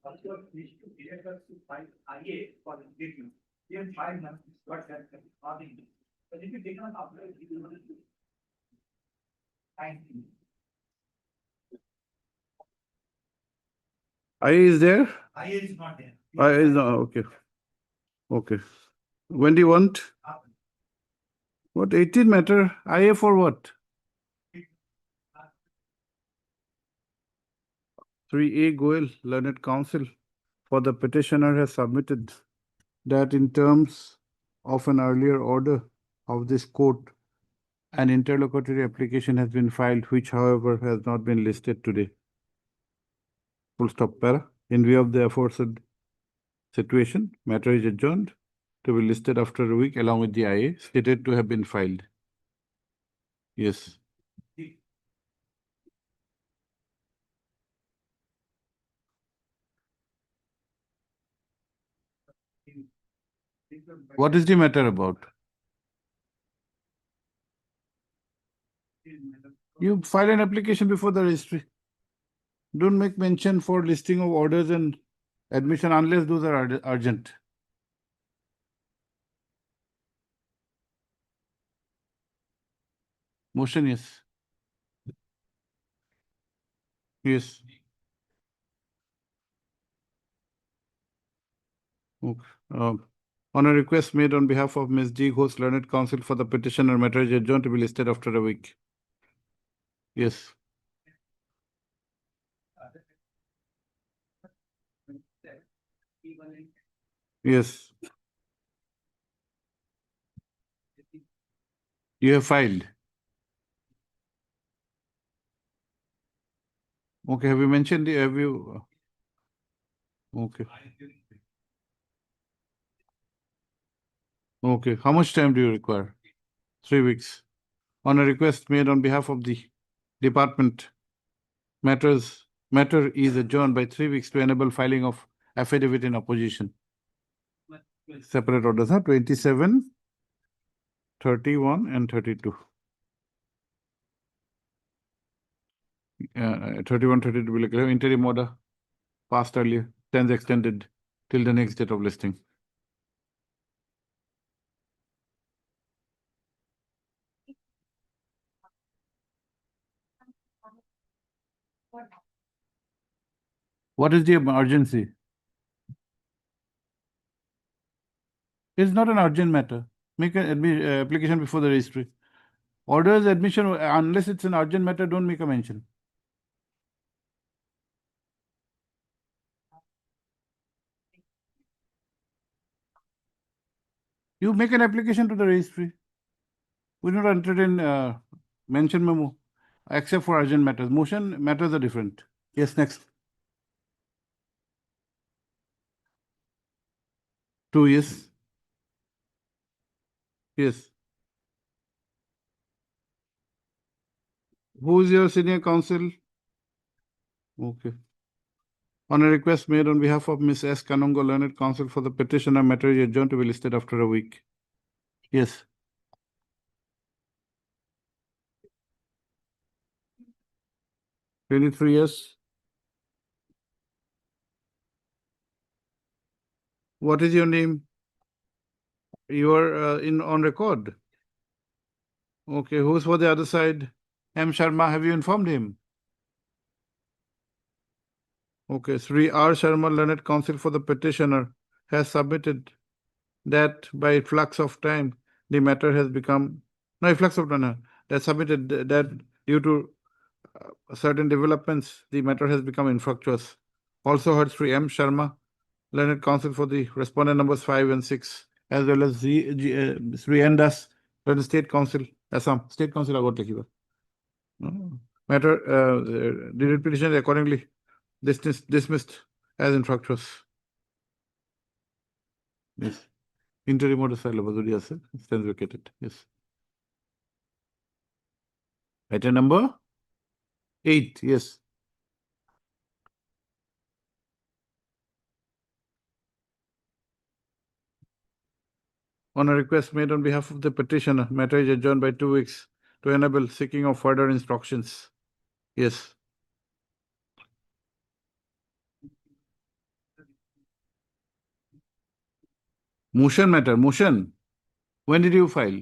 Also, needs to direct us to file IA for the review. Even 5 months is what that according. But if you take on after it, you will find. IA is there? IA is not there. IA is not, okay. Okay. When do you want? What, 18 matter? IA for what? 3A Goel, Learned Counsel for the petitioner has submitted that in terms of an earlier order of this court, an interlocutory application has been filed, which however has not been listed today. Full stop para. In view of the aforesaid situation, matter is adjourned to be listed after a week along with the IA stated to have been filed. Yes. What is the matter about? You file an application before the registry. Don't make mention for listing of orders and admission unless those are urgent. Motion, yes. Yes. Okay. On a request made on behalf of Ms. D, host learned counsel for the petitioner, matter is adjourned to be listed after a week. Yes. Yes. You have filed. Okay. Have you mentioned the, have you? Okay. Okay. How much time do you require? 3 weeks. On a request made on behalf of the department, matter is adjourned by 3 weeks to enable filing of affidavit in opposition. Separate orders, huh? 27, 31, and 32. 31, 32 will have interim order passed earlier, stands extended till the next date of listing. What is the urgency? It's not an urgent matter. Make an application before the registry. Orders admission, unless it's an urgent matter, don't make a mention. You make an application to the registry. We do not entertain mention memo, except for urgent matters. Motion matters are different. Yes, next. 2 years. Yes. Who is your senior counsel? Okay. On a request made on behalf of Ms. S. Kanungo, learned counsel for the petitioner, matter is adjourned to be listed after a week. Yes. Really 3 years. What is your name? You are in on record. Okay. Who's for the other side? M. Sharma. Have you informed him? Okay. Sri R. Sharma, learned counsel for the petitioner, has submitted that by flux of time, the matter has become, no, flux of time, that submitted that due to certain developments, the matter has become infructuous. Also heard Sri M. Sharma, learned counsel for the respondent numbers 5 and 6, as well as Sri N. Das, learned state counsel, Assam, state counsel Agot matter, the writ petition is accordingly dismissed as infructuous. Yes. Interim order salable, yes, stands vacated. Yes. Item number 8, yes. On a request made on behalf of the petitioner, matter is adjourned by 2 weeks to enable seeking of further instructions. Yes. Motion matter, motion. When did you file?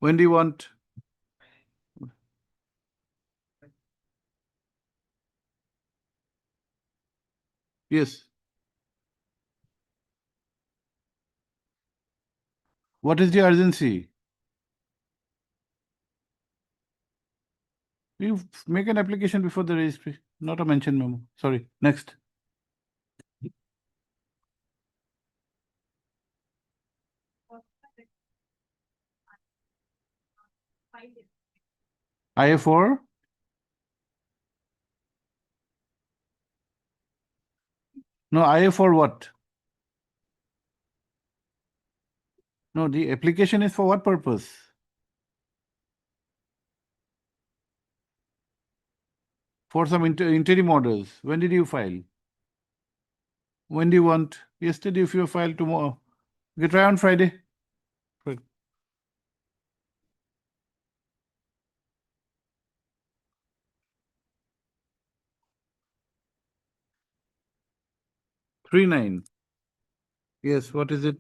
When do you want? Yes. What is the urgency? You make an application before the registry, not a mention memo. Sorry. Next. IA4? No, IA4 what? No, the application is for what purpose? For some interim orders. When did you file? When do you want? Yesterday, if you file tomorrow. You try on Friday. Right. 3-9. Yes, what is it?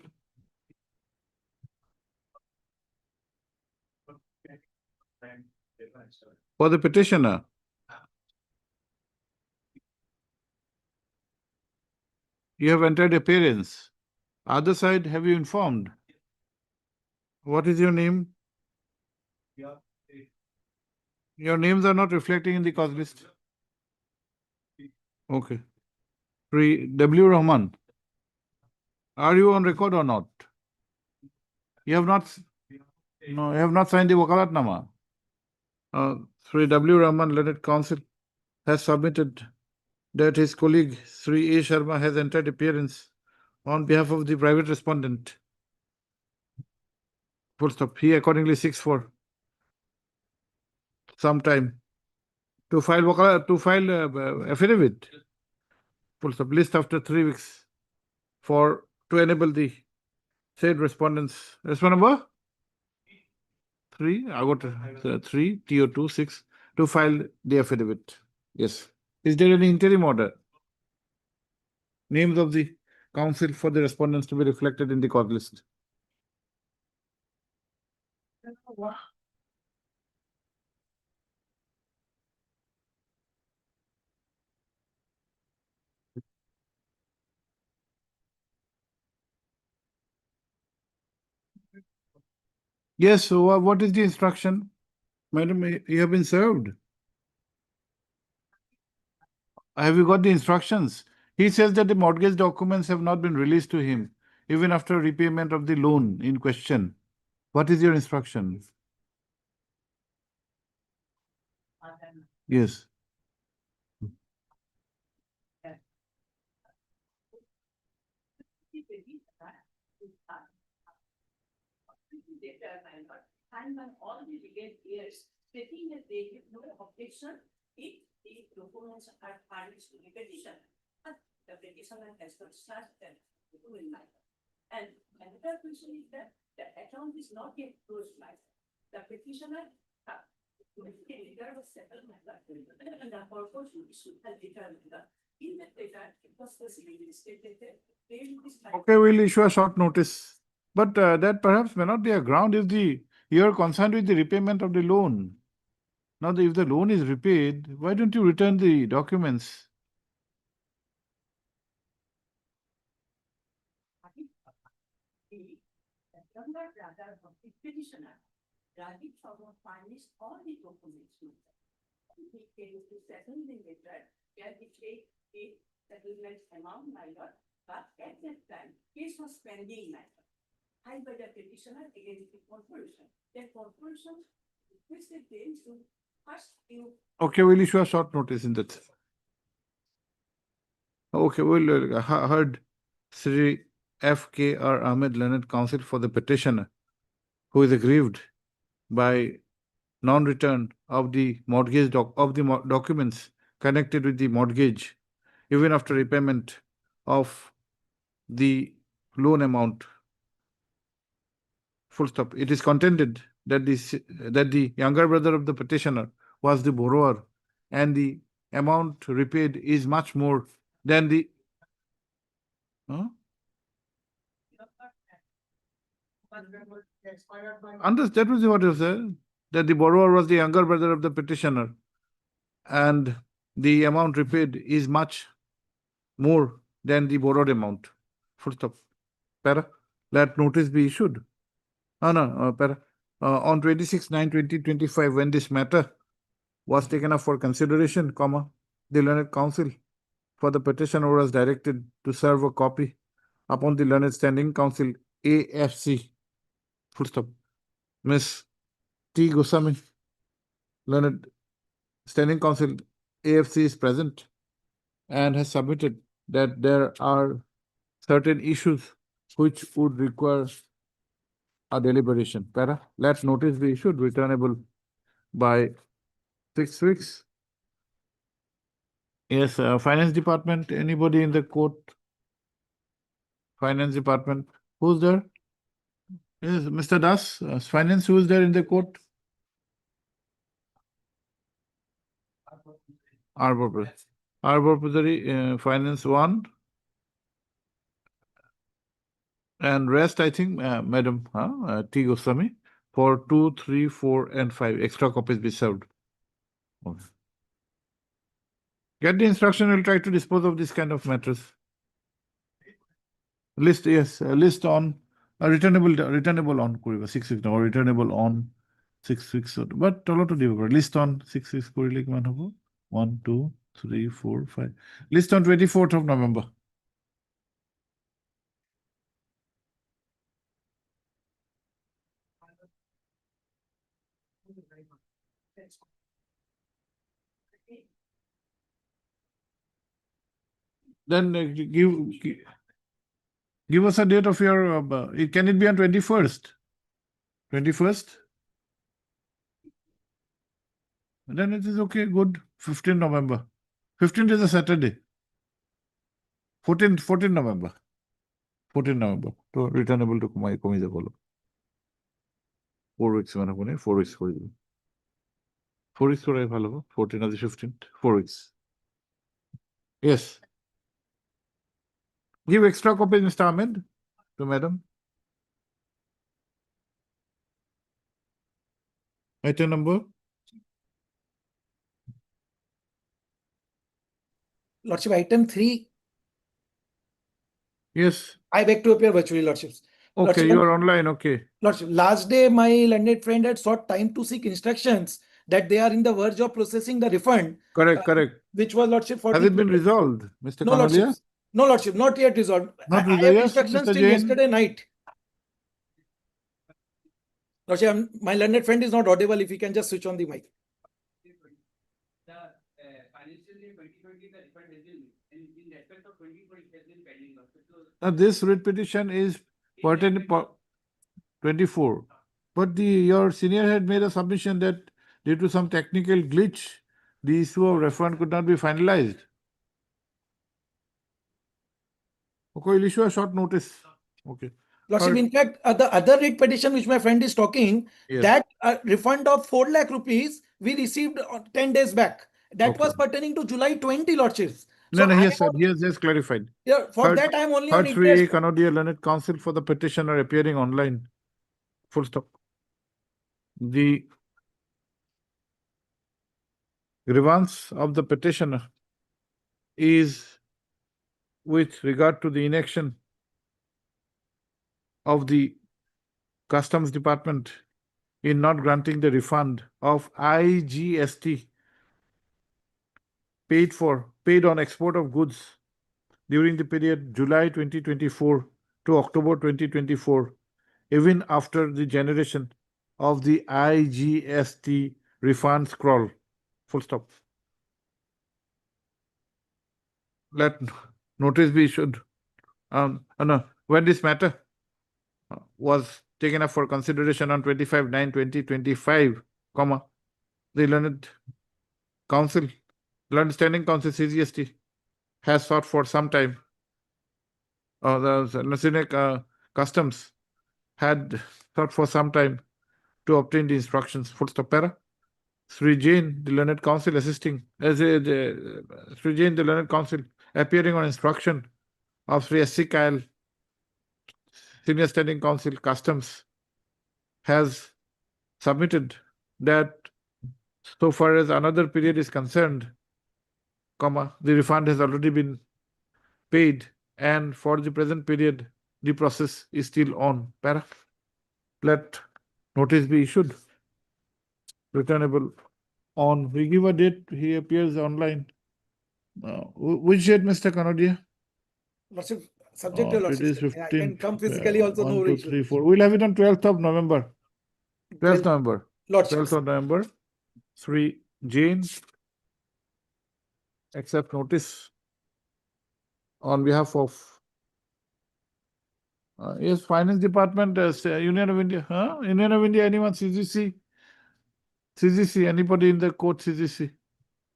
For the petitioner. You have entered appearance. Other side, have you informed? What is your name? Your names are not reflecting in the cause list. Okay. W. Rahman. Are you on record or not? You have not. No, you have not signed the Wakalatnama. Sri W. Rahman, learned counsel, has submitted that his colleague Sri A. Sharma has entered appearance on behalf of the private respondent. Full stop. He accordingly seeks for some time to file affidavit. Full stop. List after 3 weeks to enable the said respondents. Respondent number 3. I got 3 TO2 6 to file the affidavit. Yes. Is there any interim order? Names of the counsel for the respondents to be reflected in the court list. Yes, so what is the instruction? Madam, you have been served. Have you got the instructions? He says that the mortgage documents have not been released to him, even after repayment of the loan in question. What is your instruction? Yes. And when all the legal years, stating that they have no objection if the documents are furnished to the petitioner. But the petitioner has not such them to do in matter. And another question is that the account is not yet closed matter. The petitioner with a letter of settlement and the purpose should issue a letter. In that letter, it was specifically stated that they will be. Okay, we'll issue a short notice. But that perhaps may not be a ground if you are concerned with the repayment of the loan. Now, if the loan is repaid, why don't you return the documents? The younger brother of the petitioner, Rajiv Sharma, furnished all the documents to them. He came to settle the matter where he paid the settlement amount minor, but at that time, case was pending matter. Filed by the petitioner against the corporation. The corporation requested them to first you. Okay, we'll issue a short notice in that. Okay, we'll heard Sri F.K.R. Ahmed, learned counsel for the petitioner, who is aggrieved by non-return of the mortgage documents connected with the mortgage, even after repayment of the loan amount. Full stop. It is contended that the younger brother of the petitioner was the borrower, and the amount repaid is much more than the. Huh? That was what you said, that the borrower was the younger brother of the petitioner, and the amount repaid is much more than the borrowed amount. Full stop. Para. Let notice be issued. Para. On 26/9/2025, when this matter was taken up for consideration, the learned counsel for the petitioner was directed to serve a copy upon the learned standing counsel AFC. Full stop. Miss T. Goswami, learned standing counsel AFC is present and has submitted that there are certain issues which would require a deliberation. Para. Let notice be issued, returnable by 6 weeks. Yes, Finance Department, anybody in the court? Finance Department, who's there? Yes, Mr. Das, Finance, who is there in the court? Arbor Pujari, Finance 1. And rest, I think, Madam T. Goswami, for 2, 3, 4, and 5. Extra copies be served. Okay. Get the instruction, we'll try to dispose of this kind of matters. List, yes, list on returnable on koriba 6 weeks or returnable on 6 weeks. But tolo to দিব পাৰে list on 6 weeks কৰিলে কিমান হ'ব 1 2 3 4 5 list on 24th of November. Then give us a date of your, can it be on 21st? 21st? Then it is okay, good. 15th November. 15th is a Saturday. 14th November. 14th November. So returnable to my komi jabolo. 4 weeks মানে কোনে 4 weeks করে দিবেন 4 weeks করে ভালো হবে 14 আর 15th 4 weeks. Yes. Give extra copies, Mr. Ahmed, to Madam. Item number? Lordship, item 3. Yes. I beg to appear virtually, Lordships. Okay, Lordship, you are online, okay. Lordship, last day my learned friend had sought time to seek instructions that they are in the verge of processing the refund. Correct. Which was, Lordship, for Has it been resolved, Mr. No, Kanodia? Lordship. No, Lordship, not yet resolved. Not I resolved, have yes, instructions Mr. till Jain. yesterday night. Lordship, my learned friend is not audible. If he can just switch on the mic. The financial year 2020, the refund has been, in respect of 2020, has been pending. Now, this writ petition is pertinent 24. But your senior had made a submission that due to some technical glitch, the issue of refund could not be finalized. Okay, we'll issue a short notice. Okay. Lordship, Alright. in fact, the other writ petition which my friend is talking, Yes. that refund of 4 lakh rupees we received 10 days back. That Okay. was pertaining to July 20, Lordships. No, I yes, sir. am- He has just clarified. Yeah, for Third- that I am only on Third free interest. Kanodia Learned Counsel for the petitioner appearing online. Full stop. The grievance of the petitioner is with regard to the inaction of the Customs Department in not granting the refund of IGST paid on export of goods during the period July 2024 to October 2024, even after the generation of the IGST refund scroll. Full stop. Let notice be issued. When this matter was taken up for consideration on 25/9/2025, the learned standing counsel CGST has sought for some time. The National Customs had sought for some time to obtain the instructions. Full stop. Para. Sri Jain, the learned counsel assisting as Sri Jain, the learned counsel appearing on instruction of Sri S.C. Kyle, Senior Standing Counsel, Customs, has submitted that so far as another period is concerned, comma, the refund has already been paid, and for the present period, the process is still on. Para. Let notice be issued. Returnable on. We give a date, he appears online. Which date, Mr. Kanodia? Lordship, subject to It Lordship. is I can 15th. come physically also, no 1, 2, issue. 3, 4. We'll have it on 12th of November. 12th November. Lordship. 12th of November. 3 Jane. Accept notice on behalf of yes, Finance Department, Union of India. Union of India, anyone? CGC? CGC, anybody in the court? CGC?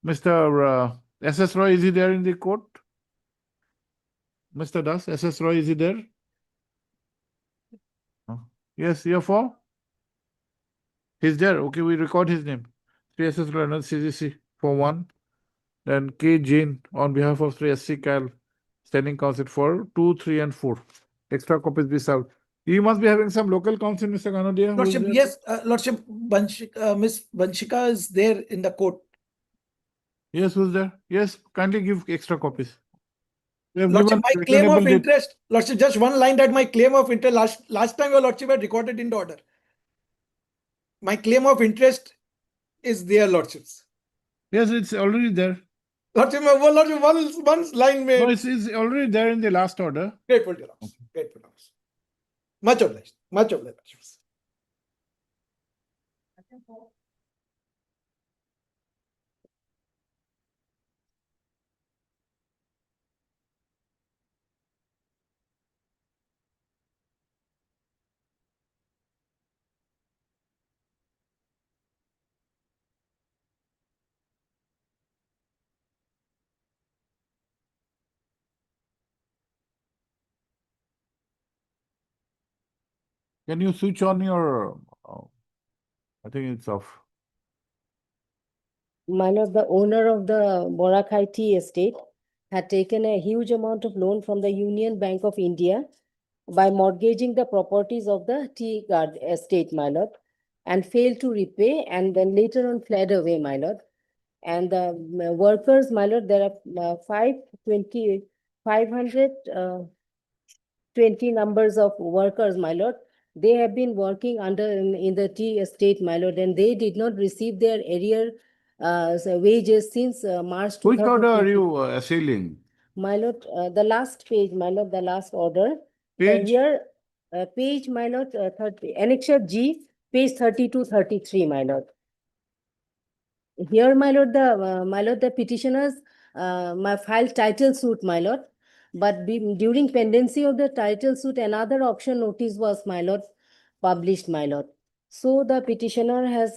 Mr. SS Roy, is he there in the court? Mr. Das, SS Roy, is he there? Yes, here for? He's there. Okay, we record his name. 3 SS Roy, CGC for 1. Then K. Jain on behalf of 3 SC Kyle, standing counsel for 2, 3, and 4. Extra copies be served. You must be having some local counsel, Mr. Kanodia. who is Lordship, there? yes, Lordship, Miss Banshika is there in the court. Yes, who's there? Yes, kindly give extra copies. We have Lordship, given my claim of returnable date. interest, Lordship, just one line that my claim of interest, last time your Lordship had recorded in the order. My claim of interest is there, Lordships. Yes, it's already there. Lordship, one line No, made. it's already there in the last order. Grateful to your Lords. Grateful to your Lords. Much obliged. Much obliged, Lordships. Can you switch on your? I think it's off. My lord, the owner of the Boracay Tea Estate had taken a huge amount of loan from the Union Bank of India by mortgaging the properties of the tea estate, my lord, and failed to repay, and then later on fled away, my lord. And the workers, my lord, there are 520 numbers of workers, my lord. They have been working in the tea estate, my lord, and they did not receive their arrear wages since March Which order are 2020. you assailing? My lord, the last page, my lord, the last order. Page? Here, page, my lord, 30, Annexure G, page 32, 33, my lord. Here, my lord, the petitioners, my file title suit, my lord. But during pendency of the title suit, another auction notice was, my lord, published, my lord. So the petitioner has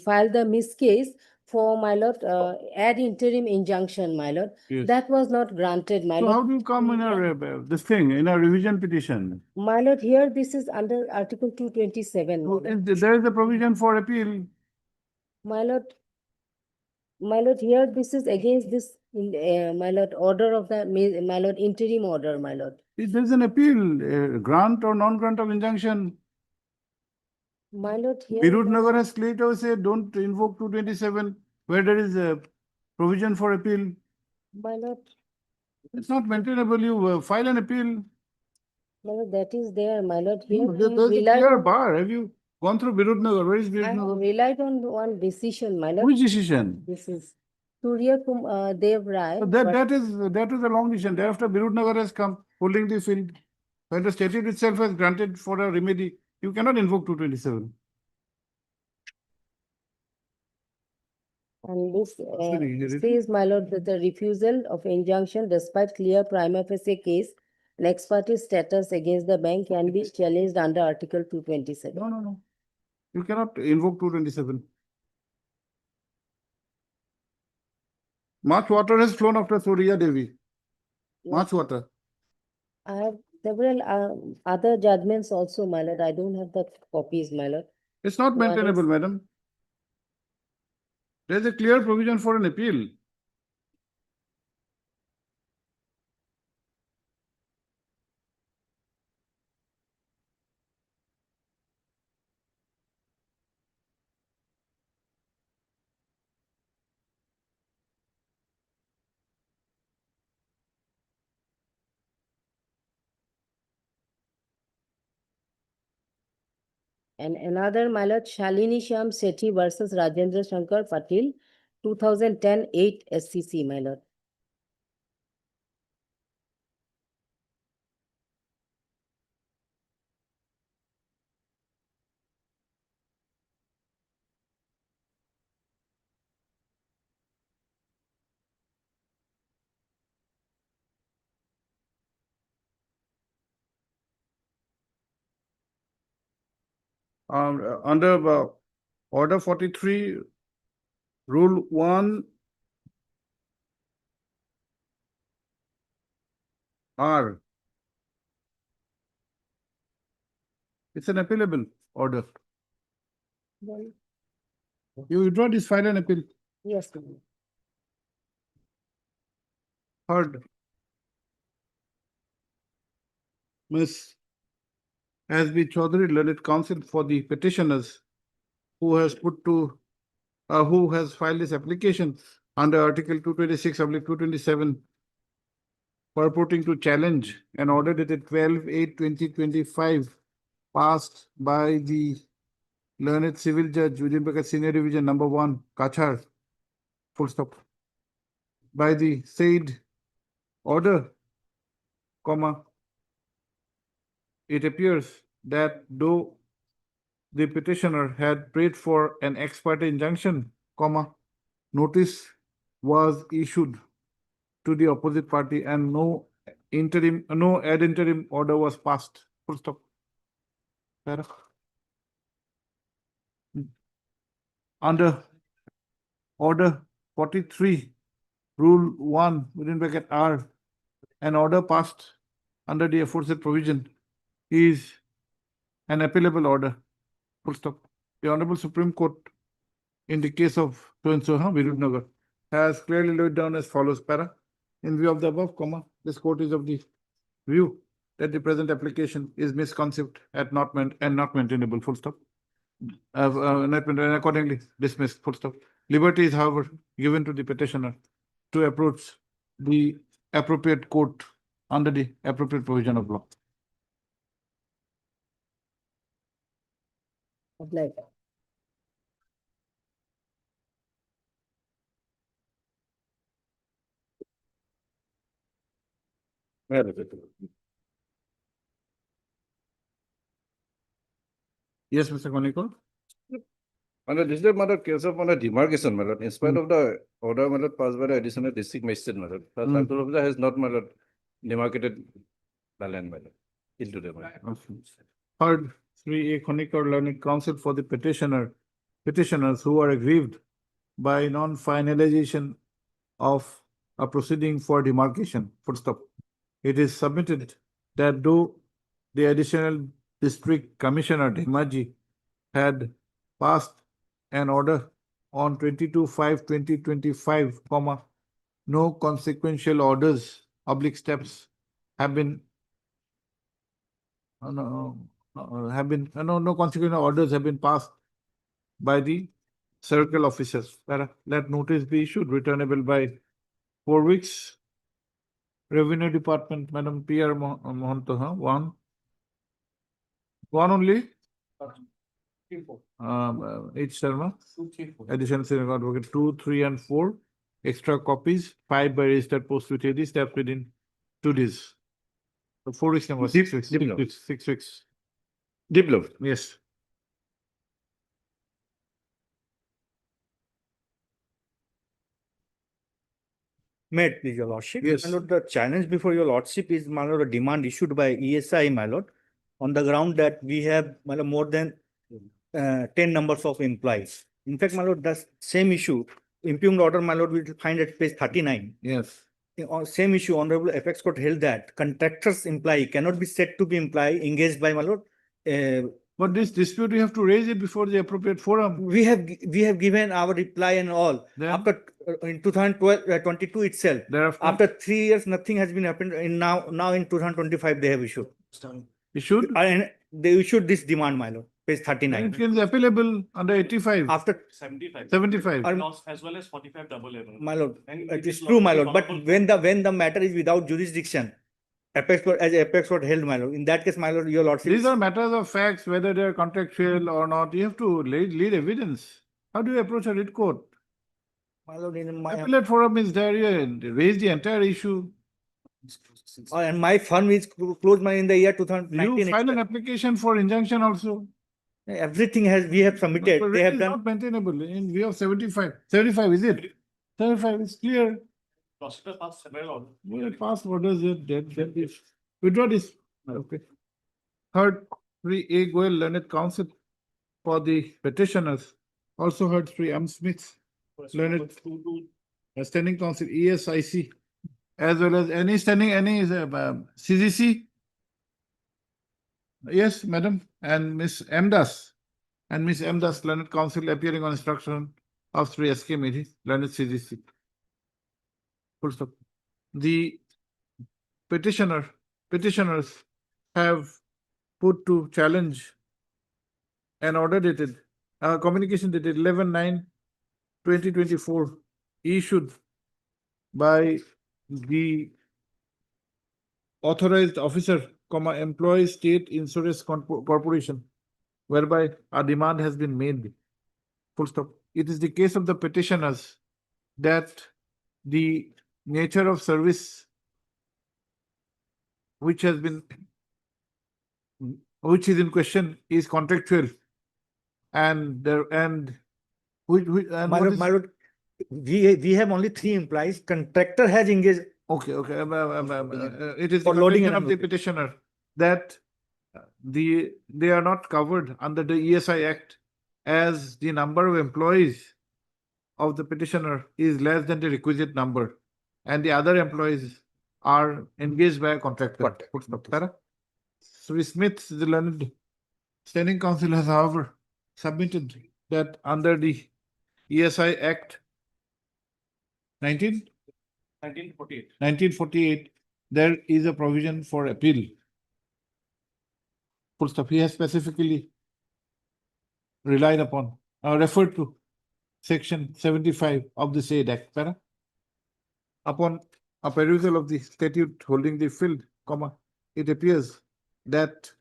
filed the miss case for, my lord, ad interim injunction, my lord. Yes. That was not granted, my So lord. how do you come in a this thing in a revision petition? My lord, here this is under Article 227. So there is a provision for appeal. My lord, here this is against this, my lord, order of the, my lord, interim order, my lord. If there is an appeal, grant or non-grant of injunction. My lord, here. Virudnagar has clearly said don't invoke 227 where there is a provision for appeal. My lord, It's not maintainable. You file an appeal. my lord, that is there, my lord. Here No, I have there's a relied clear on, bar. Have you gone through Virudnagar? Where is I have Virudnagar? relied on one decision, my lord. Which decision? This is Surya Dev Rai. So but- that is a long decision. Thereafter, Virudnagar has come holding the field. When the statute itself has granted for a remedy, you cannot invoke 227. And this Sorry, says, my lord, that the refusal of injunction despite clear prima facie case and ex parte status against the bank can be challenged under Article 227. No. You cannot invoke 227. Much water has flown after Surya Devi. Much water. I have several other judgments also, my lord. I don't have the copies, my lord. It's not One is- maintainable, madam. There is a clear provision for an appeal. And another, my lord, Shalini Shyam Sethi versus Rajendra Shankar Patil, 2010 8 SCC, my lord. Under Order 43, Rule 1 R. It's an appealable order. Well, You withdraw this file and appeal. yes, my lord. Heard. Ms. S.B. Chaudhary, learned counsel for the petitioners who has who has filed this application under Article 226/227 purporting to challenge an order dated 12/8/2025 passed by the learned civil judge within bracket senior division number 1, Kachar, full stop. By the said order, comma, it appears that though the petitioner had prayed for an ex parte injunction, comma, notice was issued to the opposite party and no ad interim order was passed. Full stop. Para. Under Order 43, Rule 1 within bracket R, an order passed under the aforesaid provision is an appealable order. Full stop. The Honorable Supreme Court in the case of so-and-so, Virudnagar, has clearly laid down as follows, para. In view of the above, comma, this court is of the view that the present application is misconceived and not maintainable, full stop. And accordingly dismissed, full stop. Liberty is, however, given to the petitioner to approach the appropriate court under the appropriate provision of law. Obliged. Yes, Mr. Konikor? This is a case of demarcation, my lord. In spite of the order, my lord, passed by the additional district magistrate, my lord, the circle officer has not, my lord, demarcated the land, my lord, till today, my lord. Heard 3A Konikor learned counsel for the petitioners who are aggrieved by non-finalization of a proceeding for demarcation, full stop. It is submitted that though the additional district commissioner Dhemaji had passed an order on 22/5/2025, comma, no consequential orders, oblique steps have been no consequential orders have been passed by the circle officers. Let notice be issued, returnable by 4 weeks. Revenue Department, Madam P.R. Mohanto, one only. H. Sharma, additional senior advocate 2, 3, and 4. Extra copies, 5 by registered post with AD, stepped within 2 days. So 4 weeks number, 6 weeks. Deep love. 6 weeks. Deep love. Yes. Made, please, your lordship. Yes. My lord, the challenge before your lordship is, my lord, a demand issued by ESI, my lord, on the ground that we have, my lord, more than 10 numbers of employees. In fact, my lord, the same issue, impugned order, my lord, we will find at page 39. Yes. On same issue, Honorable Apex Court held that contractor's employee cannot be said to be employee engaged by, my lord. But this dispute, you have to raise it before the appropriate forum. We have given our reply and all. Then? After in 2022 itself. Thereafter, After 3 years, nothing has been happened. In now in 2025, they have issued. issued, And they issued this demand, my lord, page and 39. it is applicable under 85, After, 75. As well as 45 double error. my lord, And it is is true, my lord, lawfully but honorable when the matter is without jurisdiction, Apex court, as Apex court held, my lord. In that case, my lord, your lordship. These are matters of facts, whether they are contractual or not. You have to lead evidence. How do you approach a writ court? My lord, in my, Appellate forum is there, you raise the entire issue. and my firm is closed in the year You 2019. file an application for injunction also. Everything we have submitted. But They it have is done. not maintainable in view of 75. 75, is it? 75 is clear. Prosecutor passed several orders. Well, past orders, that is, withdraw this. Okay. Heard Sri A. Goel, learned counsel for the petitioners. Also heard Sri M. Smith, learned standing counsel ESIC, as well as any CGC. Yes, madam, and Miss M. Das, and Miss M. Das, learned counsel appearing on instruction of Sri S. K. Medhi, learned CGC. Full stop. The petitioners have put to challenge an order dated, communication dated 11/9/2024 issued by the authorized officer, employee state insurance corporation, whereby a demand has been made. Full stop. It is the case of the petitioners that the nature of service which is in question is contractual, and My lord, my lord, we have only 3 employees. Contractor has engaged. Okay, it is the For loading and contention of the unloading. petitioner that they are not covered under the ESI Act, as the number of employees of the petitioner is less than the requisite number, and the other employees are engaged by a contractor. Contract. Full stop. Tara? Sri Smith, the learned standing counsel, has however submitted that under the ESI Act 1948, there is a provision for appeal. Full stop. He has specifically relied upon, referred to section 75 of the said Act. Para? Upon a perusal of the statute holding the field, it appears that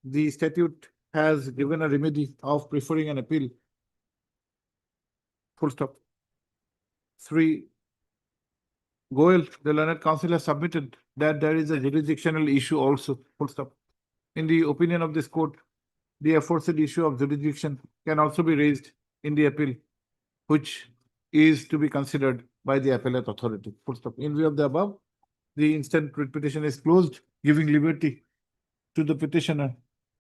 the statute has given a remedy of preferring an appeal. Full stop. Sri Goel, the learned counsel, has submitted that there is a jurisdictional issue also. Full stop. In the opinion of this court, the aforesaid issue of jurisdiction can also be raised in the appeal, which is to be considered by the appellate authority. Full stop. In view of the above, the instant writ petition is closed, giving liberty to the petitioner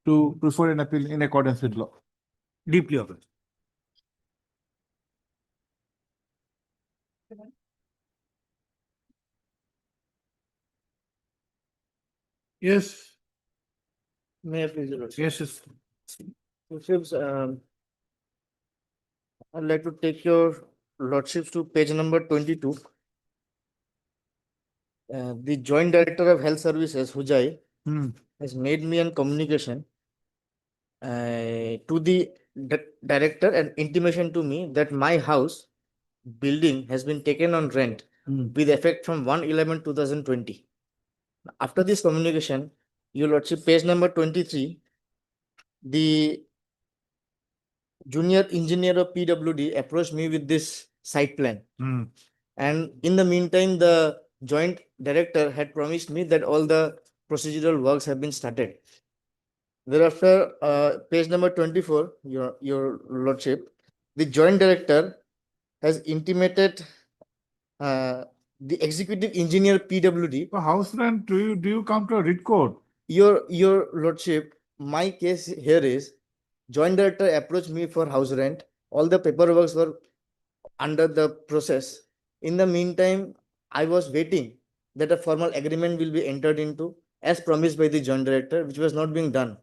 to prefer an appeal in accordance with law. Deeply obliged. Yes, May I please, Your Lordship? yes. Lordships, I'd like to take your lordships to page number 22. The Joint Director of Health Services, Hujai, Hmm. has made me a communication to the director and intimation to me that my house building has been taken on rent Hmm. with effect from 1/11/2020. After this communication, Your Lordship, page number 23, the junior engineer of PWD approached me with this site plan. Hmm. And in the meantime, the joint director had promised me that all the procedural works have been started. Thereafter, page number 24, your lordship, the joint director has intimated the executive engineer PWD. For house rent, do you come to a writ court? Your lordship, my case here is joint director approached me for house rent. All the paperwork were under the process. In the meantime, I was waiting that a formal agreement will be entered into as promised by the joint director, which was not being done.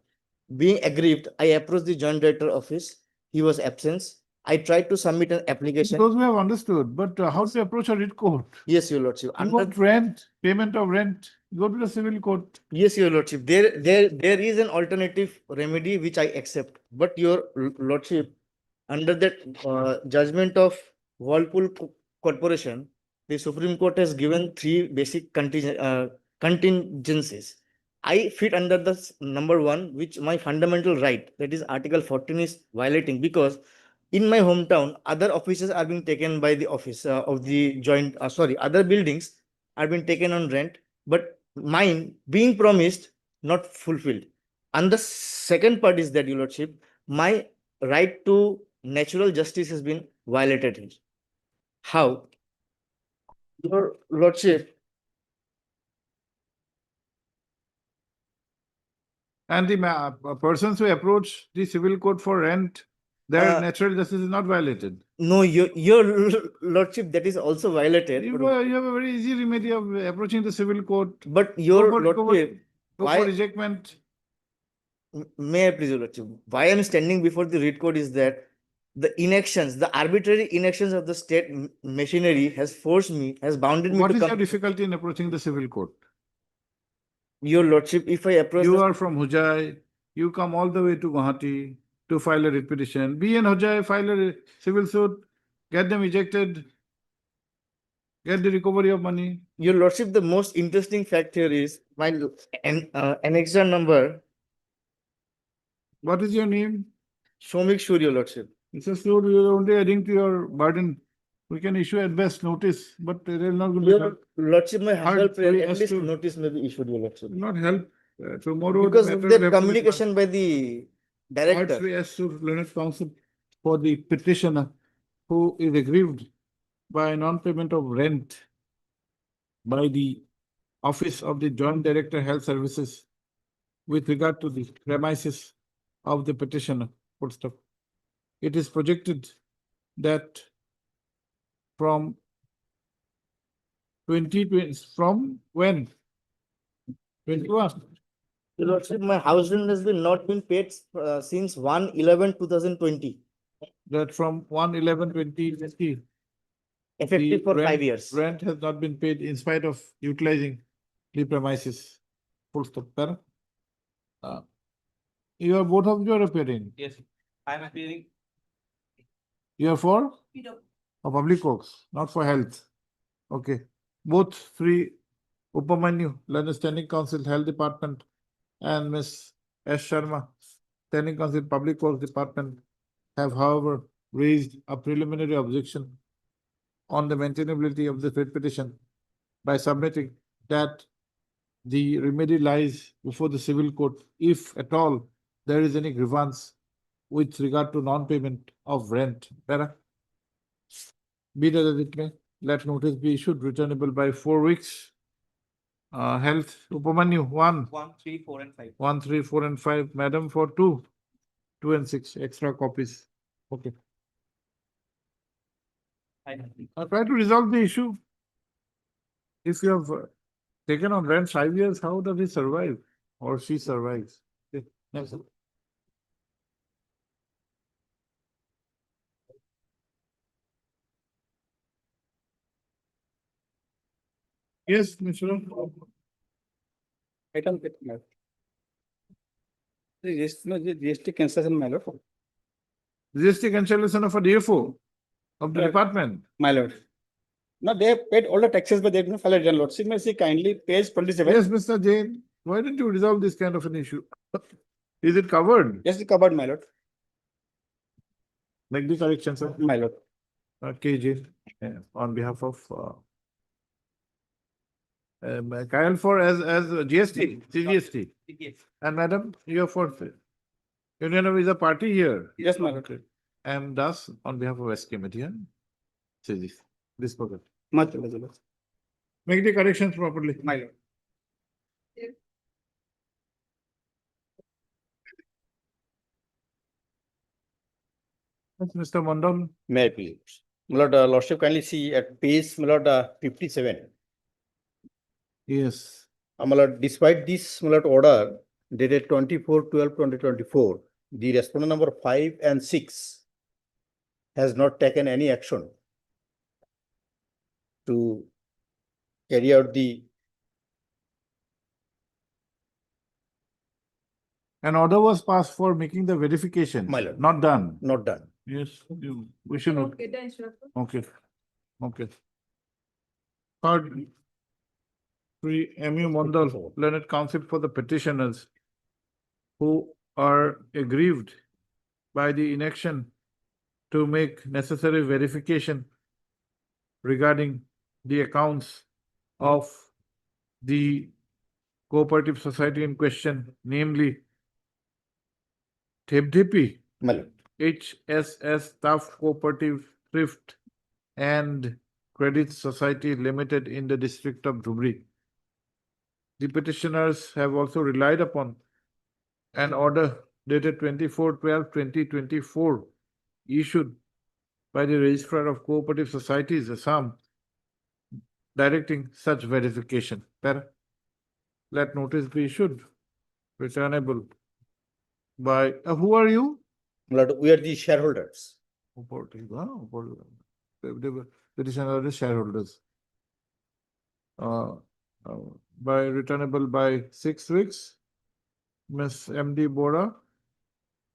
Being aggrieved, I approached the joint director office. He was absent. I tried to submit an application. Those we have understood, but how to approach a writ court? Yes, your lordship. You want rent, payment of rent, go to the civil court. Yes, your lordship. There is an alternative remedy which I accept. But your lordship, under that judgment of Whirlpool Corporation, the Supreme Court has given 3 basic contingencies. I fit under the number one, which my fundamental right, that is Article 14 is violating, because in my hometown, other offices are being taken by the office of the joint, other buildings are being taken on rent, but mine being promised, not fulfilled. And the second part is that, Your Lordship, my right to natural justice has been violated here. How? Your Lordship, And the persons who approach the civil court for rent, their Uh, natural justice is not violated. no, your Lordship, that is also violated. You but- you have a very easy remedy of approaching the civil court. But Go your for Lordship, Go why- for ejectment. May I please, Your Lordship, why I'm standing before the writ court is that the inactions, the arbitrary inactions of the state machinery has forced me, has bounded me What to is your come. difficulty in approaching the civil court? Your Lordship, if I approach. You the- are from Hojai, you come all the way to Guwahati to file a writ petition. Be in Hojai, file a civil suit, get them ejected, get the recovery of money. Your Lordship, the most interesting fact here is my annexure number, What is your name? Shomik Shur, Your Lordship. It's a suit, you're only adding to your burden. We can issue at best notice, but there will not going to Your Lordship, my humble Hard prayer, way at as least to- notice may be issued, Your Lordship. not help. Tomorrow. the Because matter of will the have to be communication by the director. Arts as to learned counsel for the petitioner who is aggrieved by non-payment of rent by the Office of the Joint Director Health Services with regard to the premises of the petitioner. Full stop. It is projected that from 2020, from when? 21. Your Lordship, my house rent has been not been paid since 1/11/2020, That from 1/11/2020. effective for 5 rent- years. Rent has not been paid in spite of utilizing the premises. Full stop. Para? You are both of you are appearing. Yes, I am appearing. You are for? PW. For public works, not for health. Okay. Both three, Upamanyu, London Standing Council, Health Department, and Miss S. Sharma, Standing Council, Public Works Department, have however raised a preliminary objection on the maintainability of the writ petition by submitting that the remedy lies before the civil court if at all there is any grievance with regard to non-payment of rent. Para? Be that as it may, let notice be issued returnable by 4 weeks. Health, Upamanyu, 1, 1, 3, 4, and 5. 1, 3, 4, and 5, Madam for 2, 2 and 6, extra copies. Okay. I'll try to resolve the issue. If you have taken on rent 5 years, how does he survive or she survives? Okay, next. Yes, Mr. Item with my. The GST cancellation, my lord. GST cancellation of a DFO of the Right. department. My lord. No, they have paid all the taxes, but they didn't file a return, lordship. May I see kindly page 27. Yes, Mr. Jain, why don't you resolve this kind of an issue? Is it covered? Yes, covered, my lord. Make the correction, sir. My lord. Okay, Jain, on behalf of Kyle for as GST, CGST. Yes. And madam, you are for Union of is a party here. Yes, my lord. Okay. And thus, on behalf of West Committee, this program. Much lord. Make the corrections properly. My lord. Yes, Mr. Mondal, May I please? My lord, lordship kindly see at page, my lord, 57. yes, My lord, despite this, my lord, order dated 24/12/2024, the respondent number 5 and 6 has not taken any action to carry out the, an order was passed for making the verification. My lord. Not done. not done. Yes, we should not. Okay, okay. Third, Sri M.U. Mondal, learned counsel for the petitioners who are aggrieved by the inaction to make necessary verification regarding the accounts of the cooperative society in question, namely Thepdepi, My lord. HSS Staff Cooperative Thrift and Credit Society Limited in the district of Dhubri. The petitioners have also relied upon an order dated 24/12/2024 issued by the Registrar of Cooperative Societies, Assam, directing such verification. Let notice be issued, returnable by, who are you? My lord, we are the shareholders. Petitioner are the shareholders. By returnable by 6 weeks. Miss M.D. Bora,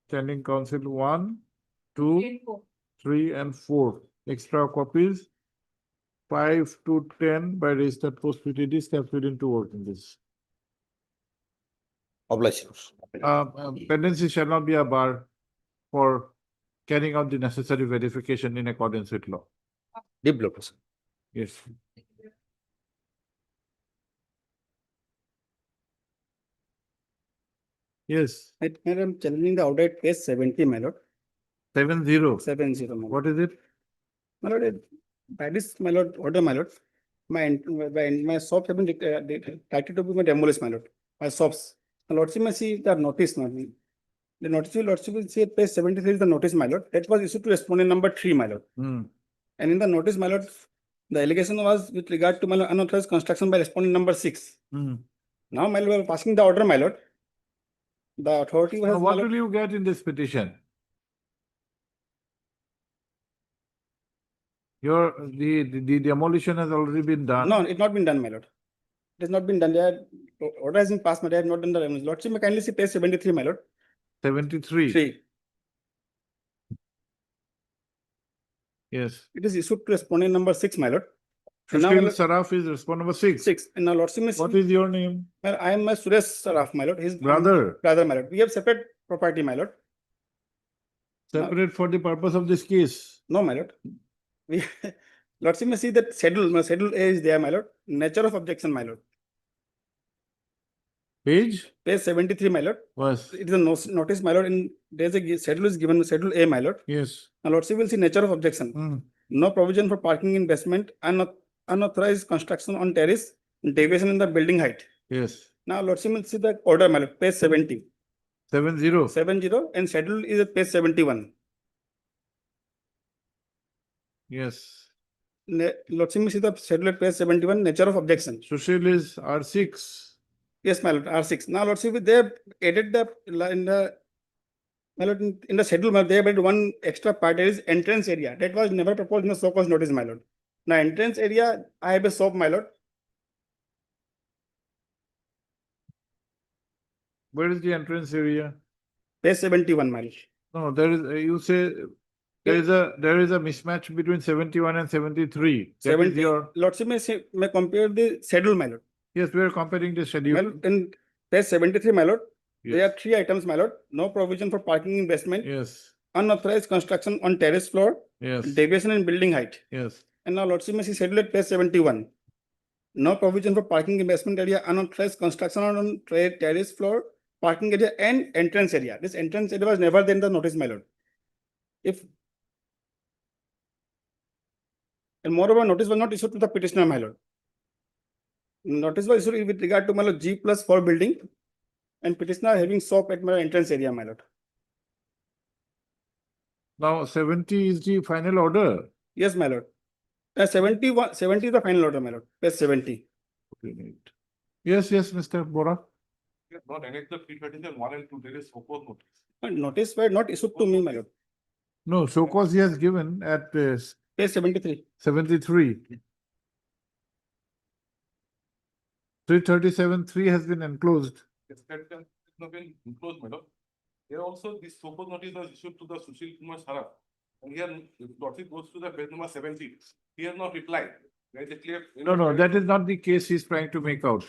standing counsel 1, 2, 3, and 4. Extra copies 5 to 10 by registered post PTD steps within 2 working days. Obliged. Pendency shall not be a bar for carrying out the necessary verification in accordance with law. Deep lotus. Yes. Yes, Madam, challenging the order at page 70, my lord. 7-0. 70, my lord. What is it? My lord, by this, my lord, order, my lord, my shops have been titled to be my demolished, my lord. My shops. My lordship may see the notice, not me. The notice, lordship will say page 73 is the notice, my lord. That was issued to respondent number 3, my lord. Hmm. And in the notice, my lord, the allegation was with regard to my lord, unauthorized construction by respondent number 6. Hmm. Now, my lord, passing the order, my lord. The authority has. Now, my what lord, will you get in this petition? The demolition has already been done. No, it's not been done, my lord. It has not been done. Order has been passed, but they have not done the remedies. Lordship may kindly see page 73, my lord. 73. 3. Yes. It is issued to respondent number 6, my lord. And now, my Sushil lord, Saraf is respondent number 6. 6. And now, lordship may see. What is your name? Well, I am my Suresh Saraf, my lord. His Brother. brother, my lord. We have separate property, my lord. Separate for the purpose of this case. No, my lord. We lordship may see that schedule. My schedule A is there, my lord. Nature of objection, my lord. Page Page 73, my lord. was. It is a notice, my lord. In there's a schedule is given. Schedule A, my lord. Yes. Now, lordship will see nature of objection. Hmm. No provision for parking in basement, unauthorized construction on terrace, deviation in the building height. Yes. Now, lordship will see the order, my lord, page 70. 70. 70 and schedule is at page 71. Yes. Lordship will see the schedule at page 71, nature of objection. Sushil is R6. Yes, my lord, R6. Now, lordship, they have added my lord, in the schedule, my lord, they have added one extra part, that is entrance area. That was never proposed in the so-called notice, my lord. Now, entrance area, I have a shop, my lord. Where is the entrance area? Page 71, my lord. No, there is, you say, there is a mismatch between 71 and 73. That is 70, your, lordship may compare the schedule, my lord. yes, we are comparing the My schedule. lord, in page 73, my lord, there Yes. are 3 items, my lord. No provision for parking in basement, Yes, unauthorized construction on terrace floor, yes, deviation in building height. yes. And now, lordship may see schedule at page 71. No provision for parking in basement area, unauthorized construction on terrace floor, parking area, and entrance area. This entrance area was never there in the notice, my lord. And moreover, notice was not issued to the petitioner, my lord. Notice was issued with regard to my lord G+4 building and petitioner having shop at my entrance area, my lord. Now 70 is the final order. Yes, my lord. 70 is the final order, my lord. Page 70. Yes, yes, Mr. Bora. Not annex the 337 1 and 2, there is opposed notice. And notice were not issued to me, my lord. No, so cause he has given at Page 73. 73. 337-3 has been enclosed. Yes, that can not been enclosed, madam. Here also, this opposed notice was issued to the Sushil Kumar Saraf. And here, if Lordship goes to the page number 70, he has not replied. There is a clear. No, that is not the case he's trying to make out.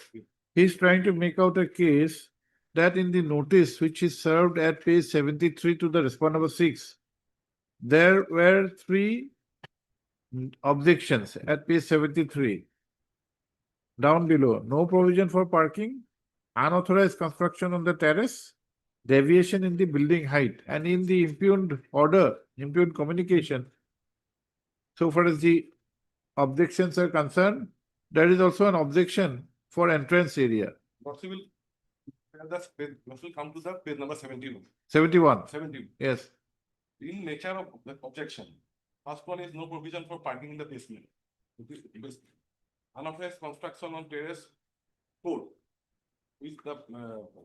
He's trying to make out a case that in the notice which is served at page 73 to the respondent number 6, there were 3 objections at page 73. Down below, no provision for parking, unauthorized construction on the terrace, deviation in the building height, and in the impugned order, impugned communication. So far as the objections are concerned, there is also an objection for entrance area. Lordship will, will come to the page number 71. 71, 71. yes. In nature of the objection, first one is no provision for parking in the basement. Unauthorized construction on terrace 4, with the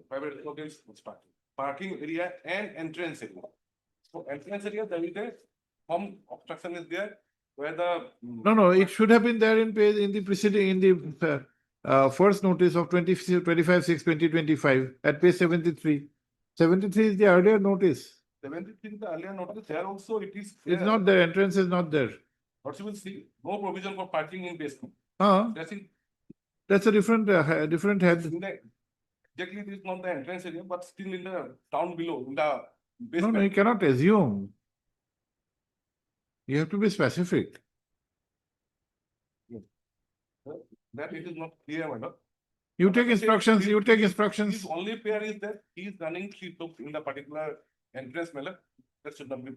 private residence parking area and entrance area. So entrance area, there is a some obstruction is there where the. No, it should have been there in page, in the preceding, in the first notice of 25/6/2025 at page 73. 73 is the earlier notice. 73 the earlier notice, there also it is. It's not there, entrance is not there. Lordship will see, no provision for parking in basement. That's a different, different head. In the, exactly, it is not the entrance area, but still in the down below, in the No, basement. you cannot assume. You have to be specific. That it is not clear, madam. You take instructions, you take instructions. His only pair is that he is running 3 books in the particular entrance, madam. That should not be.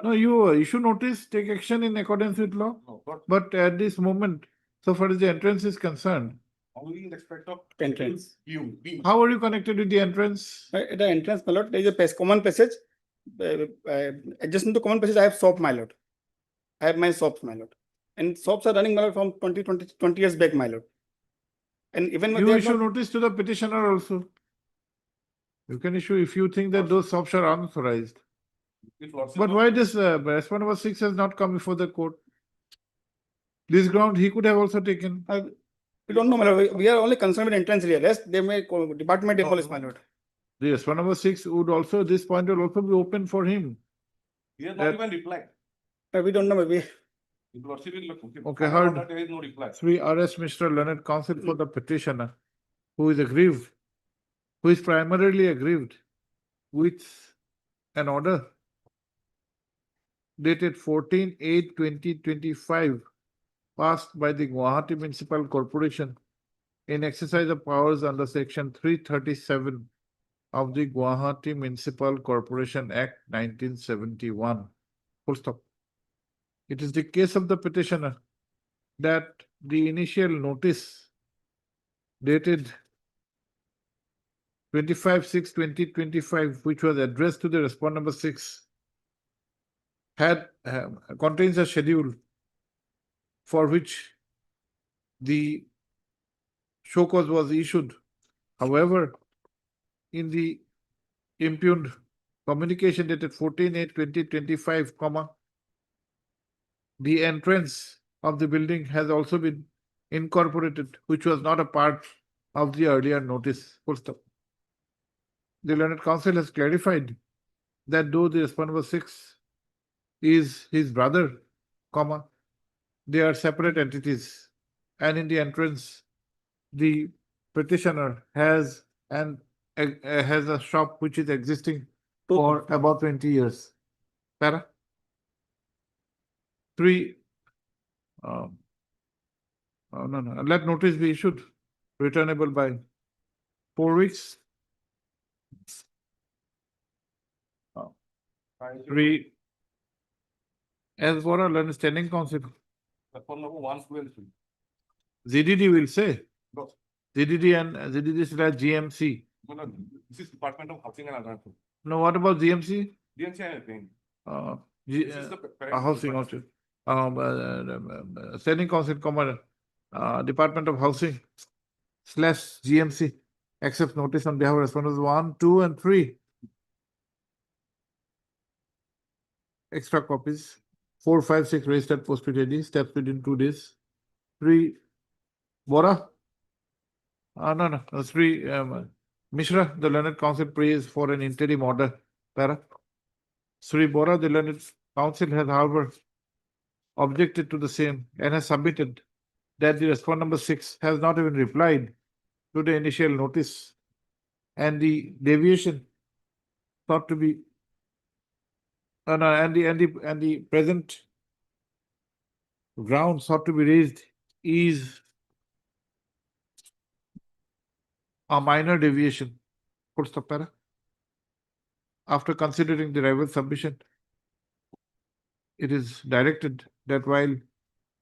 No, you issue notice, take action in accordance with law. No, but But at this moment, so far as the entrance is concerned, only in respect of. Entrance. You, B. how are you connected with the entrance? At the entrance, my lord, there is a common passage. Adjacent to common passage, I have shop, my lord. I have my shops, my lord. And shops are running, my lord, from 20 years back, my lord. And even when You they are issue not, notice to the petitioner also. You can issue if you think that those shops are unauthorized. If lordship But of- why this respondent number 6 has not come before the court? This ground he could have also taken. we don't know, my lord. We are only concerned with entrance area. Rest, they may call department demolish, my lord. The respondent number 6 would also, this point will also be open for him. He has that- not even replied. We don't know, we, If lordship will look. Okay, heard. There is no reply. 3 arrest Mr. Leonard Counsel for the petitioner, who is aggrieved, who is primarily aggrieved with an order dated 14/8/2025 passed by the Guwahati Municipal Corporation in exercise of powers under section 337 of the Guwahati Municipal Corporation Act 1971. Full stop. It is the case of the petitioner that the initial notice dated 25/6/2025, which was addressed to the respondent number 6, had contains a schedule for which the show cause was issued. However, in the impugned communication dated 14/8/2025, the entrance of the building has also been incorporated, which was not a part of the earlier notice. Full stop. The learned counsel has clarified that though the respondent number 6 is his brother, they are separate entities, and in the entrance, the petitioner has has a shop which is existing for about 20 years. Para? 3. No, let notice be issued, returnable by 4 weeks. 3. As for a standing counsel, Phone number 1, 2, and 3. ZDD will say, No, ZDD and ZDD slash GMC. no, this is Department of Housing and Urban. No, what about GMC? DNC I am paying. G- This is the parent Housing department. also. Standing counsel, Department of Housing slash GMC accepts notice on behalf of respondents 1, 2, and 3. Extra copies, 4, 5, 6 registered posted AD, steps within 2 days. 3, Bora? No, 3, Mishra, the learned counsel prays for an interim order. Para? Sri Bora, the learned counsel has however objected to the same and has submitted that the respondent number 6 has not even replied to the initial notice, and the deviation thought to be no, and the present ground sought to be raised is a minor deviation. Full stop para. After considering the rival submission, it is directed that while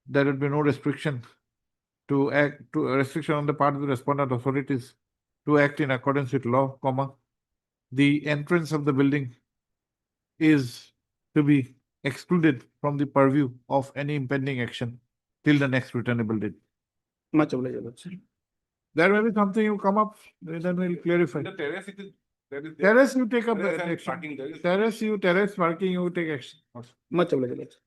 there would be no restriction to act to a restriction on the part of the respondent authorities to act in accordance with law, comma, the entrance of the building is to be excluded from the purview of any impending action till the next returnable date. Much obliged, Your Lordship. There may be something you come up, then we'll clarify. In the terrace, it is, there is. Terrace, you take up Terrace and action. parking, there is. Terrace parking, you take action. Much obliged, Your Lordship.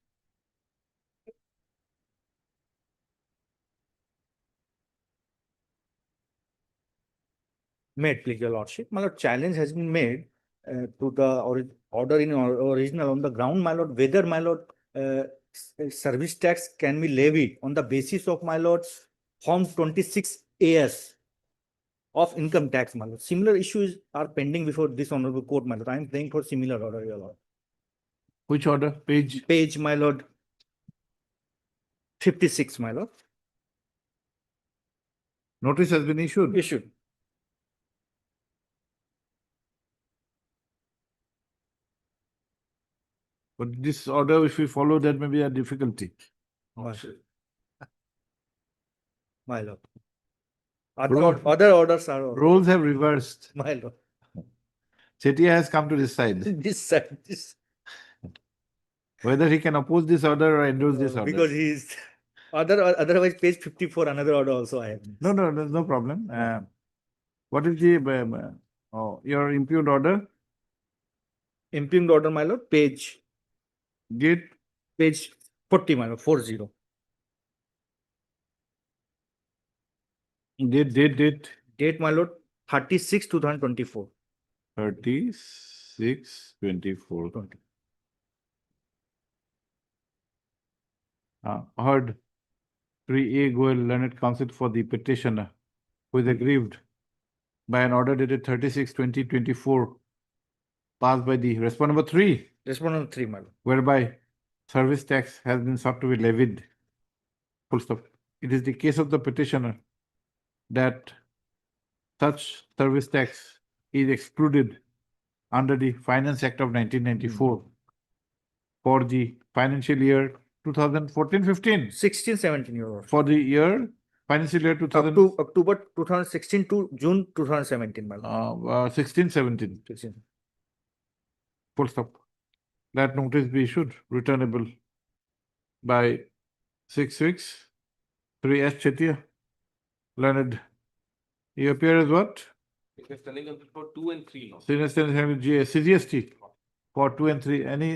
Made, please, your lordship. My lord, challenge has been made to the order in original on the ground, my lord, whether, my lord, service tax can be levied on the basis of, my lord, Form 26 AS of income tax, my lord. Similar issues are pending before this honorable court, my lord. I am praying for similar order, your lord. Which order? Page? Page, my lord, 56, my lord. Notice has been issued. Issued. But this order, if we follow, that may be a difficulty. My lord. Lord. Other orders are, Roles have reversed. my lord. Chetia has come to this side. This side, this. Whether he can oppose this order or endorse this order. Because he is otherwise page 54, another order also I have. No, there's no problem. What is the your impugned order? Impugned order, my lord, page Date 40, my lord, 40. Date, my lord, 36, 2024. 36/24. Heard 3A Goel, learned counsel for the petitioner, who is aggrieved by an order dated 36/2024 passed by the respondent number 3, Respondent 3, my lord. whereby service tax has been sought to be levied. Full stop. It is the case of the petitioner that such service tax is excluded under the Finance Act of 1994 for the financial year 2014-15. 16-17, your lord. For the year financial year 2000 Up to October 2016 to June 2017, my lord. 16-17. 16. Full stop. That notice be issued, returnable by 6/6, 3S Chetia. Learned. You appear as what? It is standing on for 2 and 3 now. CGST for 2 and 3. Any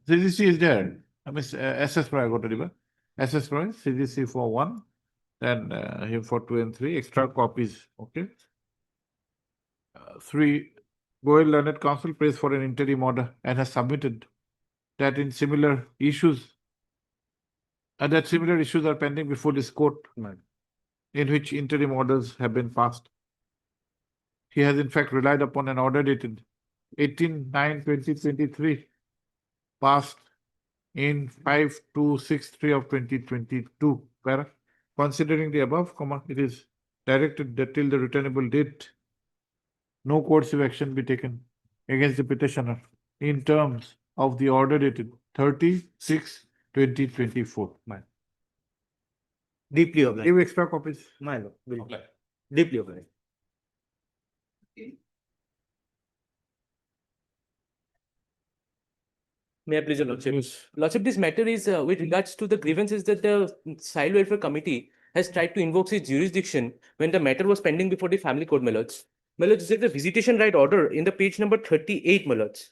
CGC is there? I mean SS prior go to the SS prior, CGC for 1, then here for 2 and 3. Extra copies. Okay. 3. Goel Learned Counsel prays for an interim order and has submitted that in similar issues, that similar issues are pending before this court, in which interim orders have been passed. He has in fact relied upon an order dated 18/9/2023, passed in 5/2/63 of 2022. Considering the above, it is directed that till the returnable date, no coercive action be taken against the petitioner in terms of the order dated 30/6/2024. Deeply obliged. Give extra copies. My lord. Will Apply. deeply obliged. May I please, your lordship? Yes. Lordship, this matter is with regards to the grievances that the Child Welfare Committee has tried to invoke its jurisdiction when the matter was pending before the family court, my lords. My lords, there is a visitation right order in the page number 38, my lords.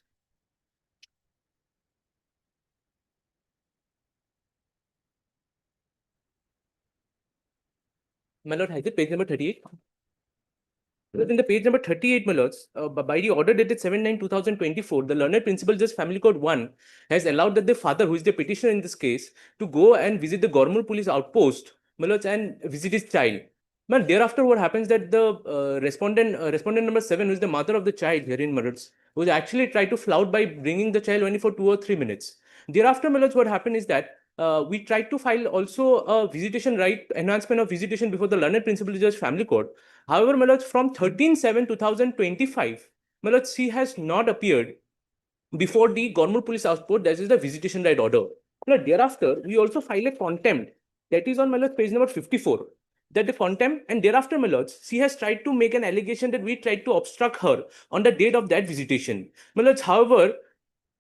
My lord, has it page number 38? In the page number 38, my lords, by the order dated 7/9/2024, the learned principal judge family court 1 has allowed that the father, who is the petitioner in this case, to go and visit the Gormul police outpost Millards, and visit his child. Man, thereafter, what happens that the respondent number 7, who is the mother of the child here in Millards, who actually tried to flout by bringing the child only for 2 or 3 minutes. Thereafter, Millards, what happened is that we tried to file also a visitation right, enhancement of visitation before the learned principal judge family court. However, Millards, from 13/7/2025, Millards, she has not appeared before the government police output, that is the visitation right order. Now, thereafter, we also file a contempt that is on Millards page number 54. That the contempt, and thereafter, Millards, she has tried to make an allegation that we tried to obstruct her on the date of that visitation. Millards, however,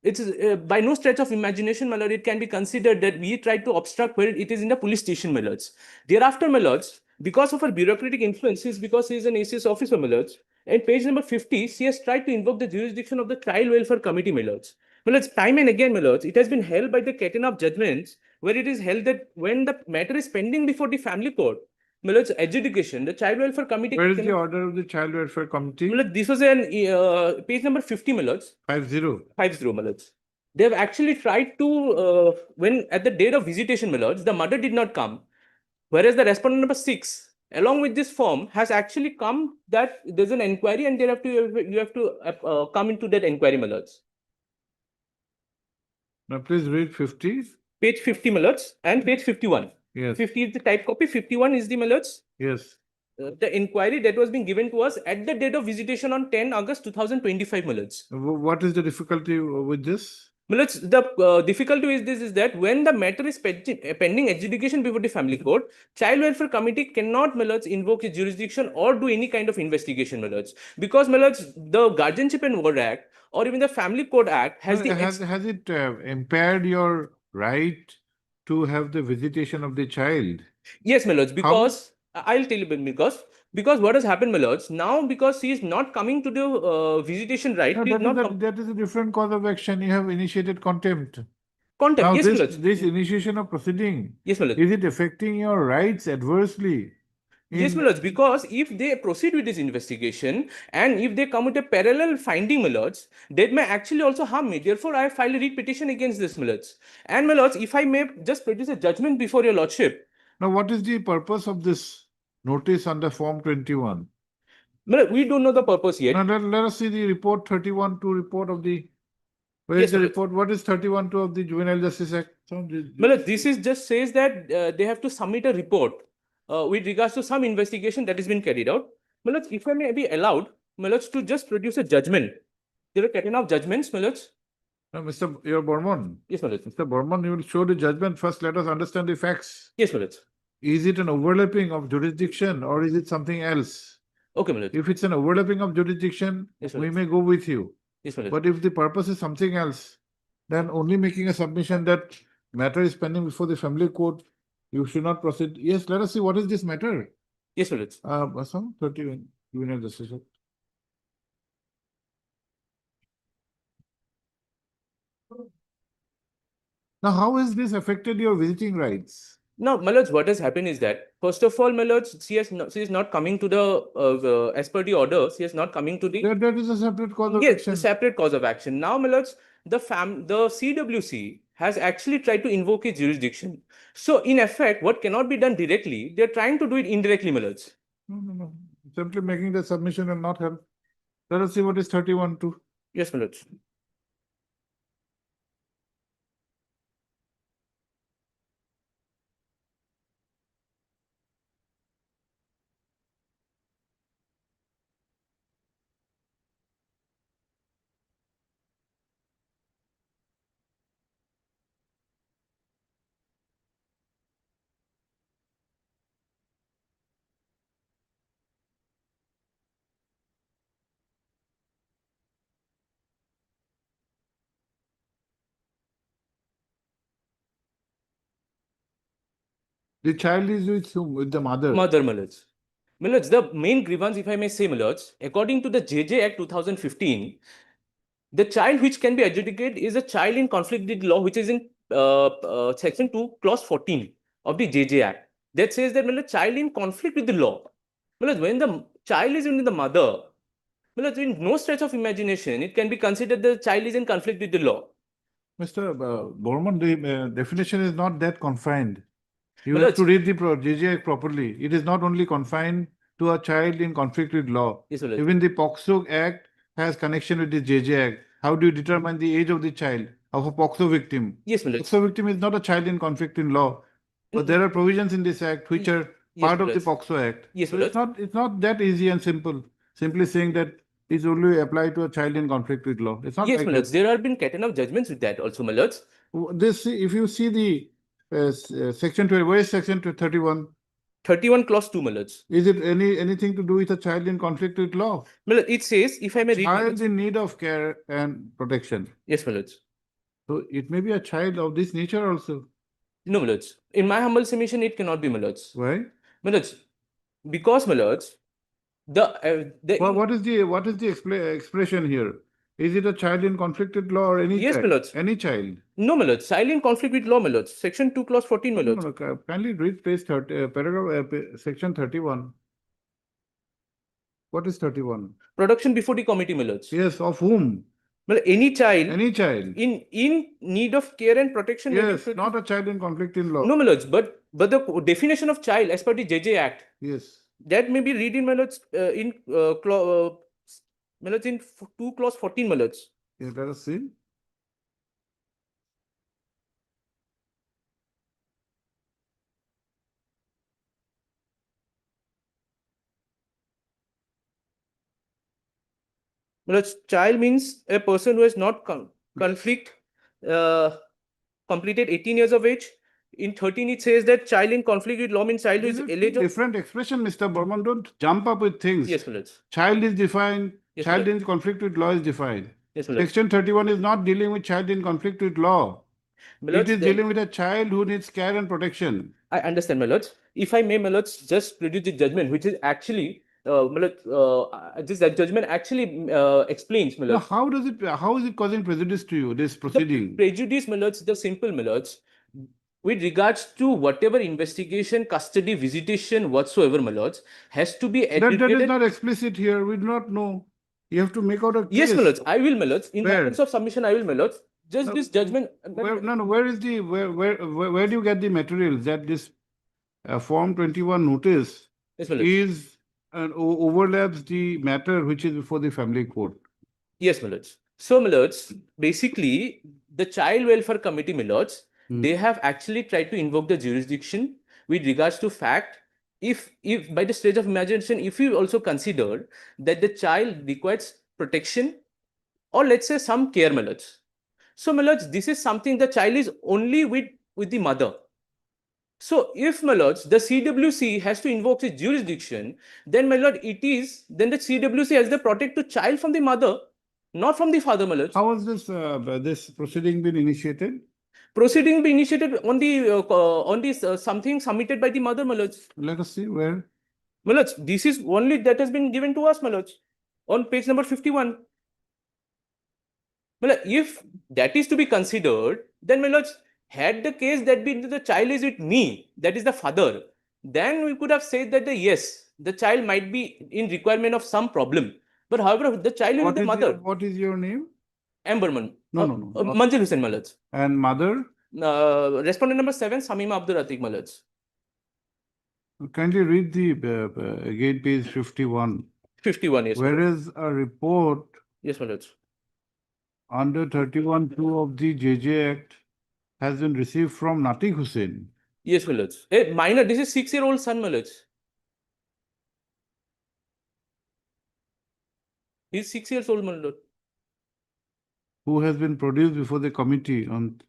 it is by no stretch of imagination, Millards, it can be considered that we tried to obstruct where it is in the police station, Millards. Thereafter, Millards, because of her bureaucratic influences, because he is an ACS officer, Millards, at page number 50, she has tried to invoke the jurisdiction of the Child Welfare Committee, Millards. Millards, time and again, Millards, it has been held by the Caton of judgments, where it is held that when the matter is pending before the family court, Millards, adjudication, the Child Welfare Committee. Where is the order of the Child Welfare Committee? Millards, this was an page number 50, Millards. 50. 50, Millards. They have actually tried to, when at the date of visitation, Millards, the mother did not come, whereas the respondent number 6, along with this form, has actually come that there's an inquiry and you have to come into that inquiry, Millards. Now, please read 50. Page 50, Millards, and page 51. Yes. 50 is the type copy, 51 is the Millards. Yes. The inquiry that was being given to us at the date of visitation on 10 August 2025, Millards. What is the difficulty with this? Millards, the difficulty is this, is that when the matter is pending adjudication before the family court, Child Welfare Committee cannot, Millards, invoke its jurisdiction or do any kind of investigation, Millards. Because, Millards, the Guardianship and Ward Act or even the Family Court Act has Has it impaired your right to have the visitation of the child? Yes, Millards, because I'll tell you because what has happened, Millards, now because he is not coming to the visitation right, No, he is not that is a different cause of action. You have initiated contempt. contempt. Now, Yes, Millards. this initiation of proceeding, Yes, Millards. is it affecting your rights adversely? Yes, Millards, because if they proceed with this investigation and if they come with a parallel finding, Millards, that may actually also harm me. Therefore, I file a writ petition against this, Millards. And Millards, if I may just produce a judgment before your lordship. Now, what is the purpose of this notice under Form 21? Millards, we don't know the purpose yet. Now, let us see the report 31-2 report of the. Where is Yes, the Millards. report? What is 31-2 of the Juvenile Justice Act? Millards, this is just says that they have to submit a report with regards to some investigation that has been carried out. Millards, if I may be allowed, Millards, to just produce a judgment. There are category of judgments, Millards. Now, Mr. Bormon. Yes, Millards. Mr. Bormon, you will show the judgment first. Let us understand the facts. Yes, Millards. Is it an overlapping of jurisdiction or is it something else? Okay, Millards. If it's an overlapping of jurisdiction, Yes, we Millards. may go with you. Yes, Millards. But if the purpose is something else, then only making a submission that matter is pending before the family court, you should not proceed. Yes, let us see what is this matter. Yes, Millards. Some 31 Juvenile Justice Act. Now, how has this affected your visiting rights? Now, Millards, what has happened is that, first of all, Millards, she is not coming to the, as per the order, she is not coming to the, That is a separate cause of yes, action. a separate cause of action. Now, Millards, the CWC has actually tried to invoke its jurisdiction. So, in effect, what cannot be done directly, they are trying to do it indirectly, Millards. No. Simply making the submission will not help. Let us see what is 31-2. Yes, Millards. The child is with whom? With the mother. Mother, Millards. Millards, the main grievance, if I may say, Millards, according to the JJ Act 2015, the child which can be adjudicated is a child in conflict with law, which is in section 2, clause 14 of the JJ Act. That says that when a child in conflict with the law, Millards, when the child is with the mother, Millards, in no stretch of imagination, it can be considered the child is in conflict with the law. Mr. Borman, the definition is not that confined. You My have to lords. read the JJ Act properly. It is not only confined to a child in conflict with law. Yes, my lords. Even the POXO Act has connection with the JJ Act. How do you determine the age of the child, of a POXO victim? Yes, my lords. POXO victim is not a child in conflict in law. But there are provisions in this act which are Yes, part my of the lords. POXO Act. Yes, So my it's not that easy and simple. Simply saying that it's only applied to a child in conflict with law. It's not Yes, like my that. lords. There have been category of judgments with that also, my lords. This, if you see the section 12, where is section 31? 31 clause 2, my lords. Is it anything to do with a child in conflict with law? My lord, it says, if I may read. my Child lords. in need of care and protection. Yes, my lords. So it may be a child of this nature also. No, my lords. In my humble submission, it cannot be, my lords. Why? My lords, because, my lords, What is the expression here? Is it a child in conflict with law or any Yes, child? my lords. Any child? No, my lords. Child in conflict with law, my lords. Section 2, clause 14, my No, lords. no, kindly read page 30, section 31. What is 31? Production before the committee, my lords. Yes, of whom? Well, any child Any child. in need of care and protection. Yes, not a child in conflict in law. No, my lords, but the definition of child as per the JJ Act, Yes. that may be read in, my lords, my lords, in 2 clause 14, my lords. Yes, let us see. My lords, child means a person who has not conflict completed 18 years of age. In 13, it says that child in conflict with law means child who These is are two eligible. different expression, Mr. Burman. Don't jump up with things. Yes, my lords. Child is defined, Yes, child my in conflict with law is defined. Yes, my lords. Section 31 is not dealing with child in conflict with law. My It lords, is then- dealing with a child who needs care and protection. I understand, my lords. If I may, my lords, just produce the judgment, which is actually, my lords, that judgment actually explains, my Now, lords. how is it causing prejudice to you, this proceeding? Prejudice, my lords, the simple, my lords, with regards to whatever investigation, custody, visitation, whatsoever, my lords, has to be That is adjudicated. not explicit here. We do not know. You have to make out a case. Yes, my lords, I will, my lords. In Where? matters of submission, I will, my lords. Just No, this judgment. Where is the where do you get the materials that this Form 21 notice Yes, my lords. is overlaps the matter which is before the family court? Yes, my lords. So, my lords, basically, the Child Welfare Committee, my lords, they have actually tried to invoke the jurisdiction with regards to fact. If by the stage of imagination, if you also consider that the child requires protection or let's say some care, my lords. So, my lords, this is something the child is only with the mother. So, if, my lords, the CWC has to invoke its jurisdiction, then, my lord, then the CWC has the protect to child from the mother, not from the father, my lords. How was this proceeding been initiated? Proceeding be initiated on the something submitted by the mother, my lords. Let us see where. My lords, this is only that has been given to us, my lords, on page number 51. My lord, if that is to be considered, then, my lords, had the case that been the child is with me, that is the father, then we could have said that yes, the child might be in requirement of some problem. But however, the child is with the mother. What is your name? Amberman. No. Manzil Hussain, my lords. And mother? Respondent number 7, Samima Abdul Atiq, my lords. Kindly read the again page 51. 51, yes. Where is a report Yes, my lords. under 31(2) of the JJ Act has been received from Natiq Hussain. Yes, my lords. A minor, this is 6-year-old son, my lords. He's 6 years old, my lord. Who has been produced before the committee on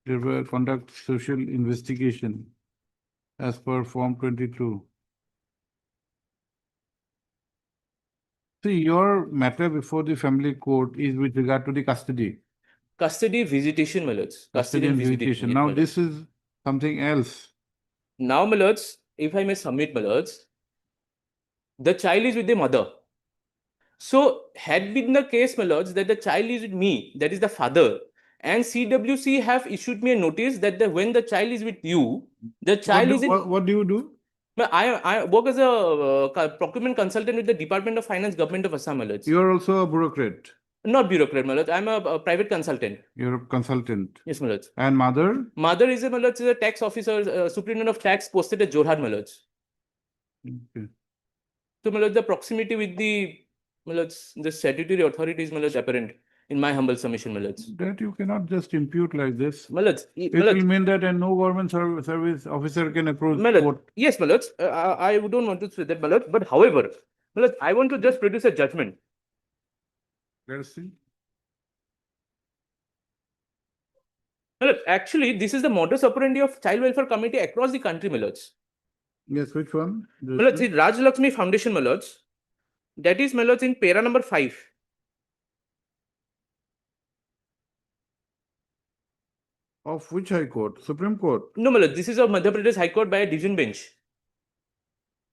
conduct social investigation as per Form 22. See, your matter before the family court is with regard to the custody. Custody visitation, my lords. Custody and visitation. yes, Now, my lords. this is something else. Now, my lords, if I may submit, my lords, the child is with the mother. So, had been the case, my lords, that the child is with me, that is the father, and CWC have issued me a notice that when the child is with you, the child is in. What do you do? I work as a procurement consultant with the Department of Finance, Government of Assam, my lords. You are also a bureaucrat. Not bureaucrat, my lords. I'm a private consultant. You're a consultant. Yes, my lords. And mother? Mother is my lords, is a tax officer, superintendent of tax posted at Jorhat, my lords. Okay. So, my lords, the proximity with the, my lords, the statutory authority is, my lords, apparent in my humble submission, my lords. That you cannot just impute like this. My lords, It will mean that and no government service officer can approve my lords, court. yes, my lords, I don't want to say that, my lords, but however, my lords, I want to just produce a judgment. Let us see. My lords, actually, this is the modus operandi of Child Welfare Committee across the country, my lords. Yes, which one? This My lords, one? the Raj Lakshmi Foundation, my lords. That is, my lords, in para number 5. Of which High Court? Supreme Court? No, my lords, this is of Madhya Pradesh High Court by a division bench.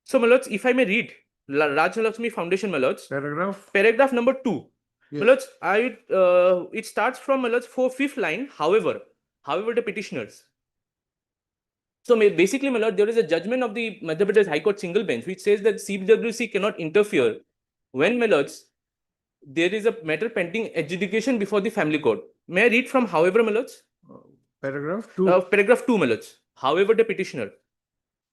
So, my lords, if I may read Raj Lakshmi Foundation, my lords, paragraph number 2. Yes. My lords, it starts from, my lords, 5th line. However, the petitioners. So basically, my lord, there is a judgment of the Madhya Pradesh High Court single bench which says that CWC cannot interfere when, my lords, there is a matter pending adjudication before the family court. May I read from however, my lords? Paragraph 2. Paragraph 2, my lords. However, the petitioner.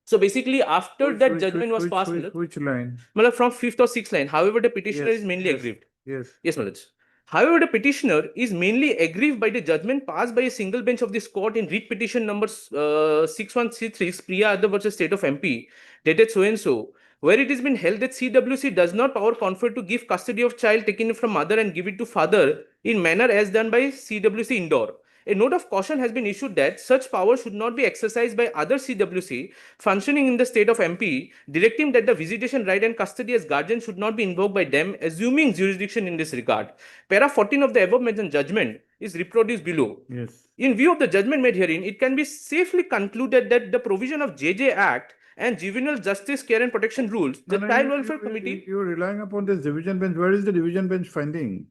So basically, after that judgment was passed, my lord, Which line? my lord, from 5th or 6th line, however, the petitioner Yes, is mainly yes. aggrieved. Yes. Yes, my lords. However, the petitioner is mainly aggrieved by the judgment passed by a single bench of this court in writ petition number 6133 Priya Yadav versus State of MP, dated so and so, where it has been held that CWC does not power confer to give custody of child taken from mother and give it to father in manner as done by CWC Indore. A note of caution has been issued that such power should not be exercised by other CWC functioning in the state of MP, directing that the visitation right and custody as guardian should not be invoked by them, assuming jurisdiction in this regard. Para 14 of the above mentioned judgment is reproduced below. Yes. In view of the judgment made herein, it can be safely concluded that the provision of JJ Act and Juvenile Justice Care and Protection Rules, the Child Welfare Committee, You're relying upon this division bench. Where is the division bench finding?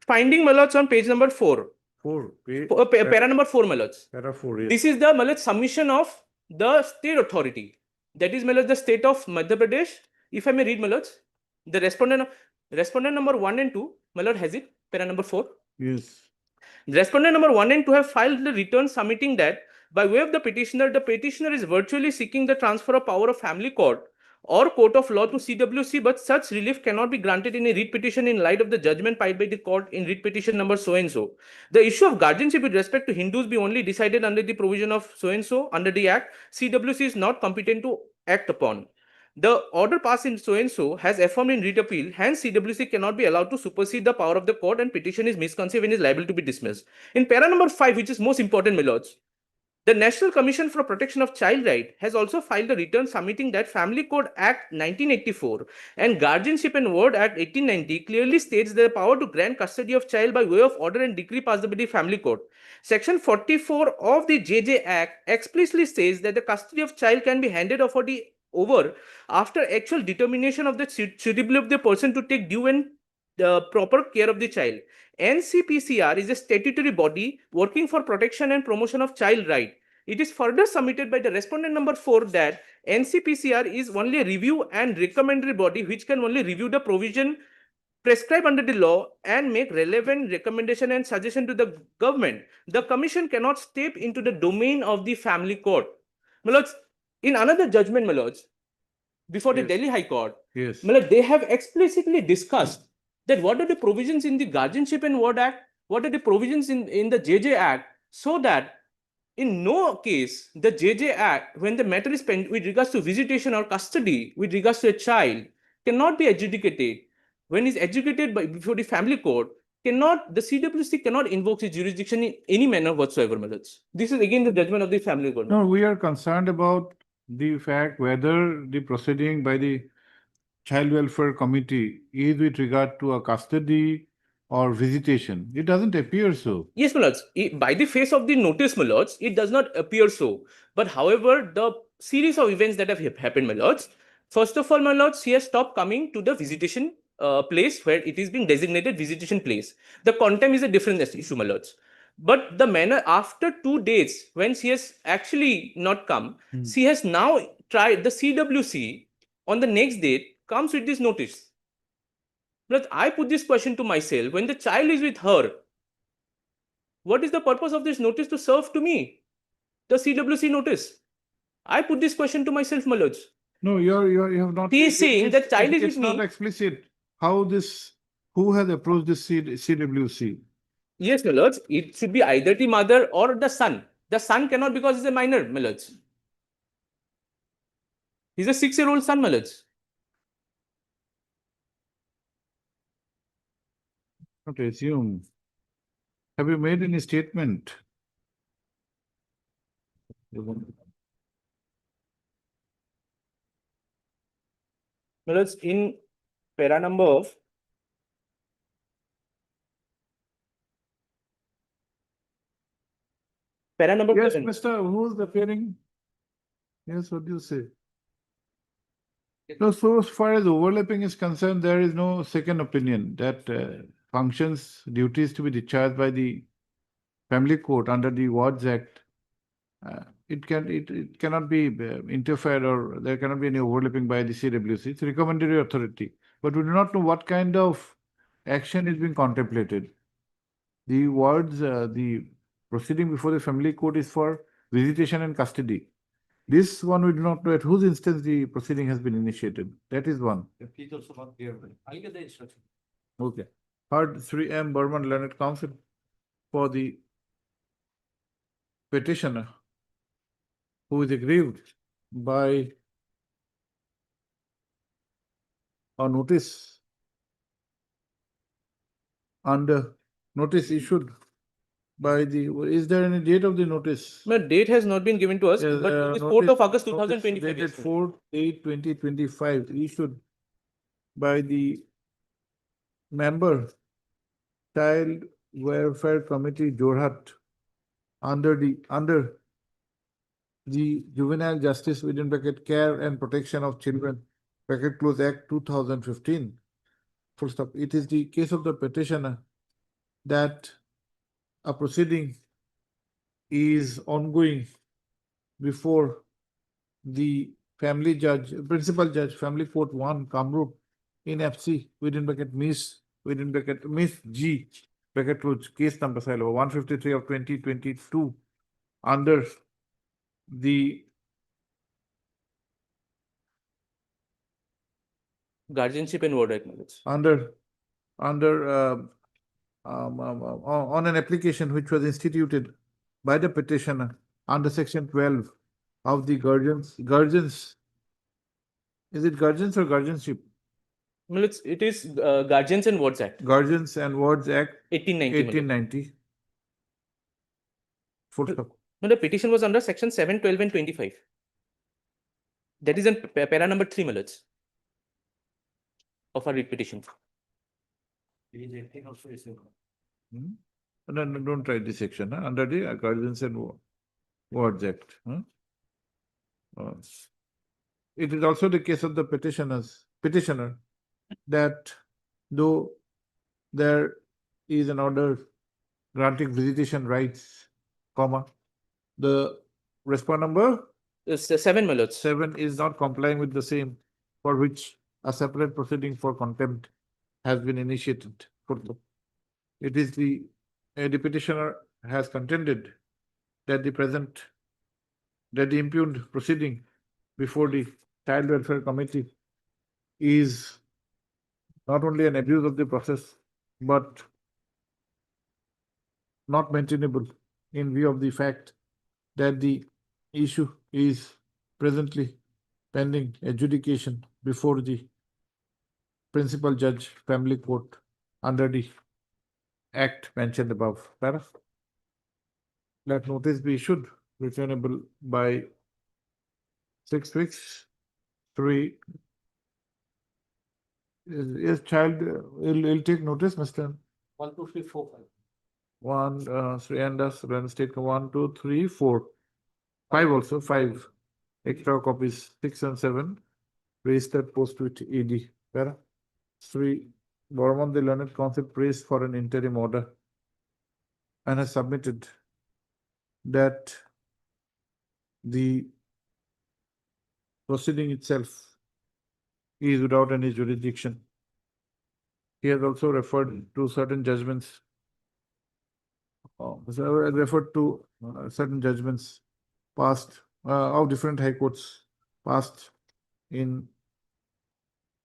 finding, my lords, on page number 4. 4. Para number 4, my lords. Para 4. Yes. This is the, my lords, submission of the state authority. That is, my lords, the state of Madhya Pradesh. If I may read, my lords, the respondent number 1 and 2, my lord, has it. Para number 4. Yes. Respondent number 1 and 2 have filed the return submitting that by way of the petitioner is virtually seeking the transfer of power of family court or court of law to CWC, but such relief cannot be granted in a writ petition in light of the judgment filed by the court in writ petition number so and so. The issue of guardianship with respect to Hindus be only decided under the provision of so and so under the act. CWC is not competent to act upon. The order passed in so and so has affirmed in writ appeal, hence CWC cannot be allowed to supersede the power of the court and petition is misconceived and is liable to be dismissed. In para number 5, which is most important, my lords, the National Commission for Protection of Child Right has also filed a return submitting that Family Code Act 1984 and Guardianship and Ward Act 1890 clearly states the power to grant custody of child by way of order and decree passed by the Family Court. Section 44 of the JJ Act explicitly says that the custody of child can be handed over after actual determination of the suitability of the person to take due and proper care of the child. NCPCR is a statutory body working for protection and promotion of child right. It is further submitted by the respondent number 4 that NCPCR is only a review and recommendatory body which can only review the provision prescribed under the law and make relevant recommendation and suggestion to the government. The commission cannot step into the domain of the family court. My lords, in another judgment, my lords, before the Yes. Delhi High Court, Yes. my lord, they have explicitly discussed that what are the provisions in the Guardianship and Ward Act, what are the provisions in the JJ Act, so that in no case the JJ Act, when the matter is pending with regards to visitation or custody with regards to a child, cannot be adjudicated. When is adjudicated before the family court, the CWC cannot invoke its jurisdiction in any manner whatsoever, my lords. This is again the judgment of the family court. No, we are concerned about the fact whether the proceeding by the Child Welfare Committee is with regard to a custody or visitation. It doesn't appear so. Yes, my lords. By the face of the notice, my lords, it does not appear so. But however, the series of events that have happened, my lords, first of all, my lords, he has stopped coming to the visitation place where it is being designated visitation place. The contempt is a different issue, my lords. But the manner after 2 days, when she has actually not come, she has now tried the CWC on the next date comes with this notice. But I put this question to myself, when the child is with her, what is the purpose of this notice to serve to me? The CWC notice. I put this question to myself, my lords. No, you have not. He is saying that child is It's with not me. explicit. How this, who has approached this CWC? Yes, my lords, it should be either the mother or the son. The son cannot because he's a minor, my lords. He's a 6-year-old son, my lords. Not assume. Have you made any statement? My lords, in para number Yes, 7. Mr. Who's appearing? Yes, what do you say? No, so as far as overlapping is concerned, there is no second opinion that functions, duties to be discharged by the family court under the Wards Act. It cannot be interfered, or there cannot be any overlapping by the CWC. It's a recommendatory authority, but we do not know what kind of action is being contemplated. The wards, the proceeding before the family court is for visitation and custody. This one we do not know at whose instance the proceeding has been initiated. That is one. Please also not clear. I'll get the instruction. Okay. Heard 3M Burman Learned Counsel for the petitioner who is aggrieved by a notice under notice issued by the, is there any date of the notice? The date has not been given to us, Yes, but it is 4th notice- of August notice 2025. Dated yes, sir. 4/8/2025 issued by the member Child Welfare Committee Jorhat under the Juvenile Justice within bracket Care and Protection of Children bracket close Act 2015. Full stop. It is the case of the petitioner that a proceeding is ongoing before the family judge, principal judge, family court 1, Kamrup in FC within bracket Miss G bracket close case number silo 153 of 2022 under the Guardianship and ward acknowledged. under on an application which was instituted by the petitioner under section 12 of the guardians. Is it guardians or guardianship? Well, it is Guardians and Wards Act, Guardians and Wards Act 1890. 1890. Full stop. No, the petition was under section 7, 12, and 25. That is in para number 3, my lords, of our writ petition. Hmm? No, don't try this section, huh? Under the Guardians and Wards Act. Huh? It is also the case of the petitioner that though there is an order granting visitation rights, comma, the respond number It's 7, my lords. 7 is not complying with the same, for which a separate proceeding for contempt has been initiated. It is the petitioner has contended that the impugned proceeding before the Child Welfare Committee is not only an abuse of the process, but not maintainable in view of the fact that the issue is presently pending adjudication before the principal judge family court under the act mentioned above. Para. Let notice be issued returnable by 6 weeks. 3 is child will take notice, Mr. 1, 2, 3, 4, 5. 1 Sri Andas state 1, 2, 3, 4, 5 also 5 extra copies 6 and 7 registered post with ED. Para. 3 Burman the Learned Counsel praised for an interim order and has submitted that the proceeding itself is without any jurisdiction he has also referred to certain judgments. So I referred to certain judgments passed of different high courts passed in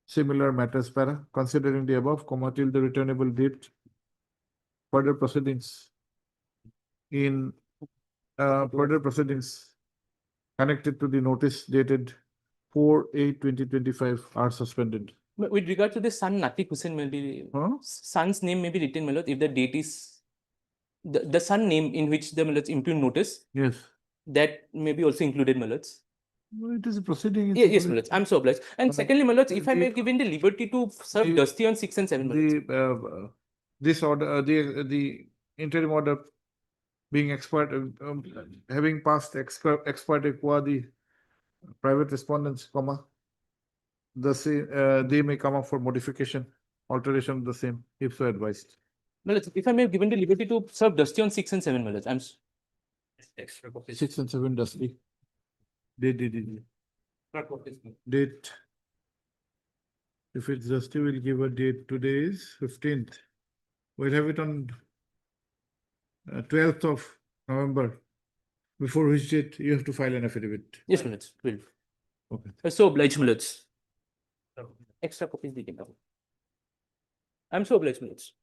similar matters, para, considering the above, comma, till the returnable date, further proceedings in further proceedings connected to the notice dated 4/8/2025 are suspended. With regard to the son, Natik Hussain may be, Huh? son's name may be written, my lord, if the date is, the son name in which the, my lords, impugned notice, Yes. that may be also included, my lords. No, it is a proceeding. it's Yeah, a yes, my lords, I'm so obliged. And Uh, secondly, my lords, if I may the- given the liberty to serve the- Dusty on 6 and 7, my lords. This order, the interim order being expired, having passed expired qua the private respondents, comma, they may come up for modification, alteration of the same, if so advised. My lords, if I may given the liberty to serve Dusty on 6 and 7, my lords, I'm. Extra copies. 6 and 7 Dusty. Date. If it's Dusty, we'll give a date. Today is 15th. We'll have it on 12th of November. Before which date you have to file an affidavit. Yes, my lords, 12. Okay. So obliged, my lords. Extra copies they can have. I'm so obliged, my lords.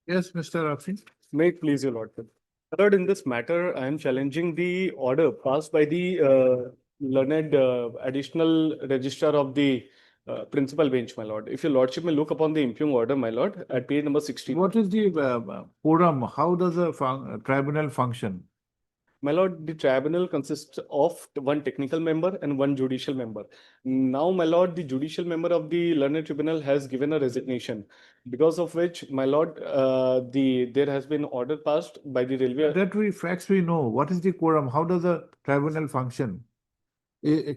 Yes, Mr. Rafi. May it please your lordship. My lord, in this matter, I am challenging the order passed by the learned additional registrar of the principal bench, my lord. If your lordship may look upon the impugned order, my lord, at page number 16. What is the quorum? How does a tribunal function? My lord, the tribunal consists of one technical member and one judicial member. Now, my lord, the judicial member of the learned tribunal has given a resignation, because of which, my lord, there has been order passed by the railway. That facts we know. What is the quorum? How does a tribunal function?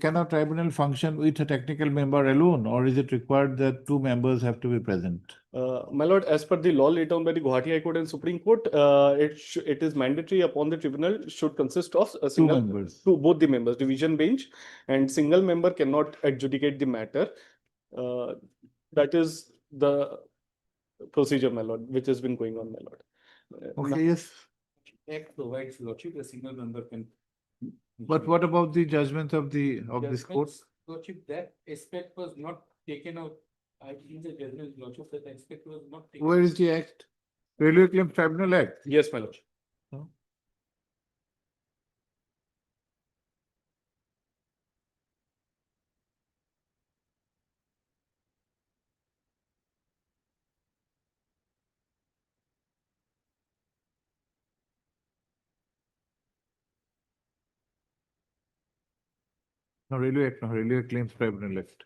Can a tribunal function with a technical member alone, or is it required that two members have to be present? My lord, as per the law laid down by the Guwahati High Court and Supreme Court, it is mandatory upon the tribunal should consist of a single members. both the members, division bench, and single member cannot adjudicate the matter. That is the procedure, my lord, which has been going on, my lord. Okay, yes. Act provides lordship, a single member can. But what about the judgment of this court? Lordship, that aspect was not taken out. I think the judgment, lordship, that aspect was not taken. Where is the act? Railway Claims Tribunal Act. Yes, my lord. No, Railway Act, no, Railway Claims Tribunal Act.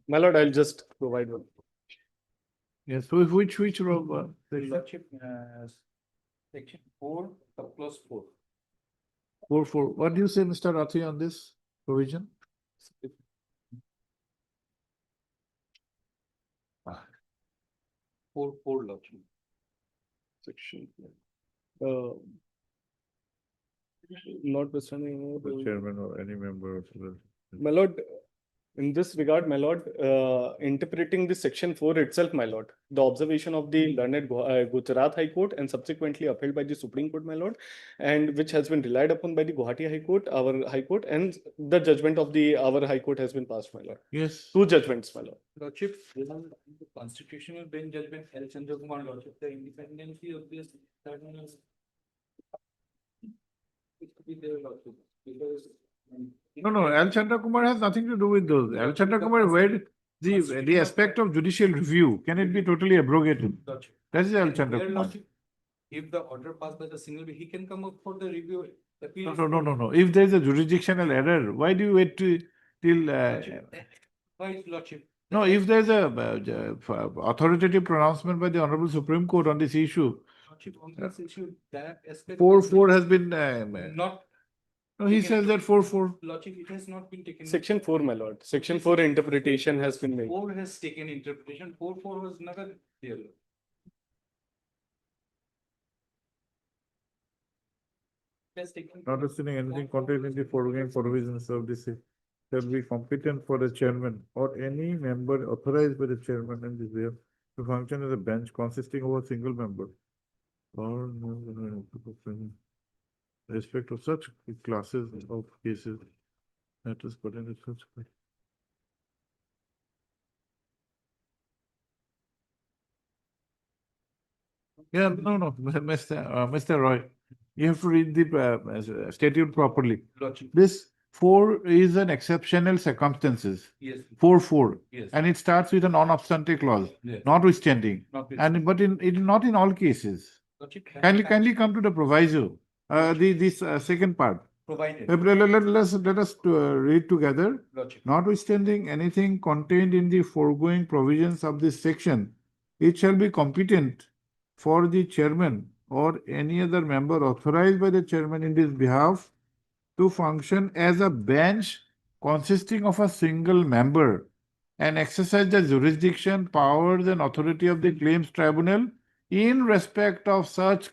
My lord, I'll just provide one. Yes, so which row? Lordship, section 4, clause 4. 4. What do you say, Mr. Rathi, on this provision? Four, lordship. Section. Notwithstanding. The chairman or any member of the. My lord, in this regard, my lord, interpreting the section 4 itself, my lord, the observation of the learned Gujarat High Court and subsequently upheld by the Supreme Court, my lord, and which has been relied upon by the Guwahati High Court, our High Court, and the judgment of our High Court has been passed, my lord. Yes. 2 judgments, my lord. Lordship, the constitutional bench judgment, L. Chandra Kumar, lordship, the independency of this tribunal. It could be there, lordship, because. No, L. Chandra Kumar has nothing to do with those. L. Chandra Kumar, where the aspect of judicial review, can it be totally abrogated? Lordship. That is L. And Chandra here, Kumar. lordship, if the order passed by the single, he can come up for the review. appeal. No. If there is a jurisdictional error, why do you wait till? Why, lordship? No, if there is a authoritative pronouncement by the Honorable Supreme Court on this issue, Lordship, on this issue, that aspect. 4 has been Not No, he says that 4-4. Logic, it has not been taken. Section 4, my lord. Section 4 interpretation has been made. 4 has taken interpretation, 4 was never there. Has taken. Notwithstanding anything contained in the foregoing provisions of this shall be competent for the chairman or any member authorized by the chairman and this way to function as a bench consisting of a single member. Or respect of such classes of cases that is put in such. Yeah, no, Mr. Roy, you have to read the statute properly. Logic, This 4 is an exceptional circumstances, yes, 4-4, yes. and it starts with a non-obstante clause, Yes. notwithstanding. Not with- And but not in all cases. Logic. Kindly come to the proviso, this second part. Provided. Let us read together. Logic. Notwithstanding anything contained in the foregoing provisions of this section, it shall be competent for the chairman or any other member authorized by the chairman in his behalf to function as a bench consisting of a single member and exercise the jurisdiction, powers and authority of the claims tribunal in respect of such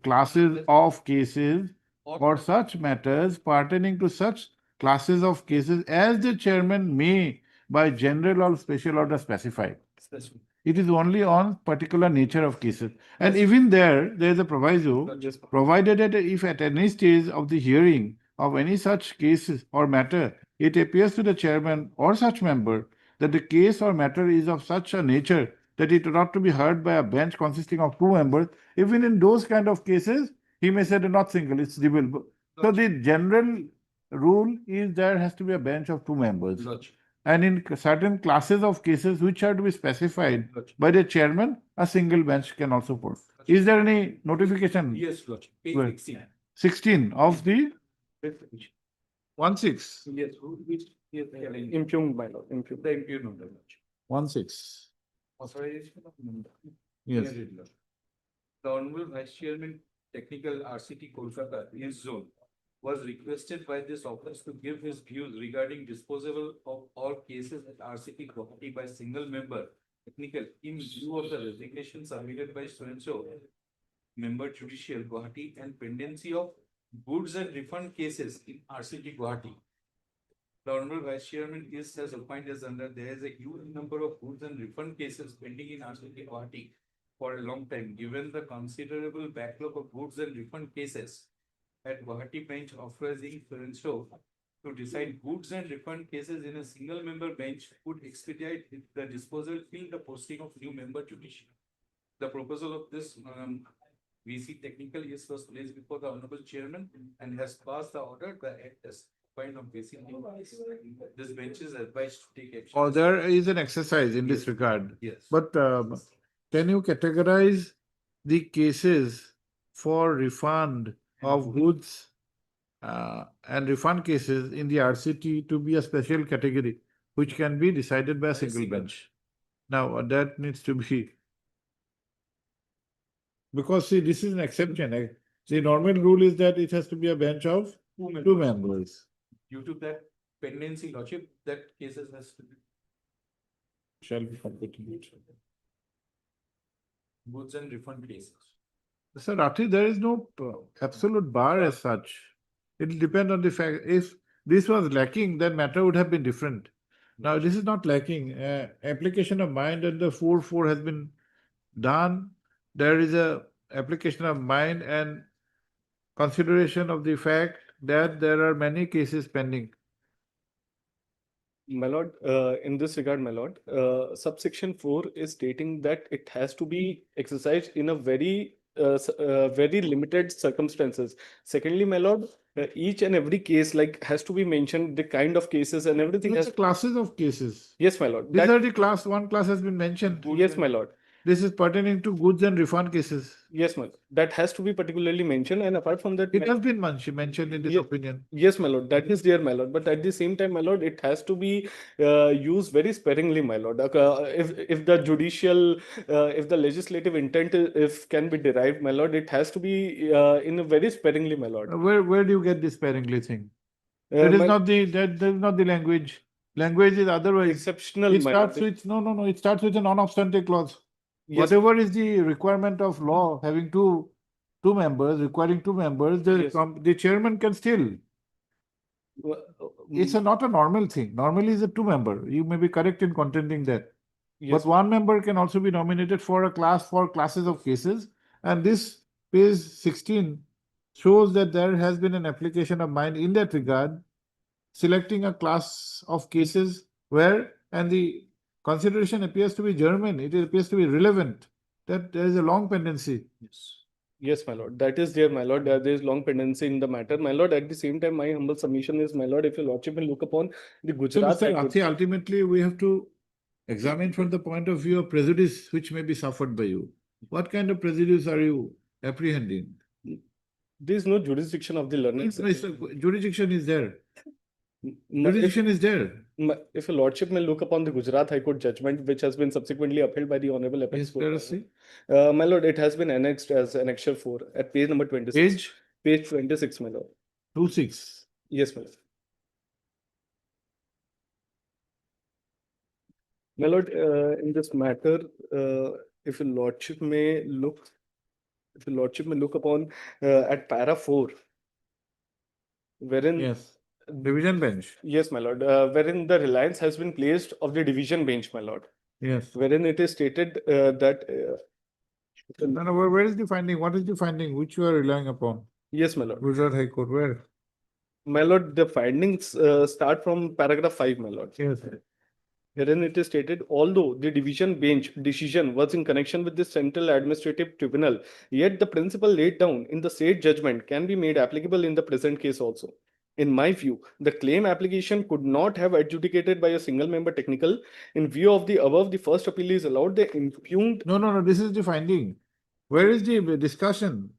classes of cases or such matters pertaining to such classes of cases as the chairman may by general or special order specify. Specific. It is only on particular nature of cases. And even there is a proviso, Just provided that if at any stage of the hearing of any such cases or matter, it appears to the chairman or such member that the case or matter is of such a nature that it ought not to be heard by a bench consisting of 2 members, even in those kind of cases, he may say they're not single, it's divisible. So the general rule is there has to be a bench of 2 members. Logic. And in certain classes of cases which are to be specified Logic. by the chairman, a single bench can also form. Is there any notification? Yes, logic. Page Where? 16. 16 of the 16. Yes, which, yes, Impugned, my lord, impugned. the impugned number. 16. Authorization of member. Yes. Here it is. The Honorable Vice Chairman, Technical RCT Kolkata, East Zone, was requested by this office to give his views regarding disposal of all cases at RCT Guwahati by single member, technical, in view of the resignation submitted by so-and-so member judicial Guwahati and pendency of goods and refund cases in RCT Guwahati. The Honorable Vice Chairman is has opined as under there is a huge number of goods and refund cases pending in RCT Guwahati for a long time, given the considerable backlog of goods and refund cases at Guwahati bench authorizing so to decide goods and refund cases in a single member bench would expedite the disposal till the posting of new member judicial. The proposal of this VC technical is was placed before the Honorable Chairman and has passed the order. The act as point of basic. This bench is advised to take action. Or there is an exercise in this regard. Yes. But can you categorize the cases for refund of goods and refund cases in the RCT to be a special category, which can be decided by a single bench? Now, that needs to be. Because see, this is an exception. The normal rule is that it has to be a bench of 2 members. Due to that pendency logic, that cases has to be Shall be competent. goods and refund cases. Sir Rathi, there is no absolute bar as such. It will depend on the fact. If this was lacking, then matter would have been different. Now, this is not lacking. Application of mind and the 4-4 has been done. There is a application of mind and consideration of the fact that there are many cases pending. My lord, in this regard, my lord, subsection 4 is stating that it has to be exercised in a very limited circumstances. Secondly, my lord, each and every case has to be mentioned, the kind of cases and everything These has. are classes of cases. Yes, my lord. These are the class, one class has been mentioned. Yes, my lord. This is pertaining to goods and refund cases. Yes, my lord. That has to be particularly mentioned, and apart from that, It has been mentioned in this Ye- opinion. yes, my lord, that is there, my lord. But at the same time, my lord, it has to be used very sparingly, my lord. If the judicial, if the legislative intent if can be derived, my lord, it has to be in a very sparingly, my lord. Where do you get this sparingly thing? Uh, That is my- not that is not the language. Language is otherwise. Exceptional, It my starts lord. with, no, it starts with a non-obstante clause. Yes, Whatever is the requirement of law having two members, requiring two members, Yes. the chairman can still. It's not a normal thing. Normally is a two-member. You may be correct in contending that. yes, But one member can also be nominated for a class for classes of cases. And this page 16 shows that there has been an application of mine in that regard, selecting a class of cases where, and the consideration appears to be German, it appears to be relevant, that there is a long pendency. Yes, my lord. That is there, my lord. There is long pendency in the matter, my lord. At the same time, my humble submission is, my lord, if your lordship will look upon the So, Gujarat Mr. High Court- Rathi, ultimately we have to examine from the point of view of prejudice which may be suffered by you. What kind of prejudice are you apprehending? there is no jurisdiction of the learned. Jurisdiction is there. My- if- Jurisdiction is there. If your lordship may look upon the Gujarat High Court judgment, which has been subsequently upheld by the Honorable Apex Yes, Court, let us see. my lord, it has been annexed as Annexure 4 at page number 26. Page Page 26, my lord. 26. Yes, my lord. My lord, in this matter, if your lordship may look, upon at para 4, wherein Yes. Division bench. yes, my lord, wherein the reliance has been placed of the division bench, my lord, Yes. wherein it is stated that No, where is the finding? What is the finding which you are relying upon? yes, my lord. Gujarat High Court, where? My lord, the findings start from paragraph 5, my lord. Yes. Wherein it is stated, although the division bench decision was in connection with the Central Administrative Tribunal, yet the principle laid down in the said judgment can be made applicable in the present case also. In my view, the claim application could not have adjudicated by a single member technical. In view of the above, the first appeal is allowed. The impugned No, this is the finding. Where is the discussion?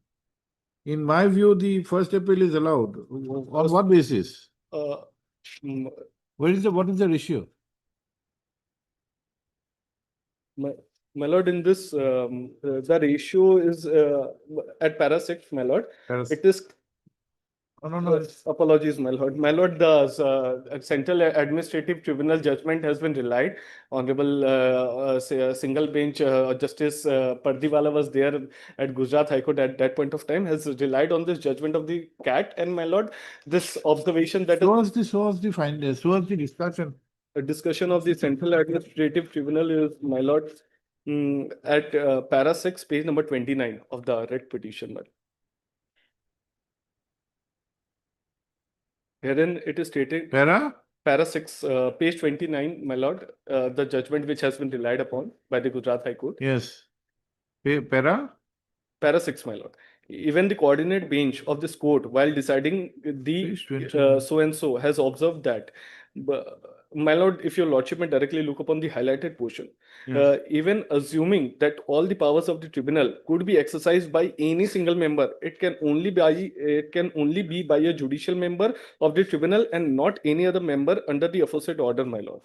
In my view, the first appeal is allowed. On what basis? mm, What is the ratio? my lord, in this the ratio is at para 6, my lord. It is No. apologies, my lord. My lord, the Central Administrative Tribunal judgment has been relied. Honorable single bench Justice Pardiwala was there at Gujarat High Court at that point of time, has relied on this judgment of the CAT. And my lord, this observation that So was the finding, so was the discussion. a discussion of the Central Administrative Tribunal is, my lord, at para 6, page number 29 of the writ petition, my lord. Wherein it is stated, para 6, page 29, my lord, the judgment which has been relied upon by the Gujarat High Court. Yes. Para? Para 6, my lord. Even the coordinate bench of this court, while deciding the Page 29. so and so, has observed that. My lord, if your lordship may directly look upon the highlighted portion, Yes. even assuming that all the powers of the tribunal could be exercised by any single member, it can only be by a judicial member of the tribunal and not any other member under the aforesaid order, my lord.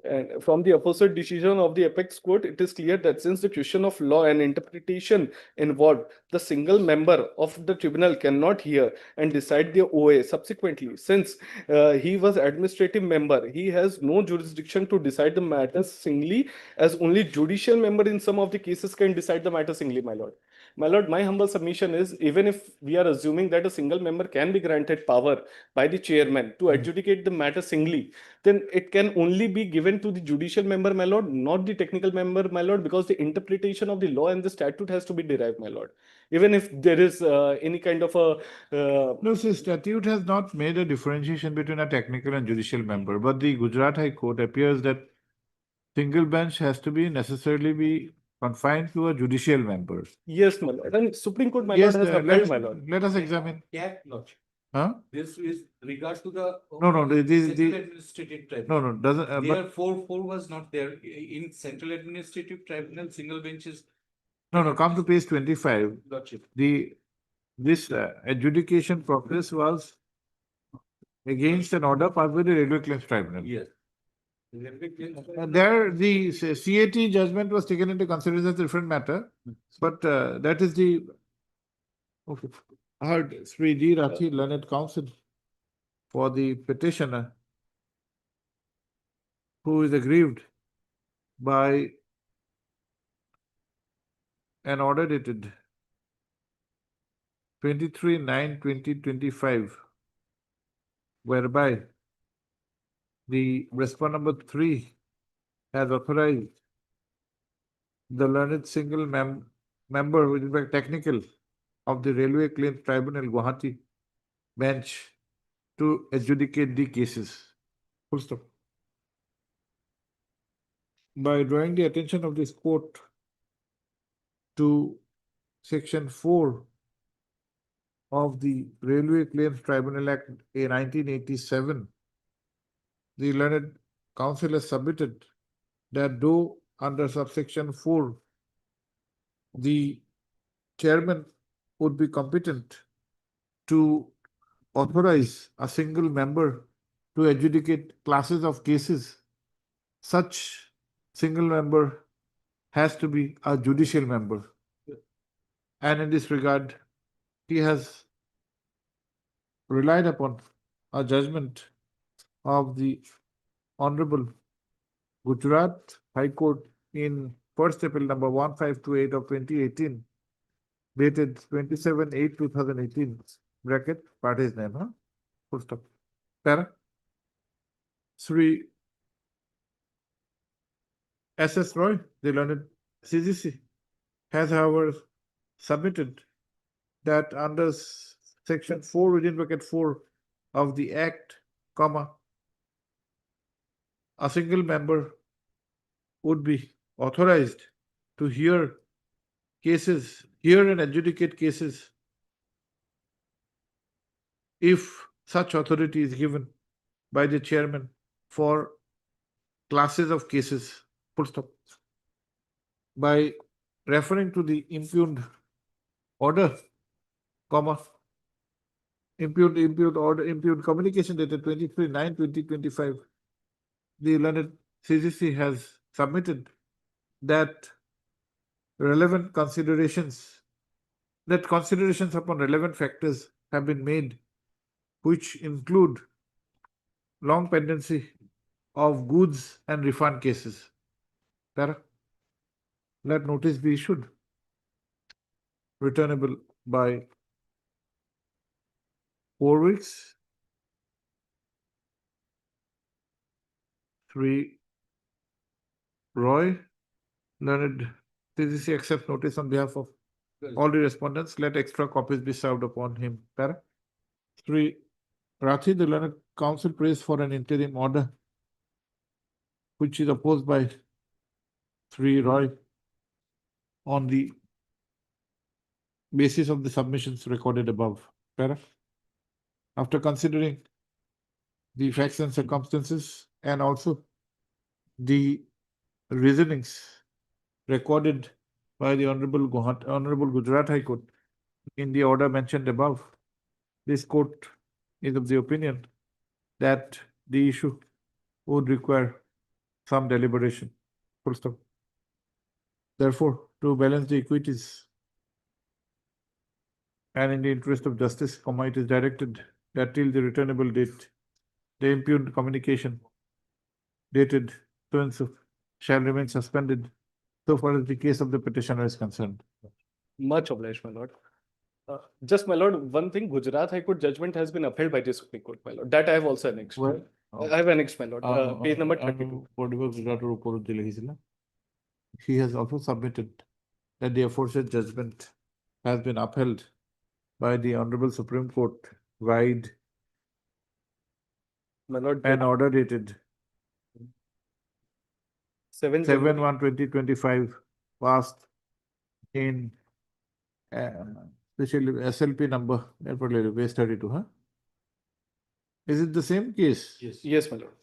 And from the aforesaid decision of the apex court, it is clear that since the question of law and interpretation involved, the single member of the tribunal cannot hear and decide the OA. Subsequently, since he was administrative member, he has no jurisdiction to decide the matters singly, as only judicial member in some of the cases can decide the matter singly, my lord. My lord, my humble submission is, even if we are assuming that a single member can be granted power by the chairman to adjudicate the matter singly, then it can only be given to the judicial member, my lord, not the technical member, my lord, because the interpretation of the law and the statute has to be derived, my lord. Even if there is any kind of a... No, see, statute has not made a differentiation between a technical and judicial member, but the Gujarat High Court appears that single bench has to be necessarily be confined to a judicial member. Yes, my lord. And Supreme Court, my Yes, lord, has upheld, my lord. let us examine. Yeah, Lordship. Huh? This is regards to the. No, this is Central the, Administrative Tribunal. no, doesn't, but, There four was not there. In Central Administrative Tribunal, single benches. no, come to page 25. Lordship. This adjudication process was against an order passed by the Railway Claims Tribunal. Yes. There, the CAT judgment was taken into consideration as a different matter, but that is the. Okay, I heard Sri D. Rathi, learned counsel for the petitioner, who is aggrieved by an order dated 23/9/2025, whereby the respondent number 3 has authorized the learned single member with respect technical of the Railway Claims Tribunal Guwahati bench to adjudicate the cases. Full stop. By drawing the attention of this court to section 4 of the Railway Claims Tribunal Act A 1987, the learned counsel has submitted that though under subsection 4, the chairman would be competent to authorize a single member to adjudicate classes of cases, such single member has to be a judicial member. And in this regard, he has relied upon a judgment of the Honorable Gujarat High Court in First Appeal number 1528 of 2018, dated 27/8/2018, bracket, party's name, huh? Full stop. Para. Sri S.S. Roy, the learned CGC, has however submitted that under section 4 within bracket 4 of the Act, comma, a single member would be authorized to hear and adjudicate cases if such authority is given by the chairman for classes of cases, full stop. By referring to the impugned order, comma, impugned communication dated 23/9/2025, the learned CGC has submitted that considerations upon relevant factors have been made, which include long pendency of goods and refund cases. Para. Let notice be issued, returnable by 4 weeks. 3. Roy, learned CGC accepts notice on behalf of all the respondents. Let extra copies be served upon him. Para. 3. Rathi, the learned counsel, prays for an interim order, which is opposed by 3. Roy on the basis of the submissions recorded above. Para. After considering the facts and circumstances and also the reasonings recorded by the Honorable Gujarat High Court in the order mentioned above, this court is of the opinion that the issue would require some deliberation. Full stop. Therefore, to balance the equities and in the interest of justice, comma, it is directed that till the returnable date, the impugned communication dated so and so shall remain suspended so far as the case of the petitioner is concerned. Much obliged, my lord. Just, my lord, one thing, Gujarat High Court judgment has been upheld by the Supreme Court, my lord. That I have also annexed. Where? I have annexed, my lord, page number 32. He has also submitted that the aforesaid judgment has been upheld by the Honorable Supreme Court, vide My lord, an order dated 7/1/2025, passed in especially SLP number, base 32, huh? Is it the same case? Yes, my lord.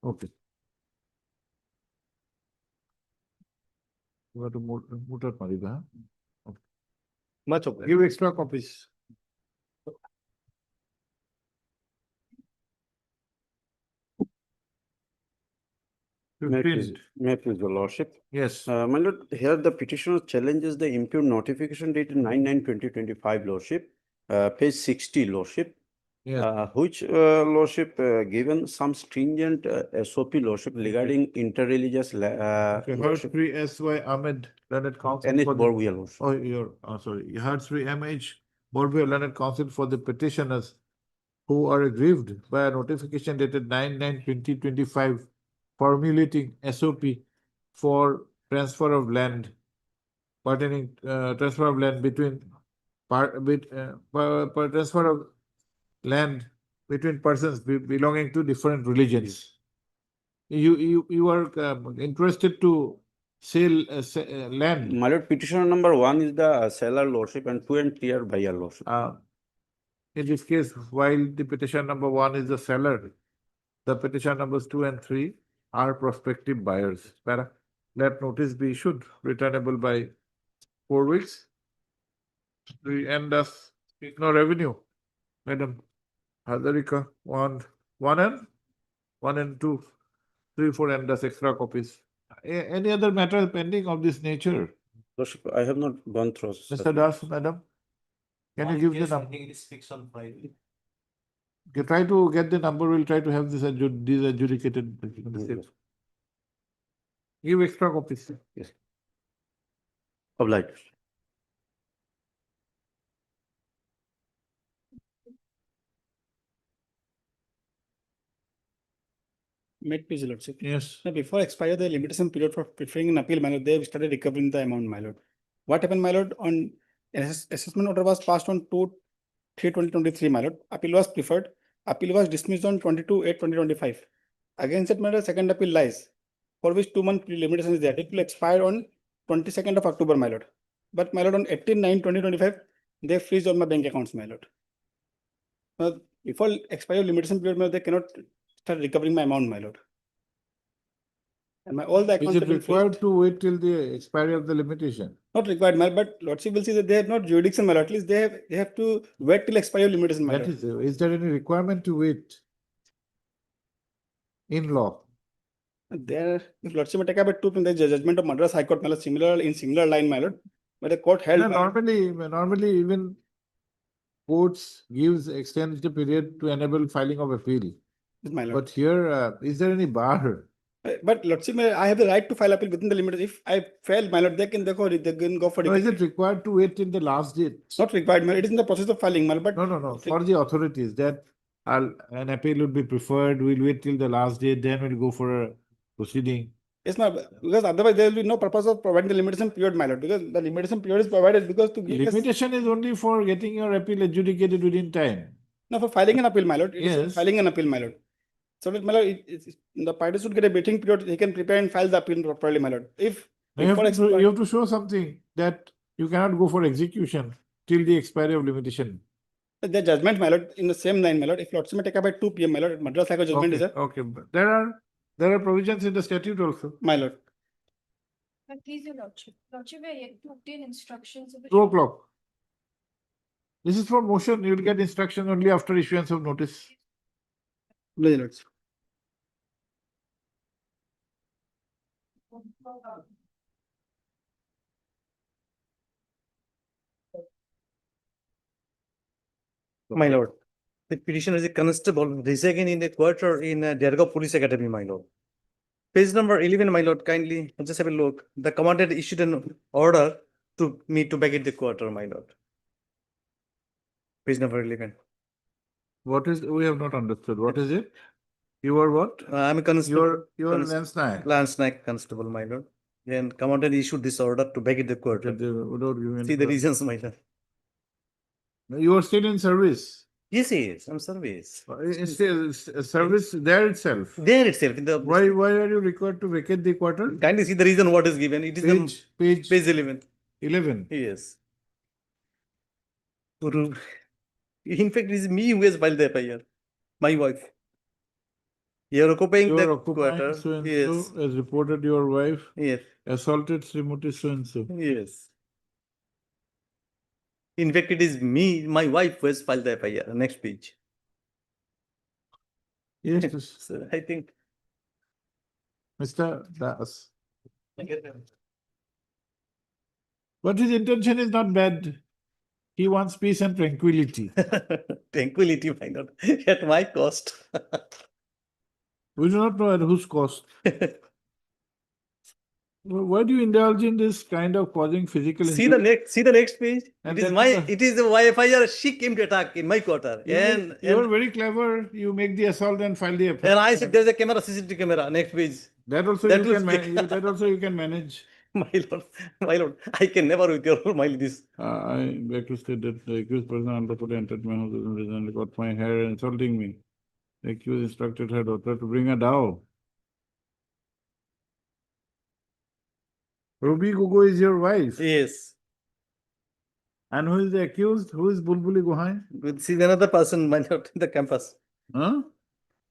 Okay. You have to motor Marida. Much obliged. Give extra copies. Fifteenth. May I please, your lordship? Yes. My lord, here the petitioner challenges the impute notification dated 9/9/2025, lordship, page 60, lordship. Yes. Which lordship given some stringent SOP, lordship, regarding interreligious Okay, Hertz Free S.Y. Ahmed, Learned Counsel. NH for the- Borvia, lordship. Oh, sorry, Hertz Free M.H. Borvia Learned Counsel for the petitioners who are aggrieved by a notification dated 9/9/2025 formulating SOP for transfer of land pertaining, transfer of land between transfer of land between persons belonging to different religions. You are interested to sell land. My lord, petitioner number 1 is the seller, lordship, and 2 and 3 are buyer, lordship. In this case, while the petition number 1 is the seller, the petition numbers 2 and 3 are prospective buyers. Let notice be issued, returnable by 4 weeks. And thus, no revenue. Madam Hazarika, one and 2, 3, 4, and thus extra copies. Any other matter pending of this nature? Lordship, I have not gone through. sir. Mr. Das, madam? Can you give the number? it is fixed on Friday. Okay, try to get the number, we'll try to have this these adjudicated. Yes. Give extra copies. Obliged. May it please, your lordship. Yes. Now, before expire the limitation period for preferring an appeal, my lord, they have started recovering the amount, my lord. What happened, my lord, on assessment order was passed on 2/3/2023, my lord. Appeal was preferred. Appeal was dismissed on 22/8/2025. Against that matter, second appeal lies, for which 2-month limitation is there. It will expire on 22nd of October, my lord. But my lord, on 18/9/2025, they freeze all my bank accounts, my lord. Before expire limitation period, my lord, they cannot start recovering my amount, my lord. And all the Is accounts it have been required freezed. to wait till the expiry of the limitation? Not required, my lord, but lordship will see that they have not jurisdiction, my lord. At least they have to wait till expiry of limitation, my That lord. is there any requirement to wait? In law? There, if lordship may take up a two, the judgment of Madras High Court, my lord, similar line, my lord. But the court held. No, my lord, normally even courts extends the period to enable filing of appeal. my lord. But here, is there any bar? But lordship, I have the right to file appeal within the limits. If I fail, my lord, they can go for. No, is it required to wait till the last date? Not required, my lord. It is in the process of filing, my lord. But No. For the authorities that an appeal would be preferred, we'll wait till the last date, then we'll go for a proceeding. Yes, my because otherwise there will be no purpose of providing the limitation period, my lord. Because the limitation period is provided because to give us. Limitation is only for getting your appeal adjudicated within time. No, for filing an appeal, my lord. It is Yes. filing an appeal, my lord. So that, my lord, the party should get a waiting period. He can prepare and file the appeal properly, my lord. If You have to show something that you cannot go for execution till the expiry of limitation. the judgment, my lord, in the same line, my lord, if lordship may take up at 2 p.m., my lord, Madras High Court judgment is a, Okay, but there are provisions in the statute also. my lord. Please, your lordship. Lordship, we are yet to obtain instructions of the. 2 o'clock. This is for motion, you will get instruction only after issuance of notice. Please, lordship. My lord, the petitioner is a constable residing in a quarter in Dergaon Police Academy, my lord. Page number 11, my lord, kindly just have a look. The commandant issued an order to me to vacate the quarter, my lord. Page number 11. What is, we have not understood, what is it? You are what? I'm a constable. You are Lance Naik. Lance Naik constable, my lord. Then commandant issued this order to vacate the quarter. Without giving See the reasons, my lord. You are still in service. Yes, I'm service. It's still service there itself. There itself. In the Why are you required to vacate the quarter? Kindly see the reason what is given. It is Page 11. 11. Yes. In fact, it is me who has filed the FIR, my wife. You are occupying You the are occupying quarter. so and Yes, so, as reported your wife yes, assaulted Srimati so and so. yes. In fact, it is me, my wife who has filed the FIR. Next page. Yes, yes. So I think. Mr. Das. But his intention is not bad. He wants peace and tranquility. Tranquility, my lord, at my cost. We do not know at whose cost. Why do you indulge in this kind of causing physical See the next page. And It is then it is the FIR she came to attack in my quarter. you are very clever. You make the assault and file the FIR. And I said there's a camera, CCTV camera. Next page. That also That you was can that also you can manage. my lord, I can never with your my this. I beg to state that the accused person underfoot entered my house and recently got my hair insulting me. The accused instructed her daughter to bring a dowel. Ruby Gogoi is your wife. Yes. And who is the accused? Who is Bulbuli Gohain? See another person, my lord, in the campus. Huh?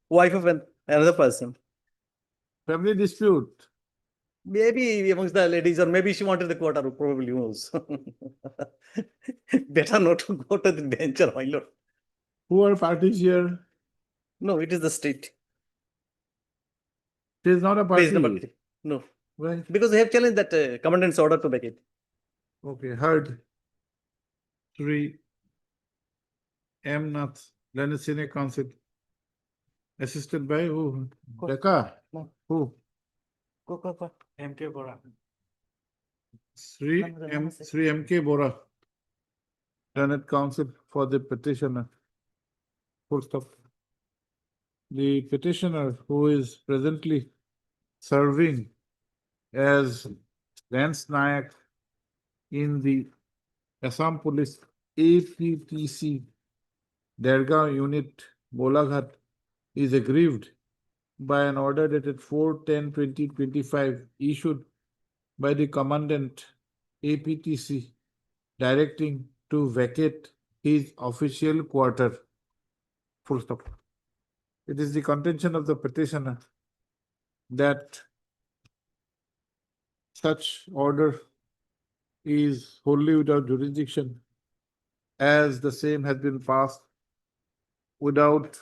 Wife of another person. Family dispute. Maybe amongst the ladies, or maybe she wanted the quarter, probably who knows. Better not to go to the danger, my lord. Who are parties here? No, it is the state. It is not a party. Page number 3. No. Why? Because they have challenged that commandant's order to make it. Okay, heard. 3. M. Nath, Learned Senior Counsel. Assisted by who? Deka? No. Who? Go. MK Bora. Sri M.K. Bora, Learned Counsel for the petitioner. Full stop. The petitioner, who is presently serving as Lance Nayak in the Assam Police APTC Dergaon Unit, Bolaghat, is aggrieved by an order dated 4/10/2025 issued by the Commandant APTC directing to vacate his official quarter. Full stop. It is the contention of the petitioner that such order is wholly without jurisdiction, as the same has been passed without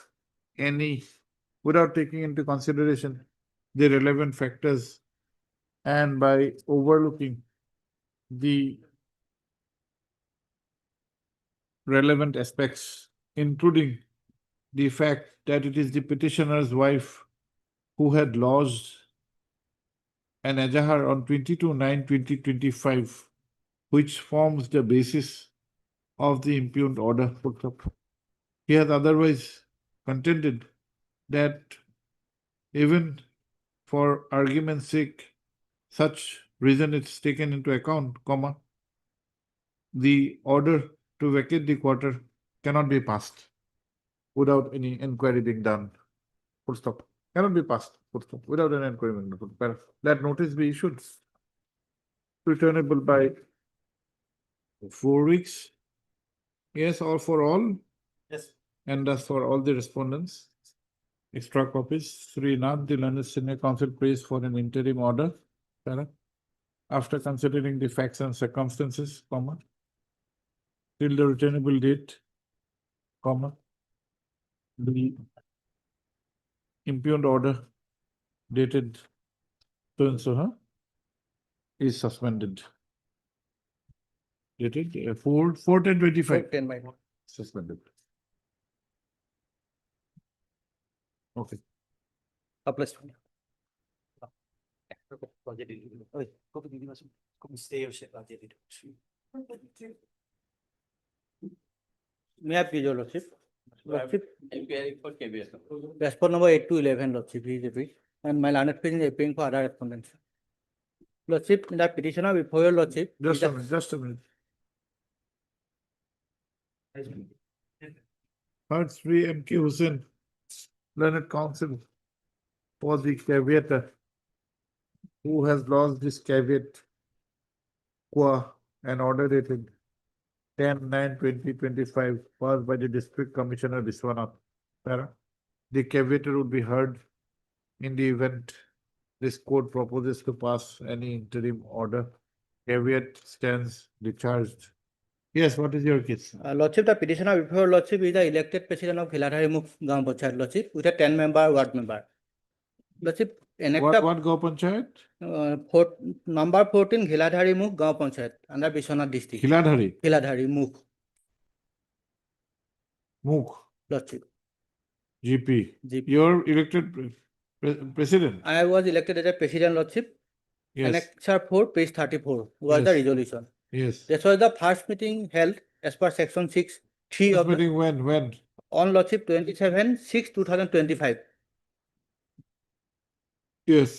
taking into consideration the relevant factors and by overlooking the relevant aspects, including the fact that it is the petitioner's wife who had lodged an Ejahar on 22/9/2025, which forms the basis of the impugned order. He has otherwise contended that even for argument's sake, such reason is taken into account, the order to vacate the quarter cannot be passed without any inquiry being done. Full stop. Cannot be passed. Full stop. Without an inquiry being done. That notice be issued. Returnable by 4 weeks. Yes, or for all. Yes. And thus for all the respondents. Extra copies. Sri Nath, the Learned Senior Counsel, prays for an interim order. After considering the facts and circumstances, till the returnable date, the impugned order dated so and so is suspended. Dated 4/10/25. 10, my lord. Suspended. Okay. Applause. May I please, your lordship? Lordship, response number 8 to 11, lordship, please repeat. And my learned person is appearing for other respondents. Lordship, the petitioner before your lordship. Just a minute. Heard Sri M.K. Hussain, Learned Counsel for the caveat who has lost this caveat qua an order dated 10/9/2025 passed by the District Commissioner Viswanath. Para. The caveator would be heard in the event this court proposes to pass any interim order. Caveat stands discharged. Yes, what is your case? Lordship, the petitioner before Lordship is the elected president of Giladhari Mukh Gaon Panchayat, Lordship, with a 10-member ward member. Lordship, What Gaon Panchayat? Number 14, Giladhari Mukh Gaon Panchayat, under Bishwanath district. Hiladhari, Giladhari Mukh, Mukh, Lordship. GP. GP. You're elected president. I was elected as a president, Lordship. Yes, Annexure 4, page 34, was the Yes. resolution. yes. This was the first meeting held as per section 6(3) First of the, meeting when? on Lordship 27/6/2025. Yes,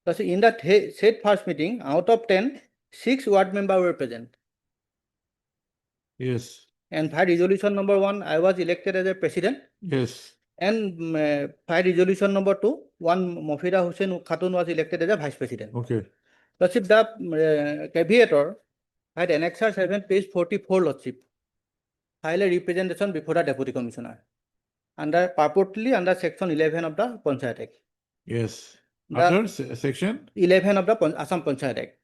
So in that said first meeting, out of 10, 6 ward members were present. yes, And by resolution number 1, I was elected as a president. yes. And by resolution number 2, one Mofida Hussain Khatun was elected as a vice president. Okay, Lordship, the caveator had annexure 7, page 44, Lordship, file a representation before the deputy commissioner. Purportedly under section 11 of the Panchayat Act. yes. The- Under section? 11 of the Assam Panchayat Act.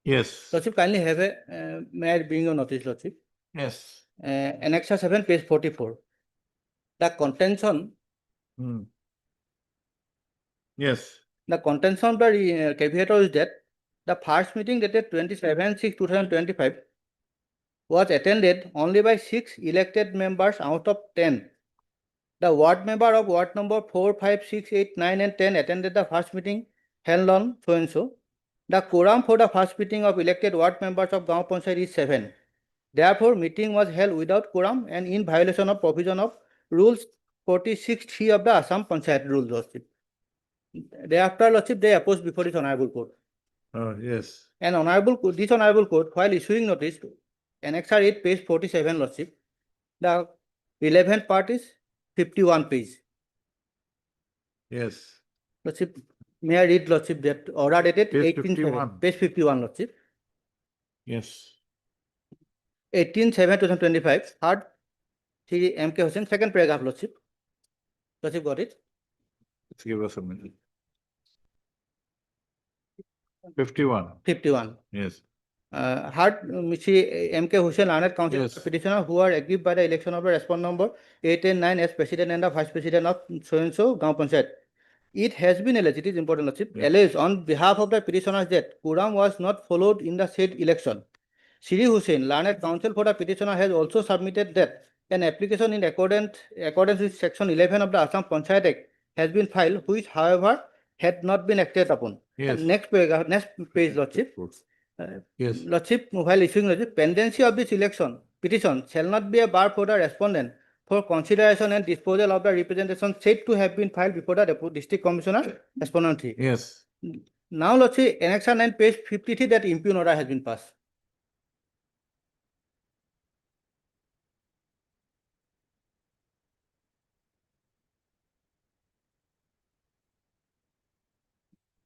Yes, Lordship, kindly have a, may I bring your notice, Lordship? yes. Annexure 7, page 44. The contention, Hmm. Yes, the contention of the caveator is that the first meeting dated 27/6/2025 was attended only by 6 elected members out of 10. The ward member of ward number 4, 5, 6, 8, 9, and 10 attended the first meeting held on so and so. The quorum for the first meeting of elected ward members of Gaon Panchayat is 7. Therefore, meeting was held without quorum and in violation of provision of rules 46(3) of the Assam Panchayat rules, Lordship. Thereafter, Lordship, they opposed before this honorable court. yes. And this honorable court, while issuing notice, annexure 8, page 47, Lordship, the relevant part is 51 page. Yes, Lordship, may I read, Lordship, that order dated Page 18/7, 51. page 51, Lordship, yes. 18/7/2025, third, Shri M.K. Hussain, second paragraph, Lordship. Lordship, got it? Let's give us a minute. 51, 51. yes. Heard Shri M.K. Hussain, learned counsel Yes. petitioner who are aggrieved by the election of the respondent number 8 and 9 as president and the vice president of so-and-so Gaon Panchayat. It has been alleged, it is important, Lordship, Yes. alleged on behalf of the petitioners that quorum was not followed in the said election. Shri Hussain, learned counsel for the petitioner, has also submitted that an application in accordance with section 11 of the Assam Panchayat Act has been filed, which, however, had not been acted upon. Yes. Next paragraph, next page, Lordship. Yes, Lordship, while issuing Lordship, pendency of this petition shall not be a bar for the respondent for consideration and disposal of the representation said to have been filed before the district commissioner, respondent 3. yes. Now, Lordship, annexure 9, page 53, that impugn order has been passed.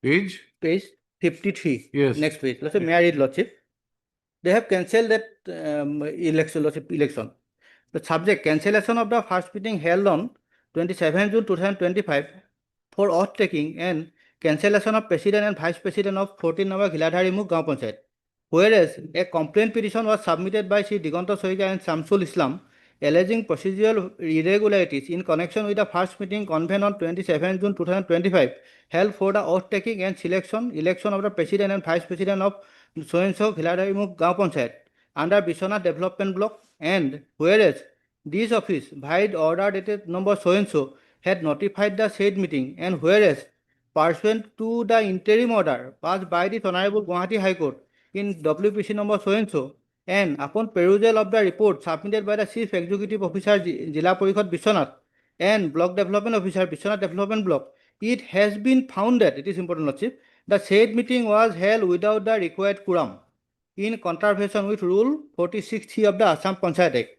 Page? Page 53. Yes. Next page. Lordship, may I read, Lordship? They have cancelled that election, Lordship, election. The subject, cancellation of the first meeting held on 27 June 2025 for oath taking and cancellation of president and vice president of 14 number Giladhari Mukh Gaon Panchayat. Whereas a complaint petition was submitted by Shri Diganta Soika and Samsul Islam alleging procedural irregularities in connection with the first meeting convened on 27 June 2025 held for the oath taking and election of the president and vice president of so-and-so Giladhari Mukh Gaon Panchayat under Bishwanath Development Block, and whereas this office by order dated number so-and-so had notified the said meeting, and whereas pursuant to the interim order passed by the Honorable Guwahati High Court in WPC number so-and-so, and upon perusal of the report submitted by the Chief Executive Officer Jila Parikhad Bishwanath and Block Development Officer Bishwanath Development Block, it has been found that, it is important, Lordship, the said meeting was held without the required quorum in contravention with Rule 46(3) of the Assam Panchayat Act.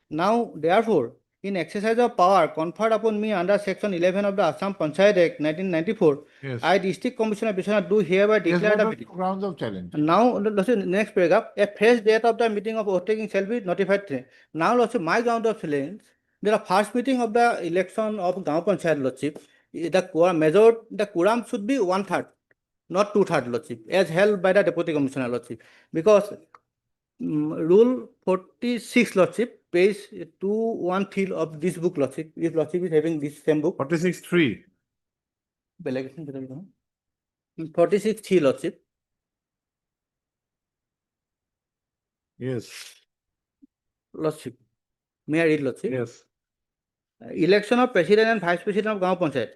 Now, therefore, in exercise of power conferred upon me under section 11 of the Assam Panchayat Act 1994, Yes. I, District Commissioner Bishwanath, do hereby Yes, declare what the are meeting. grounds of challenge? Now, Lordship, next paragraph, a fresh date of the meeting of oath taking shall be notified today. Now, Lordship, my ground of challenge, the first meeting of the election of Gaon Panchayat, Lordship, the quorum should be 1/3, not 2/3, Lordship, as held by the Deputy Commissioner, Lordship, because Rule 46, Lordship, page 213 of this book, Lordship, if Lordship is having this same book. 46(3). 46(3), Lordship. Yes. Lordship, may I read, Lordship? Yes. Election of President and Vice President of Gaon Panchayat.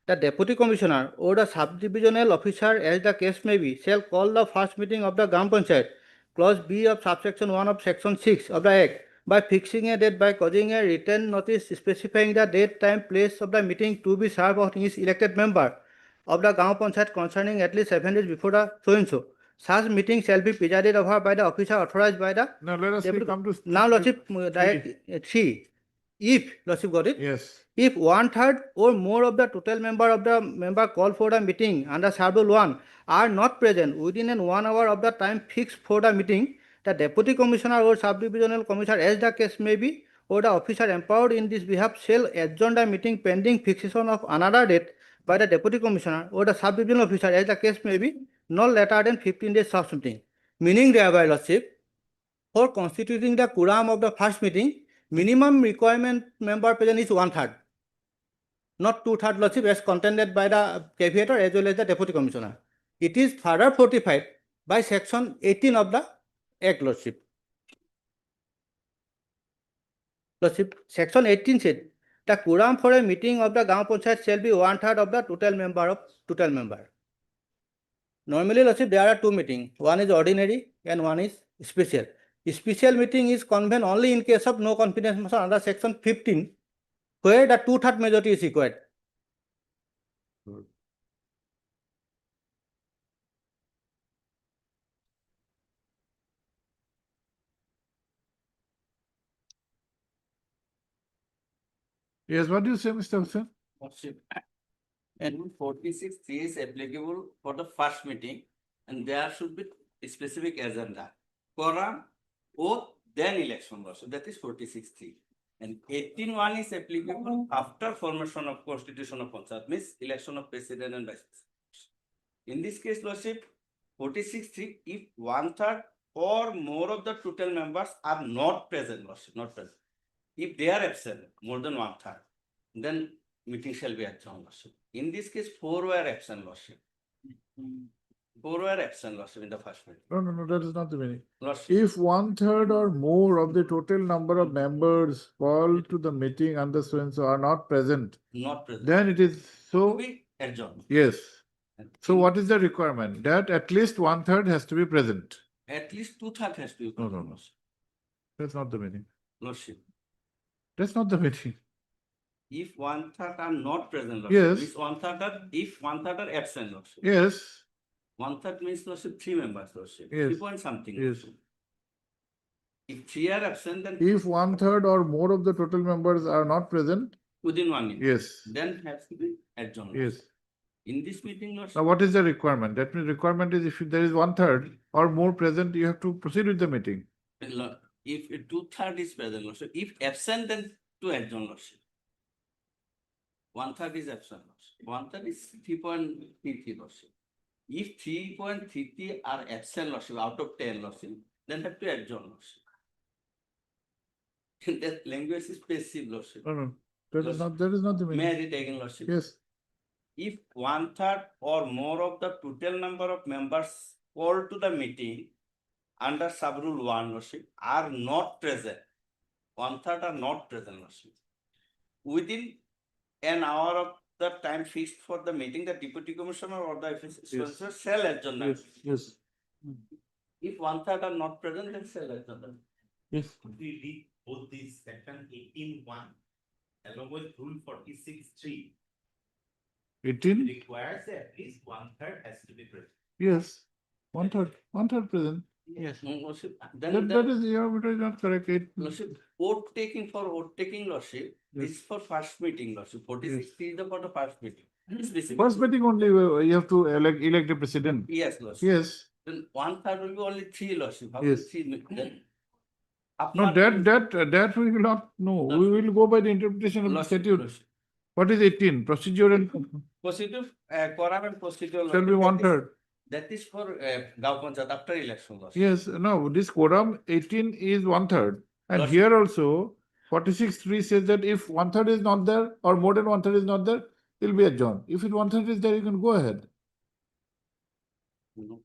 The Deputy Commissioner or the Sub-Divisional Officer, as the case may be, shall call the first meeting of the Gaon Panchayat, clause B of subsection 1 of section 6 of the Act, by fixing a date by causing a written notice specifying the date, time, place of the meeting to be served on each elected member of the Gaon Panchayat concerning at least 7 days before the so-and-so. Such meeting shall be presided over by the officer authorized by the. Now let us Deputy- come to. Now, Lordship, 3. If, Lordship, got it? Yes. If 1/3 or more of the total member of the member called for the meeting under Schedule 1 are not present within 1 hour of the time fixed for the meeting, the Deputy Commissioner or Sub-Divisional Commissioner, as the case may be, or the officer empowered in this behalf shall adjourn the meeting pending fixation of another date by the Deputy Commissioner or the Sub-Divisional Officer, as the case may be, no later than 15 days of meeting. Meaning thereby, Lordship, for constituting the quorum of the first meeting, minimum requirement member present is 1/3. Not 2/3, Lordship, as contended by the caveator as well as the Deputy Commissioner. It is further fortified by section 18 of the Act, Lordship. Lordship, section 18 said, the quorum for a meeting of the Gaon Panchayat shall be 1/3 of the total member. Normally, Lordship, there are two meetings. One is ordinary and one is special. Special meeting is convened only in case of no confidence motion under section 15, where the 2/3 majority is required. Yes, what do you say, Mr. Hussain? And Rule 46(3) is applicable for the first meeting, and there should be a specific agenda. Quorum, oath, then election, Lordship. That is 46(3). And 18(1) is applicable after formation of Constitution of Panchayat, means election of President and Vice President. In this case, Lordship, 46(3), if 1/3 or more of the total members are not present, Lordship, not present. If they are absent, more than 1/3, then meeting shall be adjourned, Lordship. In this case, 4 were absent, Lordship. 4 were absent, Lordship, in the first meeting. No, that is not the meaning. Lordship, If 1/3 or more of the total number of members called to the meeting under so and so are not present, not present, then it is to so. be adjourned. Yes. And So in- what is the requirement? That at least 1/3 has to be present. At least 2/3 has to be. No, present, no. That's not the meaning. Lordship. That's not the meaning. If 1/3 are not present, Lordship, Yes. means 1/3 are, if 1/3 are absent, Lordship. Yes. 1/3 means, Lordship, 3 members, Lordship. Yes. 3 point something. Yes. Lordship. If 3 are absent, then If 1/3 or more of the total members are not present, within 1 minute. yes. Then has to be adjourned. Yes. In this meeting, Lordship. Now, what is the requirement? That means requirement is if there is 1/3 or more present, you have to proceed with the meeting. If 2/3 is present, Lordship. If absent, then to adjourn, Lordship. 1/3 is absent, Lordship. 1/3 is 3.33, Lordship. If 3.33 are absent, Lordship, out of 10, Lordship, then have to adjourn, Lordship. That language is passive, Lordship. No, that is not the May I meaning. read again, Lordship? Yes. If 1/3 or more of the total number of members called to the meeting under sub-rule 1, Lordship, are not present, 1/3 are not present, Lordship, within an hour of the time fixed for the meeting, the Deputy Commissioner or the officer shall adjourn. the Yes. meeting. Yes. If 1/3 are not present, then shall adjourn. the meeting. Yes. We read both these section 18(1) along with rule 46(3). 18? Requires at least 1/3 has to be present. Yes. 1/3 present. Yes. Lordship, That, then that is, your meter is not correct. Lordship, vote taking for vote taking, Lordship, Yes. is for first meeting, Lordship. 46 is the for the first meeting. Specific. First meeting only, you have to elect a president. Yes, Lordship. Yes. Then 1/3 will be only 3, Lordship. How Yes. will 3 then? No, that we will not know. We will go by the interpretation of the Lordship, statute. Lordship. What is 18? Procedural Positive, quorum and procedural. shall be Lordship, 1/3. That is for Gaon Panchayat after election, Lordship. Yes, no, this quorum 18 is 1/3. And Lordship. here also 46(3) says that if 1/3 is not there or more than 1/3 is not there, it will be adjourned. If it 1/3 is there, you can go ahead. No.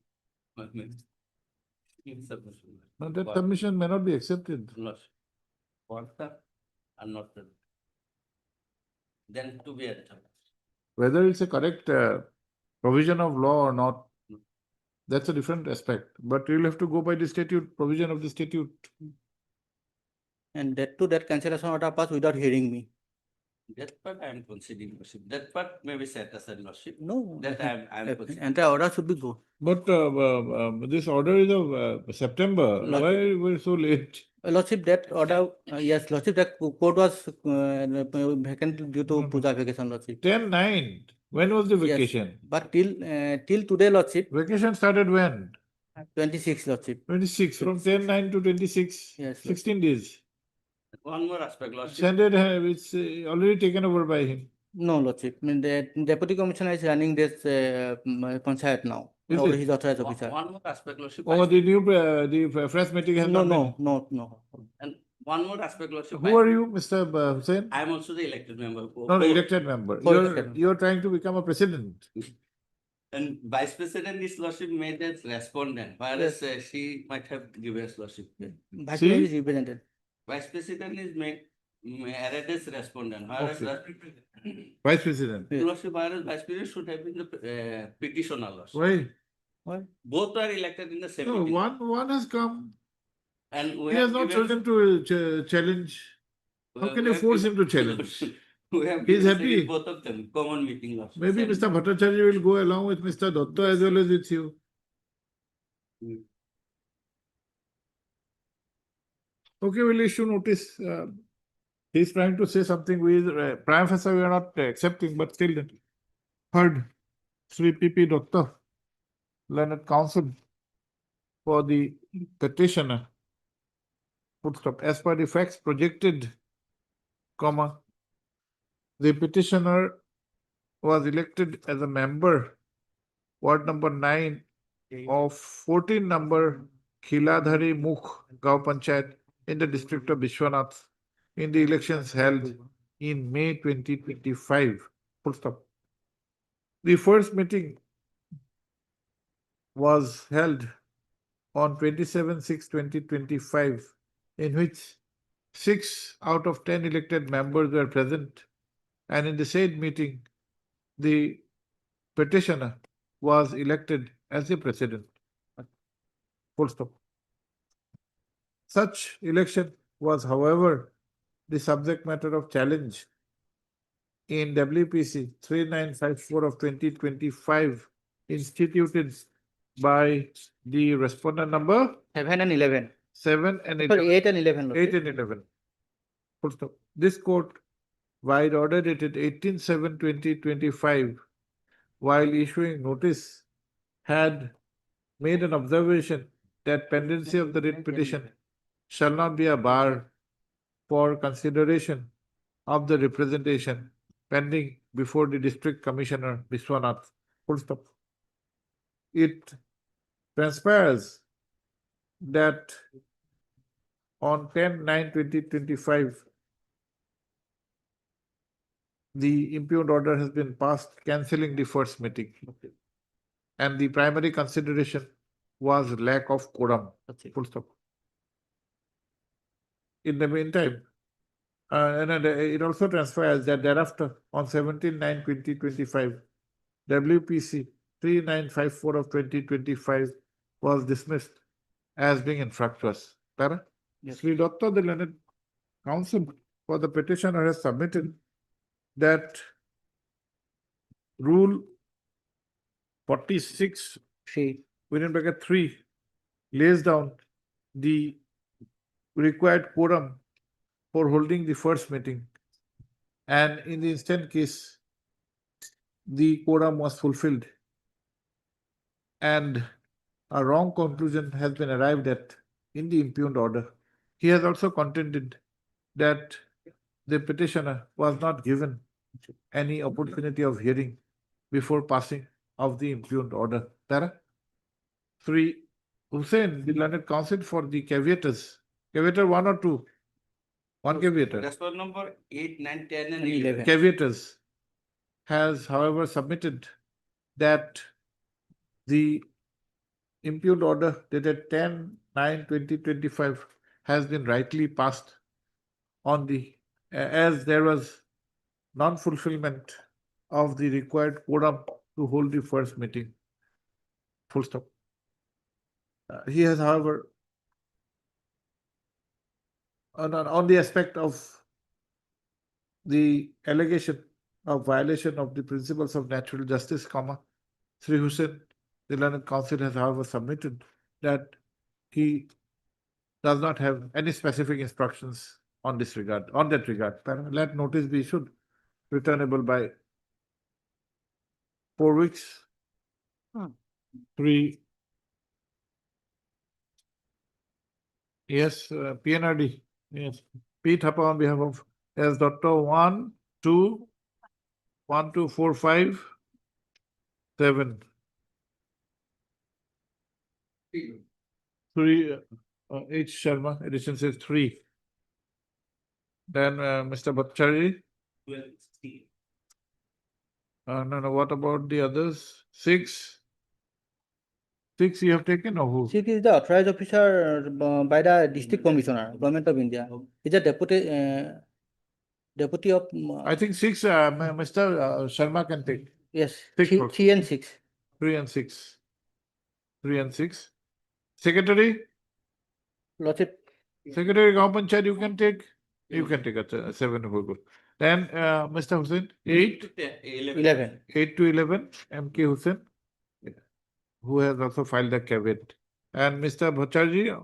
Insubmission. No, that submission may not be accepted. Lordship. 1/3 are not present. Then to be adjourned. Whether it's a correct provision of law or not, that's a different aspect. But you'll have to go by the statute, provision of the statute. And that cancellation order passed without hearing me. That part I am considering, Lordship. That part may be set aside, Lordship. No. That I am considering. Entire order should be go. But this order is of September. Lordship. Why we're so late? Lordship, that order, yes, Lordship, that court was vacant due to puja vacation, Lordship. 10/9. When was the Yes. vacation? But till today, Lordship, Vacation started when? 26, Lordship. 26. From 10/9 to 26. Yes, 16 days. One more aspect, Lordship. Standard, it's already taken over by him. No, Lordship, I mean, the deputy commissioner is running this panchayat now. Is Or it? his authorized officer. One more aspect, Lordship. Oh, the fresh meeting has No, not been. no. And one more aspect, Lordship. Who are you, Mr. Hussain? I am also the elected member. No, elected member. elected. You're trying to become a president. And vice president is, Lordship, made as respondent, whereas she might have given as Lordship. Vice See? president is represented. Vice president is made added as respondent, whereas Vice president. Lordship, whereas vice president should have been the petitioner, Lordship. Why? Why? Both are elected in the same No, meeting. one has come. And we He have has not given- chosen to challenge. How can you we have force him given- to challenge? We have He's given happy. both of them, common meeting, Lordship. Maybe Same- Mr. Bhattacharya will go along with Mr. Datta as well as with you. Okay, we'll issue notice. He's trying to say something with prima facie we are not accepting, but still heard Sri P.P. Datta, learned counsel for the petitioner. Full stop. As per the facts projected, comma, the petitioner was elected as a member, ward number 9 of 14 number Khiladhari Mukh Gaon Panchayat in the district of Vishwanath in the elections held in May 2025. Full stop. The first meeting was held on 27/6/2025, in which 6 out of 10 elected members were present, and in the said meeting, the petitioner was elected as the president. Full stop. Such election was, however, the subject matter of challenge in WPC 3954 of 2025, instituted by the respondent number 7 and 11. 7 and 11. Sorry, 8 and 11. Lordship. 8 and 11. Full stop. This court, by order dated 18/7/2025, while issuing notice, had made an observation that pendency of the writ petition shall not be a bar for consideration of the representation pending before the district commissioner Vishwanath. Full stop. It transpires that on 10/9/2025, the impugned order has been passed cancelling the first meeting. And the primary consideration was lack of quorum. Full stop. In the meantime, and it also transpires that thereafter, on 17/9/2025, WPC 3954 of 2025 was dismissed as being infractuous. Tara? Yes. Sri Datta, the learned counsel for the petitioner, has submitted that Rule 46 3. within bracket 3 lays down the required quorum for holding the first meeting. And in the instant case, the quorum was fulfilled. And a wrong conclusion has been arrived at in the impugned order. He has also contended that the petitioner was not given any opportunity of hearing before passing of the impugned order. Tara? Sri Hussain, the learned counsel for the caveators, caveator 1 or 2? One caveator. Response number 8, 9, 10 and And 11. 11. Caveators has, however, submitted that the impugned order dated 10/9/2025 has been rightly passed on the, as there was non-fulfillment of the required quorum to hold the first meeting. Full stop. He has, however, on the aspect of the allegation of violation of the principles of natural justice, Sri Hussain, the learned counsel, has, however, submitted that he does not have any specific instructions on this regard, on that regard. Let notice be issued, returnable by 4 weeks. 3. Yes, PNRD. Yes. P. Thapa on behalf of S. Dr. 1, 2, 1, 2, 4, 5, 7. 3. H. Sharma, edition says 3. Then Mr. Bhattacharya. 12, 16. No, what about the others? 6. 6 you have taken or who? Chief is the authorized officer by the district commissioner, Government of India. He's a deputy of. I think 6, Mr. Sharma can take. Yes, 6 3 and 6. 3 and 6. 3 and 6. Secretary? Lordship. Secretary Gaon Panchayat, you can take? You can take a 7 who good. Then Mr. Hussain, 8. 11. 8 to 11, MK Hussain, who has also filed a caveat. And Mr. Bhattacharya,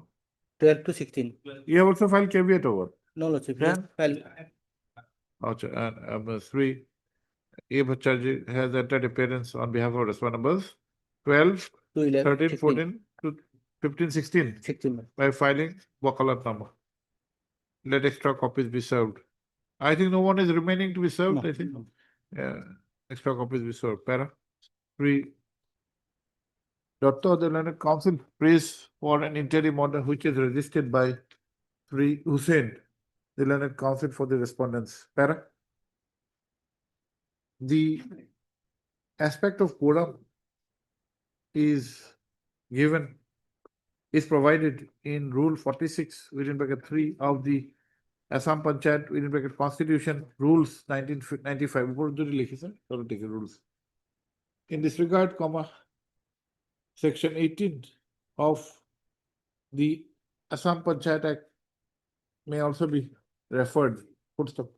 12 to 16. you have also filed caveat over. No, Lordship. Then? File. And Sri A. Bhattacharya has entered appearance on behalf of respondent numbers 12, To 11. 13, 16. 14 to 15, 16 16. by filing wakalat number. Let extra copies be served. I think no one is remaining to be served, No, I think. no. Extra copies be served. Para. Sri Dr. The Learned Counsel prays for an interim order which is registered by Sri Hussain, the Learned Counsel for the respondents. Para. The aspect of quorum is given, is provided in Rule 46 within bracket 3 of the Assam Panchayat within bracket Constitution Rules 1995. Rules. In this regard, Section 18 of the Assam Panchayat Act may also be referred. Full stop.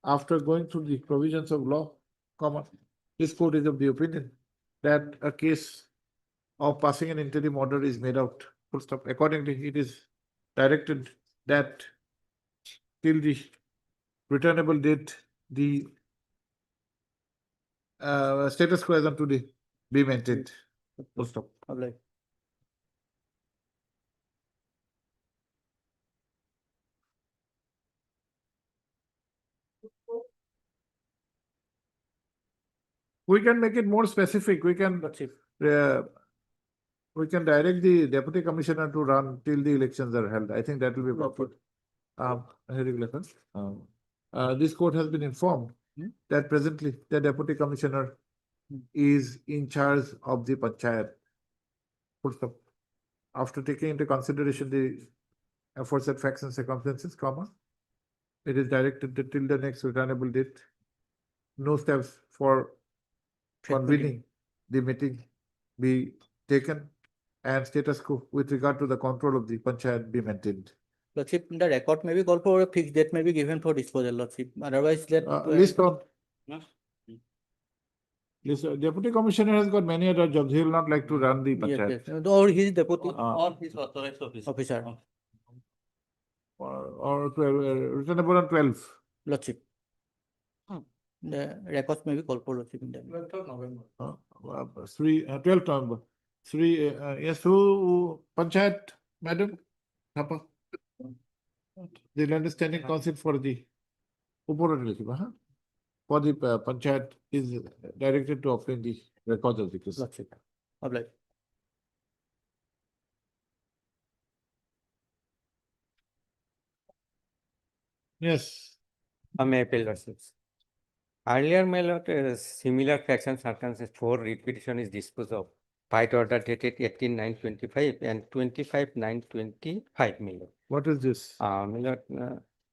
After going through the provisions of law, this court is of the opinion that a case of passing an interim order is made out. Full stop. Accordingly, it is directed that till the returnable date, the status quo as on today be maintained. Full stop. We can make it more specific. We can direct the deputy commissioner to run till the elections are held. I think that will be proper. This court has been informed that presently the deputy commissioner is in charge of the panchayat. Full stop. After taking into consideration the aforesaid facts and circumstances, it is directed that till the next returnable date, no steps for convening the meeting be taken and status quo with regard to the control of the panchayat be maintained. Lordship, the record may be called for a fixed date may be given for disposal, Lordship. Otherwise, that. List on This deputy commissioner has got many other jobs. He will not like to run the Yes, panchayat. yes. Or his deputy Or his authorized officer. officer, Or 12, written upon 12. lordship. The records may be called for lordship in that. 12th November. Yes, who, Panchayat, madam? Thapa. The land standing council for the for the Panchayat is directed to obtain the records of the case. Lordship. Obliged. Yes. May appeal lordships. Earlier, my lord, similar facts and circumstances for repetition is disposed of. Fight order dated 18/9/25 and 25/9/25, my lord. What is this? My lord,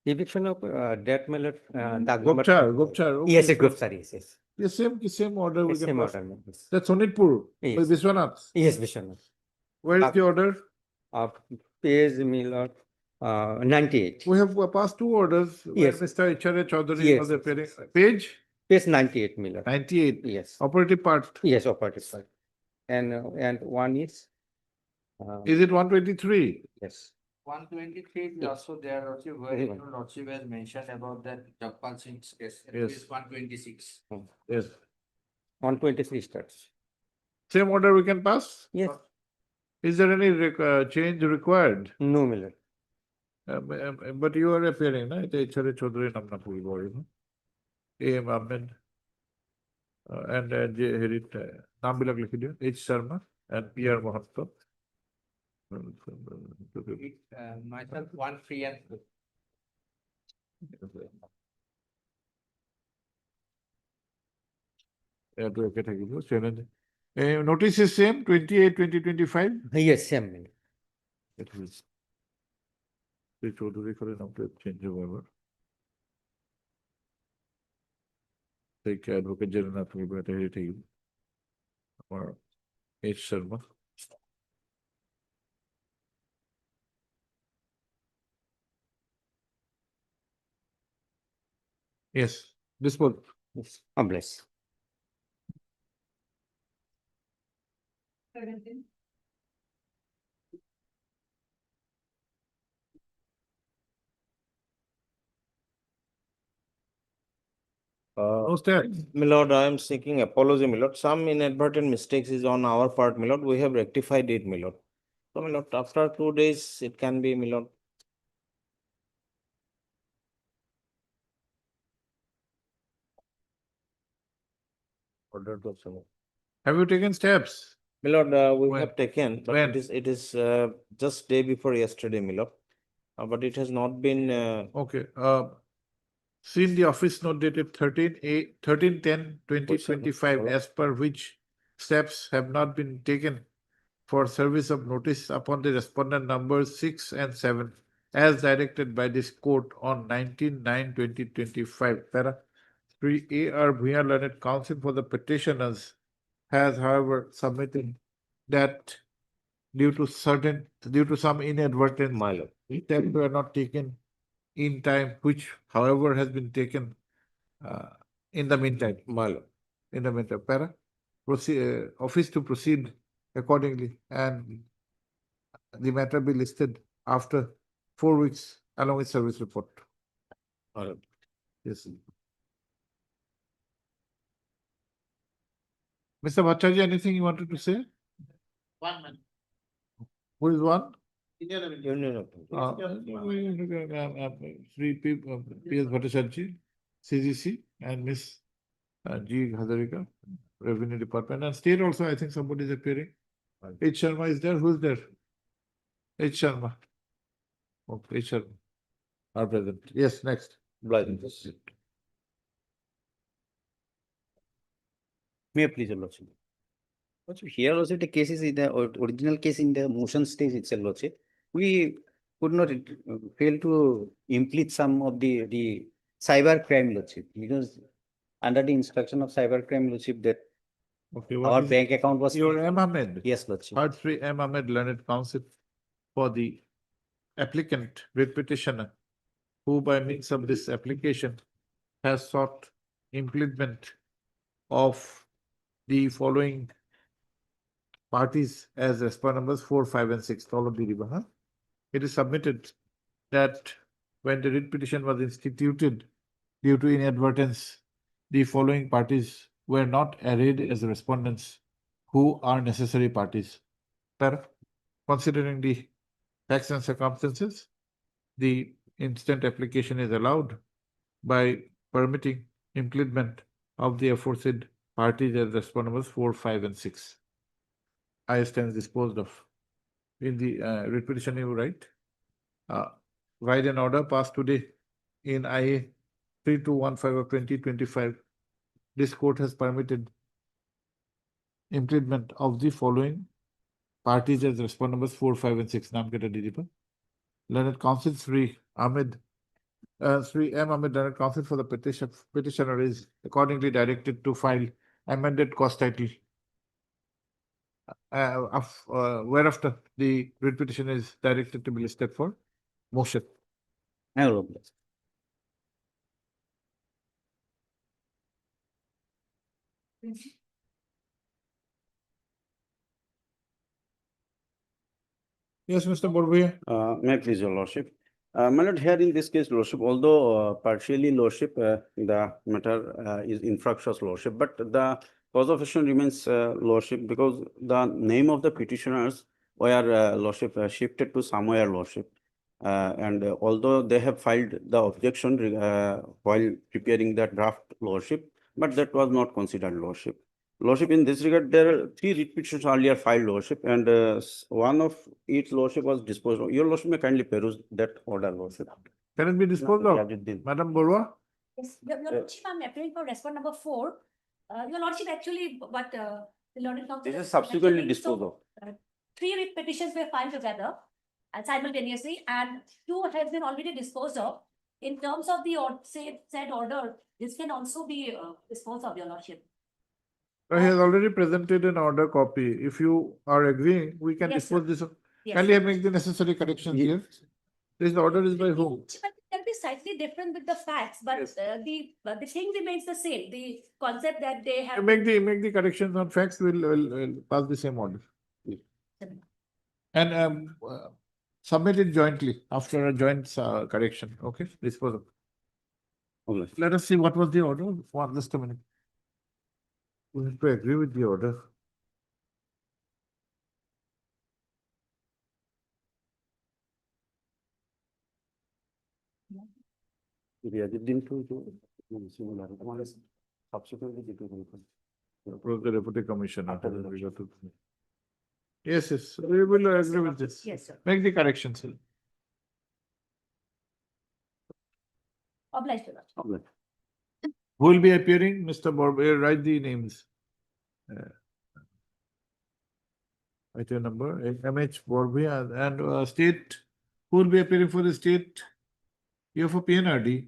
eviction of that, my lord, Gopchar. Yes, Okay. Gupchar, yes. The same order we Yes, can same pass. order, my lord. That's Sonitpur, Yes. by Vishwanath. Yes, Vishwanath. Where is the order? Page, my lord, 98. We have passed two orders where Yes. Mr. H.R.A. Chaudhary Yes, was yes, appearing. yes. Page Page 98, my lord. 98. Yes. Operative part. Yes, operative part. And one is. Is it 123? Yes. 123 is also there, Lordship, where Mhm. your Lordship has mentioned about that Jagpal Singh's case. It Yes. is 126. Yes. 123 starts. Same order we can pass? Yes. Is there any change required? No, my lord. But you are appearing, na? It's H.R.A. Chaudhary namna puri body, no? A.M. Ahmed and J. Herit, naam bilag likhi diyo, H. Sharma and P.R. Mahatma. Myself, 1, 3 and 4. Notice is same, 28/2025? Yes, same, my lord. It is. The Chaudhary করে নামটা change হবে আবার। Take advocate general না তুমি এটা হেরে ঠিক আমার H. Sharma. Yes, this one. Yes. Bless. No stacks. My lord, I am seeking apology, my lord. Some inadvertent mistakes is on our part, my lord. We have rectified it, my lord. So, my lord, after 2 days, it can be, my lord. Have you taken steps? My lord, we When? have taken, but When? it is just day before yesterday, my lord. But it has not been. Okay. Seen the office note dated 13/10/2025, as per which steps have not been taken for service of notice upon the respondent numbers 6 and 7, as directed by this court on 19/9/2025. Para 3 A.R. Bhuyan Learned Counsel for the petitioners has, however, submitted that due to some inadvertent steps were not taken in time, which, however, has been taken in the meantime. In the meantime, para office to proceed accordingly, and the matter be listed after 4 weeks along with service report. Yes. Mr. Bhattacharya, anything you wanted to say? 1 minute. Who is one? Union. Sri P.S. Bhattacharya, CGC, and Miss G. Hazarika, Revenue Department, and state also, I think somebody is appearing. H. Sharma is there. Who is there? H. Sharma. Okay, H. Sharma are present. Yes, next. May I please, your lordship. Also, here also the case is in the original case in the motion stage itself, lordship. We could not fail to implement some of the cyber crime, lordship, because under the instruction of cyber crime, lordship, that Okay, our bank account was. Your M. Ahmed. Yes, lordship. Part 3 M. Ahmed Learned Counsel for the applicant, writ petitioner, who by means of this application has sought implement of the following parties as respondent numbers 4, 5, and 6. It is submitted that when the writ petition was instituted due to inadvertence, the following parties were not arrayed as respondents who are necessary parties. Considering the facts and circumstances, the instant application is allowed by permitting implement of the aforesaid parties as respondent numbers 4, 5, and 6. I stands disposed of. In the writ petition, you write, write an order passed today in IA 3215 of 2025. This court has permitted implement of the following parties as respondent numbers 4, 5, and 6. Naam keta dijipa. Learned Counsel Sri Ahmed, Sri M. Ahmed, Learned Counsel for the petitioner is accordingly directed to file amended cause title whereafter the writ petition is directed to be listed for motion. Yes, Mr. Borbia. May I please, your lordship? My lord, here in this case, lordship, although partially lordship, the matter is infractious lordship, but the cause of action remains lordship because the name of the petitioners were lordship shifted to somewhere lordship. And although they have filed the objection while preparing the draft lordship, but that was not considered lordship. Lordship, in this regard, there are 3 writ petitions earlier filed lordship, and one of each lordship was disposed of. Your lordship may kindly peruse that order lordship. Can it be disposed of? Madam Borua? Yes, your lordship, I'm appearing for respondent number 4. Your lordship, actually, what the learned counsel. This is has subsequently mentioned, disposed of. 3 writ petitions were filed together and simultaneously, and 2 has been already disposed of. In terms of the said order, this can also be disposed of, your lordship. He has already presented an order copy. If you are agreeing, we can Yes, dispose sir. this. Of. Yes. Can you make the necessary corrections here? This order is by whom? But it can be slightly different with the facts, but the thing remains the same. The concept that they have. Make the corrections on facts. We'll pass the same order. And submit it jointly after a joint correction. Okay, dispose of. Let us see what was the order. Just a minute. We have to agree with the order. Approach the Deputy Commissioner. Yes, yes, we will agree with this. Yes, sir. Make the corrections. Obliged, your lordship. Who will be appearing? Mr. Borbia, write the names. Write your number, MH Borbia, and state. Who will be appearing for the state? You have a PNRD.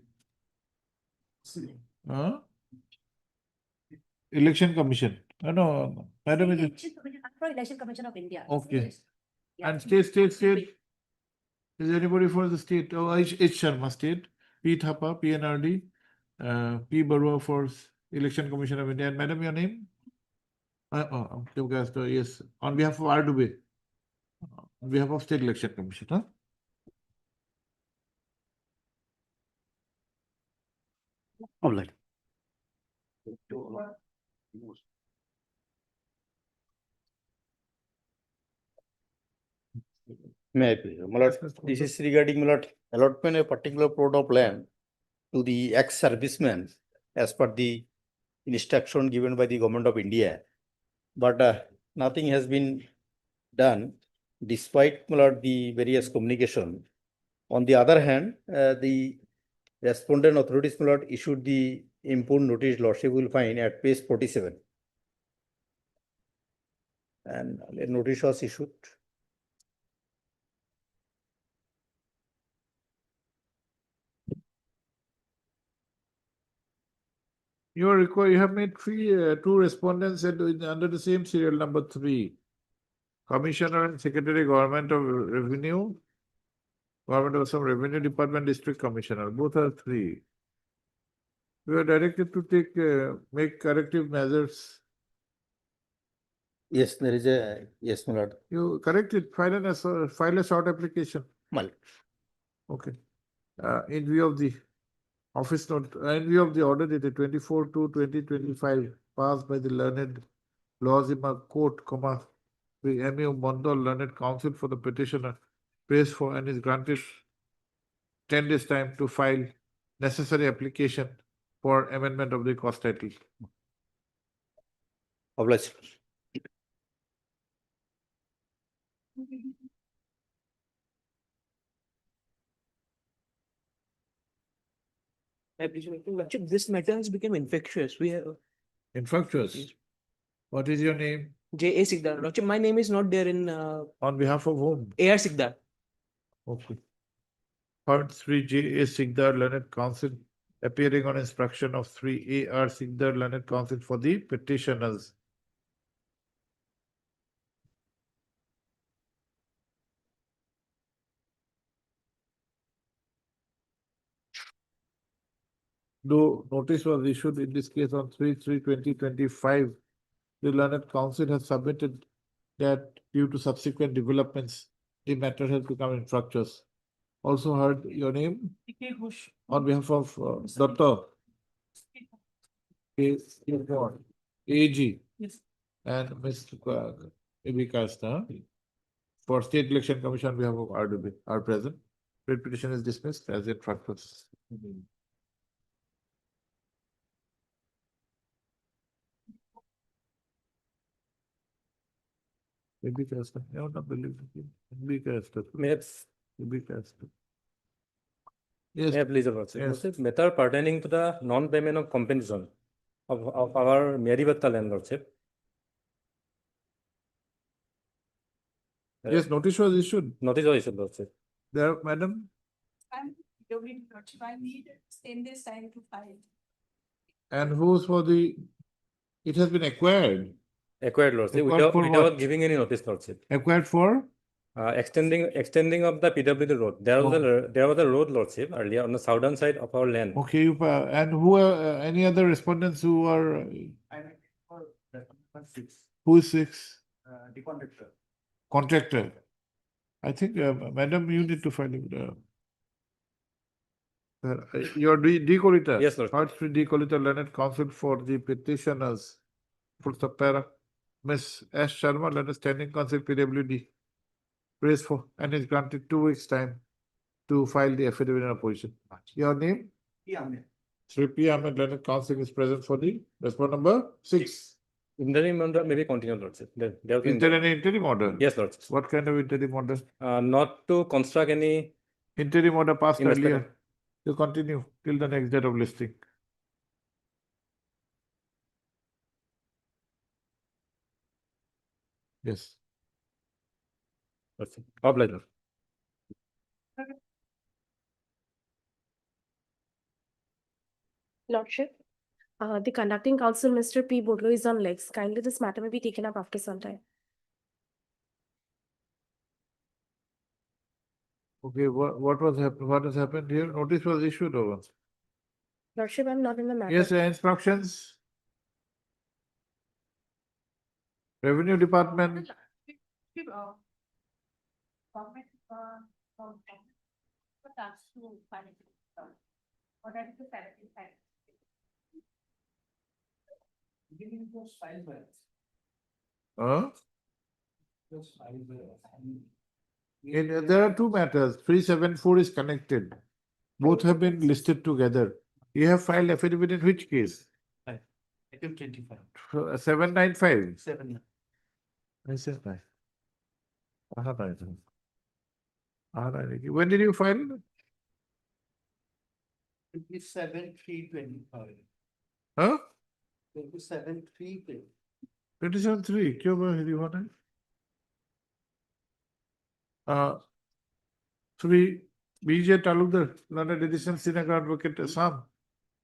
Election Commission. No, Madam. Election Commission of India. Okay. Yeah. And state. Is anybody for the state? Oh, H. Sharma state. P. Thapa, PNRD. P. Barua for Election Commission of India. And Madam, your name? Yes, on behalf of RDB. On behalf of State Election Commission. Huh? All right. May I please? My lord, this is regarding my lord, allotment of particular plot of land to the ex-servicemen as per the instruction given by the Government of India. But nothing has been done despite my lord, the various communication. On the other hand, the respondent authorities my lord, issued the impugned notice lordship will find at page 47. And a notice was issued. You are required. You have made 2 respondents under the same serial number 3. Commissioner and Secretary, Government of Revenue, Government of some Revenue Department, District Commissioner. Both are 3. We are directed to make corrective measures Yes, there is a, yes, my lord. You correct it, file a short application. My lord. Okay. In view of the office note, in view of the order dated 24/2/2025 passed by the learned Lawzima Court, the M.U. Mondal Learned Counsel for the petitioner prays for and is granted 10 days time to file necessary application for amendment of the cost title. Obliged. Lordship, this matter has become infectious. We have Infructuous. What is your name? J.A. Sikdar. Lordship, my name is not there in On behalf of whom? A.R. Sikdar. Okay. Heard Sri J.A. Sikdar Learned Counsel appearing on instruction of Sri A.R. Sikdar Learned Counsel for the petitioners. Though notice was issued in this case on 3/3/2025, the Learned Counsel has submitted that due to subsequent developments, the matter has become infructuous. Also heard your name on behalf of Dr. AG Yes. and Mr. Vikasta for State Election Commission on behalf of RDB are present. Writ petition is dismissed as infructuous. Vikasta, I don't believe you. Vikasta. Vikasta. Yes. Yeah, please, Your Lordship. Yes. Lordship, matter pertaining to the non-payment of compensation of our Meribatta land, Lordship. Yes, notice was issued. Notice was issued, Lordship. There, madam, I'm doing Lordship, I need 10 days time to file. and who's for the, it has been acquired. Acquired, Lordship, Acquired for without what? giving any notice, Lordship. Acquired for? Extending of the PWD road. There was a road, Lordship, earlier on the southern side of our land. Okay, you, and who are, any other respondents who are, I went for that number 6, who is 6? the contractor. Contractor. I think, madam, you need to file it. Your decollector. Yes, Lord. Heart Street decollector Learned Counsel for the petitioners. Full stop para. Miss S. Sharma, Learned Standing Counsel PWD. Prays for and is granted 2 weeks time to file the affidavit in opposition. Your name? Yeah, I mean, Sri P. Ahmed Learned Counsel is present for the respond number 6. Interim order may be continued, Lordship. There was Is there any interim order? Yes, Lordship. What kind of interim order? Not to construct any. Interim order passed In respect earlier. You continue till the next date of listing. Yes. Obliged. Lordship, the conducting counsel, Mr. P. Bodlo, is on legs. Kindly, this matter may be taken up after some time. Okay, what was happened? What has happened here? Notice was issued over. Lordship, I'm not in the matter. Yes, instructions. Revenue Department. giving those files back. Huh? Those files back. There are two matters. 374 is connected. Both have been listed together. You have filed affidavit in which case? Item 25. 795. 7. I said nine. When did you file? 27/3/25. Huh? 27/3/25. 27/3. क्यों बा हुआ है? Sri B.J. Talukdar, Learned Edition Srinagar Advocate Assam,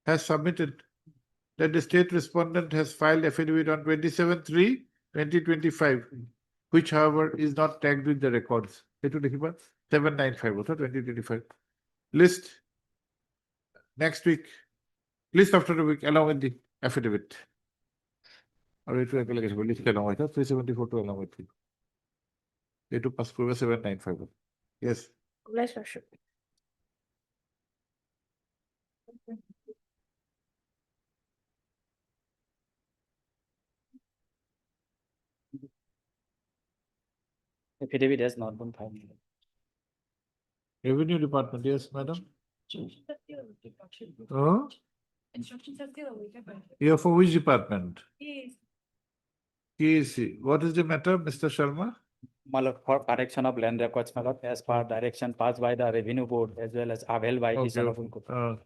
has submitted that the state respondent has filed affidavit on 27/3/2025, which however is not tagged with the records. 795 was 2025. List next week, list after a week along with the affidavit. আৰু এইটো একেলগে থাকিব list along with 374 to along with এইটো পাছ কৰিব 795 yes Obliged, Lordship. Affidavit has not been filed. revenue department yes madam Instructions are still awaited. you are for which department Yes. KEC what is the matter Mr. Sharma My lord, for correction of land records, my lord, as per direction passed by the revenue board as well as upheld by his okay honorable court.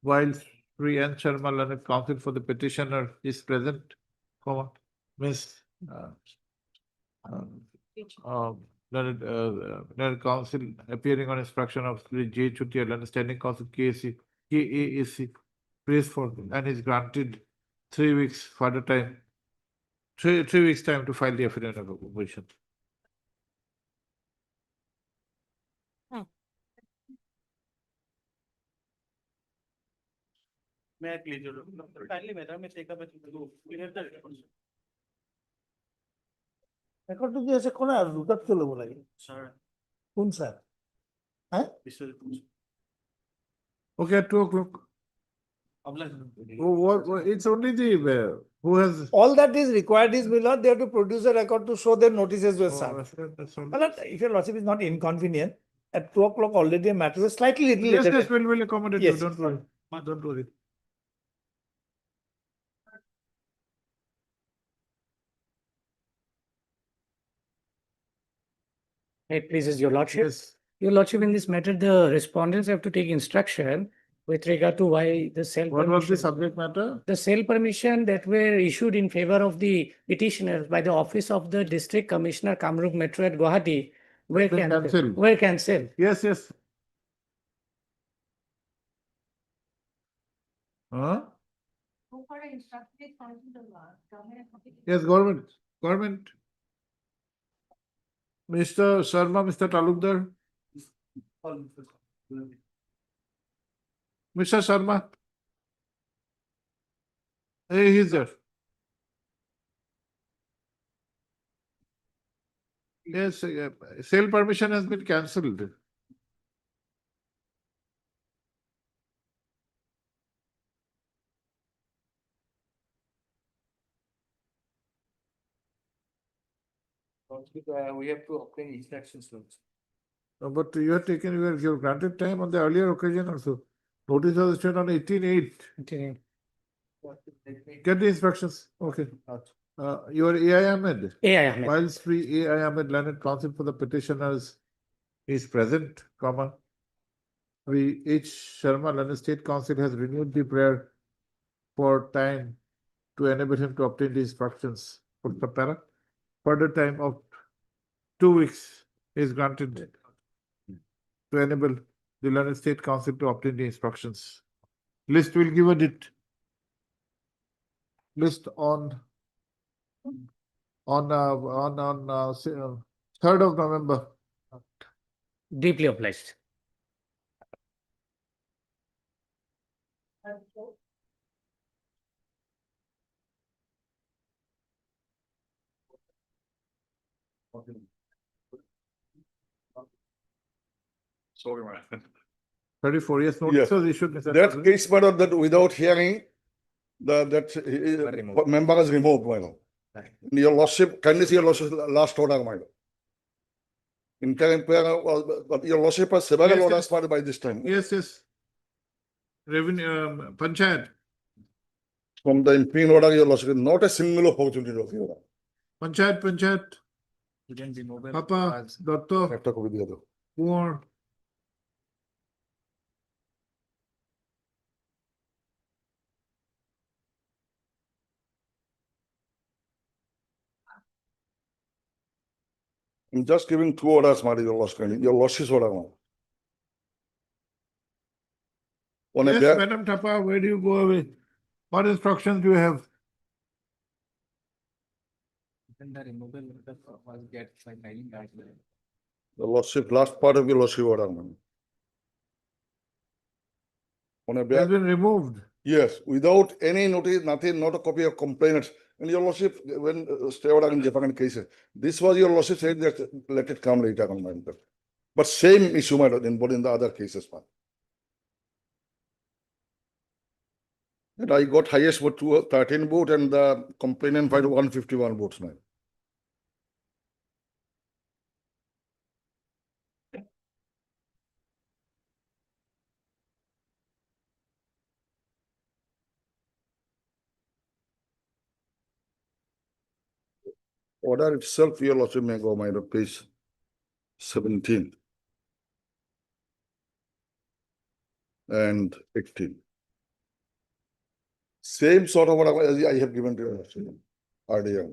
while Sri N. Sharma learned counsel for the petitioner is present, comma, Miss learned counsel appearing on instruction of Sri J. Chutia, learned standing counsel KAAC, prays for and is granted 3 weeks further time, 3 weeks time to file the affidavit of opposition. May I please, your Lord? Kindly, madam, may take up a clear the records. রেকর্ডটো কি আছে কোন আর দুটাত ল'ব লাগে Sir, কোন sir হ্যাঁ Mr. Okay, at 2 o'clock. It's only the who has. all that is required is my lord they have to produce a record to show their notices were Oh, served that's all. my lord if your lordship is not inconvenient at 2 o'clock already a matter was slightly little Yes, later yes, we'll accommodate Yes. you. Don't worry. Don't worry. It pleases your lordship. Yes. Your lordship, in this matter, the respondents have to take instruction with regard to why the sale. What was the permission- subject matter? The sale permission that were issued in favor of the petitioners by the office of the District Commissioner Kamruk Metro at Guwahati were Been cancelled. cancelled. Were cancelled. Yes, yes. Huh? So far, instruction is coming to the government. Yes, government. Mr. Sharma, Mr. Talukdar. Mr. Sharma. Hey, he's there. Yes, sale permission has been cancelled. We have to obtain instructions. But you have taken, you have granted time on the earlier occasion also. Notice was issued on 18/8. Get the instructions. Okay. Your AI Ahmed. AI Ahmed. Whilst Sri AI Ahmed learned counsel for the petitioners is present, comma. Sri H. Sharma learned State Council has renewed the prayer for time to enable him to obtain the instructions. Put the para. Further time of 2 weeks is granted to enable the learned State Council to obtain the instructions. List will give a date. List on 3rd of November. Deeply obliged. Sorry, man. 34 years notice was issued. Mr. That President. case matter that without hearing, member is removed, my lord. Your lordship, kindly see your lordship last order, my lord. Interim prayer, but your lordship has several Yes, orders yes. filed by this time. Yes, yes. Revenue, Panchayat. From the impending order, your lordship, not a single opportunity of your. Panchayat. Papa, Doctor, একটা copy দিয়ে দাও। Kumar. I'm just giving 2 orders, my your lordship, your lordship's order. Now. On a Yes, bear- Madam Tapa, where do you go away? What instructions do you have? The removal was get by filing that. The lordship, last part of your lordship order, man. on a It has back. been removed. Yes, without any notice, nothing, not a copy of complainants. And your lordship, when stay order in Japan case, this was your lordship said that let it come later on my lord. But same issue, my lord, involved in the other cases, man. And I got highest vote 13 vote and the complainant filed 151 votes, man. Order itself, your lordship may go, my lord, page 17 and 18. Same sort of order as I have given to your lordship earlier.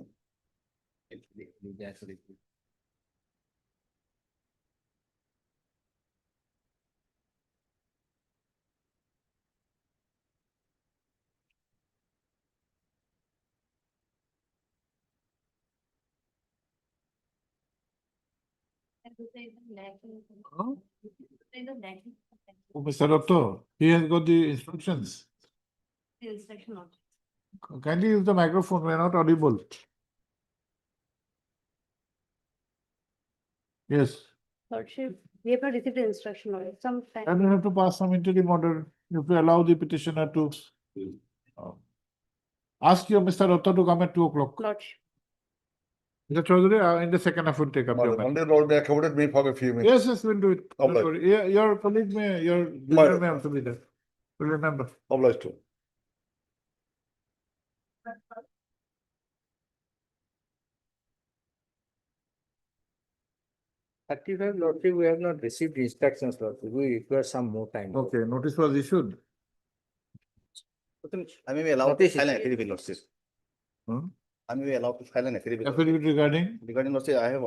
Oh, Mr. Otto, he has got the instructions. Kindly use the microphone, we are not audible. Yes, Lordship, we have not received the instruction or some time. and you have to pass some interim order. You have to allow the petitioner to ask your Mr. Otto to come at 2 o'clock. Lordship. Mr. Chaudhary, in the second half, we'll take up your matter. Monday, Lord, may accommodate me for a few minutes. Yes, yes, we'll do it. Don't Obliged. worry. Yeah, your colleague may, your junior may also be there. We'll remember. Obliged to. Certified lordship, we have not received instructions, lordship. We require some more time. Okay, notice was issued. I may be allowed to Notice file an is- affidavit, lordship. Hmm? I may be allowed to file an affidavit. Affidavit regarding, Regarding lordship, I have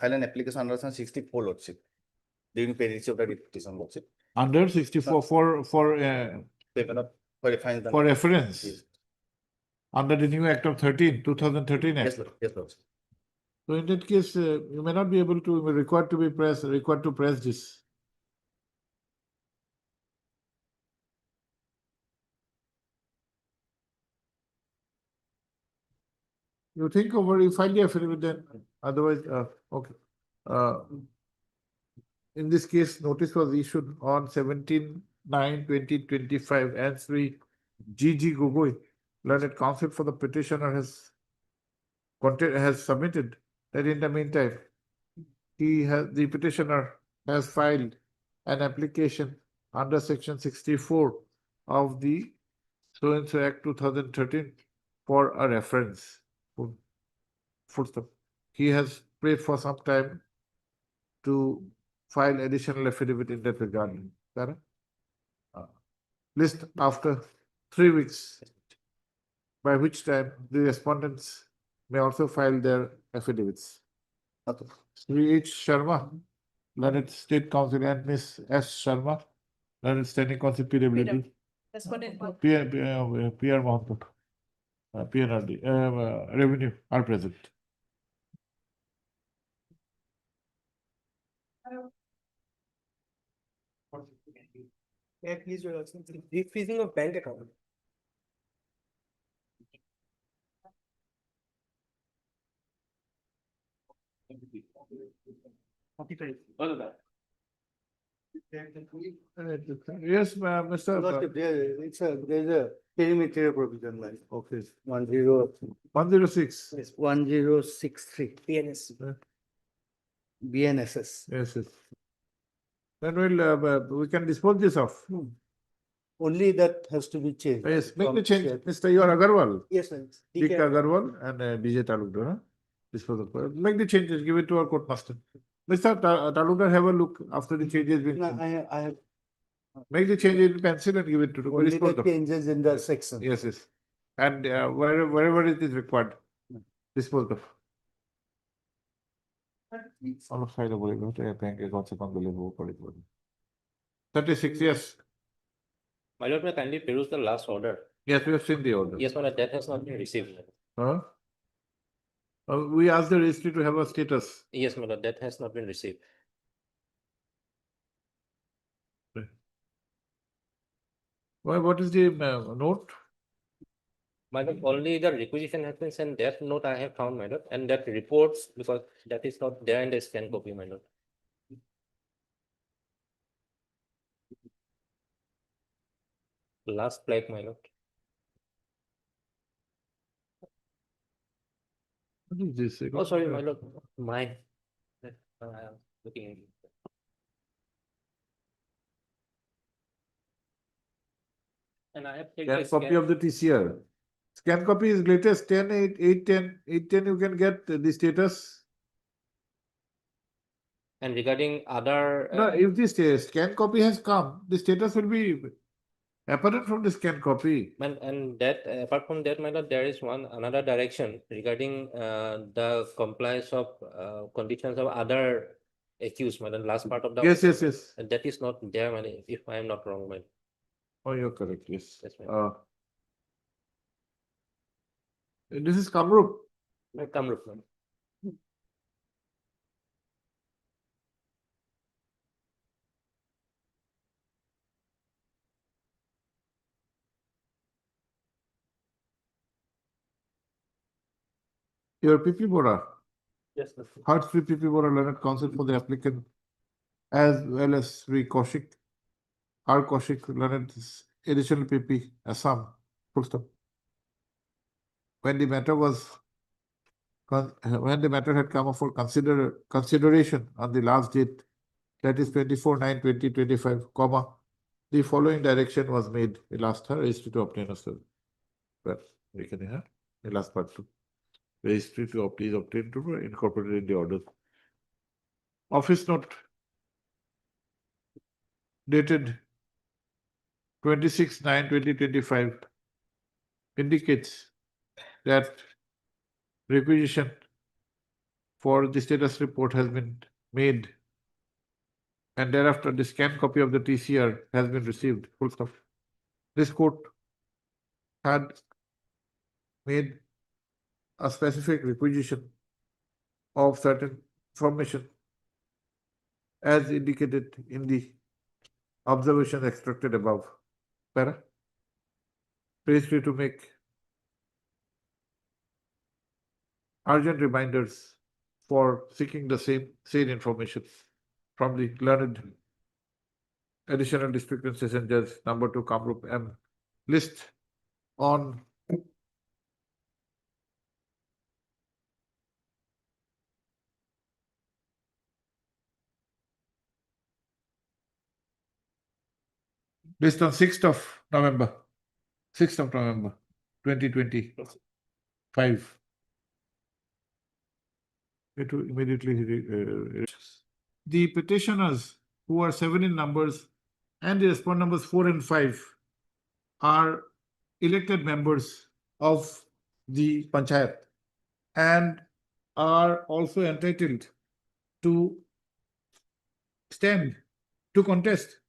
filed an application under section 64, lordship. During pendency of the petition, lordship. under 64 for Taken up for reference. for reference. Yes. Under the new Act of 2013 Act. Yes, Lord. Yes, lordship. So in that case, you may not be able to, required to press this. You think over, you file the affidavit then, otherwise, okay. In this case, notice was issued on 17/9/2025 and Sri G.G. Gogoi, learned counsel for the petitioner has submitted that in the meantime, the petitioner has filed an application under section 64 of the so-and-so Act 2013 for a reference. Full stop. He has prayed for some time to file additional affidavit in that regard. Correct? List after 3 weeks, by which time the respondents may also file their affidavits. Okay. Sri H. Sharma, learned State Council, and Miss S. Sharma, learned Standing Council PWD, That's what it was. PR Mohammed, PNRD, Revenue are present. Yeah, please, your lordship. Defreezing of bank account. Yes, Mr. Lordship, there is a perimeter provision, like, okay, 10. 106. Yes, 1063. PNS. BNSS. Yes, yes. Then we can dispose this off. Only that has to be changed. Yes, make from the change. share. Mr. You are Agarwal. Yes, sir. DK Agarwal and DJ Talukdar. Huh? Dispose of. Make the changes, give it to our court master. Mr. Talukdar, have a look after the changes been. No, I have Make the change in pencil and give it to only dispose the of. changes in the section. Yes, yes. And wherever it is required, dispose of. All of side over it, bank account se kam dele 36, yes. My lord, may kindly peruse the last order. Yes, we have seen the order. Yes, my lord, that has not been received. Huh? We asked the registry to have a status. Yes, my lord, that has not been received. Why, what is the note? My lord, only the requisition has been sent, that note I have found, my lord, and that reports, because that is not there in the scan copy, my lord. Last plaque, my lord. What is this? Oh, sorry, my lord, mine. I am looking at it. And I have taken Scan copy of the TCR. Scan copy is latest 10, 8, 8, 10, 8, 10, you can get the status. And regarding other. No, if this scan copy has come, the status will be apparent from the scan copy. And that, apart from that, my lord, there is another direction regarding the compliance of conditions of other accused, my lord, last part of the. Yes, yes, yes. And that is not there, my lord, if I am not wrong, my lord. Oh, you're correct, yes. Yes, my lord. This is Kamrup. Kamrup, my lord. Your PP Bora. Yes, sir. Heart Free PP Bora Learned Counsel for the applicant, as well as Sri Kaushik, R. Kaushik Learned additional PP, Assam. Full stop. When the matter was, when the matter had come up for consideration on the last date, that is 24/9/2025, comma, the following direction was made. The last registry to obtain a service. Well, we can have the last part too. Registry to please obtain to incorporated in the order. Office note dated 26/9/2025 indicates that requisition for the status report has been made, and thereafter the scanned copy of the TCR has been received. Full stop. This court had made a specific requisition of certain information as indicated in the observation extracted above. Para. Registry to make urgent reminders for seeking the same information from the learned additional district and session judge number 2 Kamrup M list on list on 6th of November 2025. It will immediately the petitioners, who are 7 in numbers, and the respondent numbers 4 and 5 are elected members of the panchayat and are also entitled to stand to contest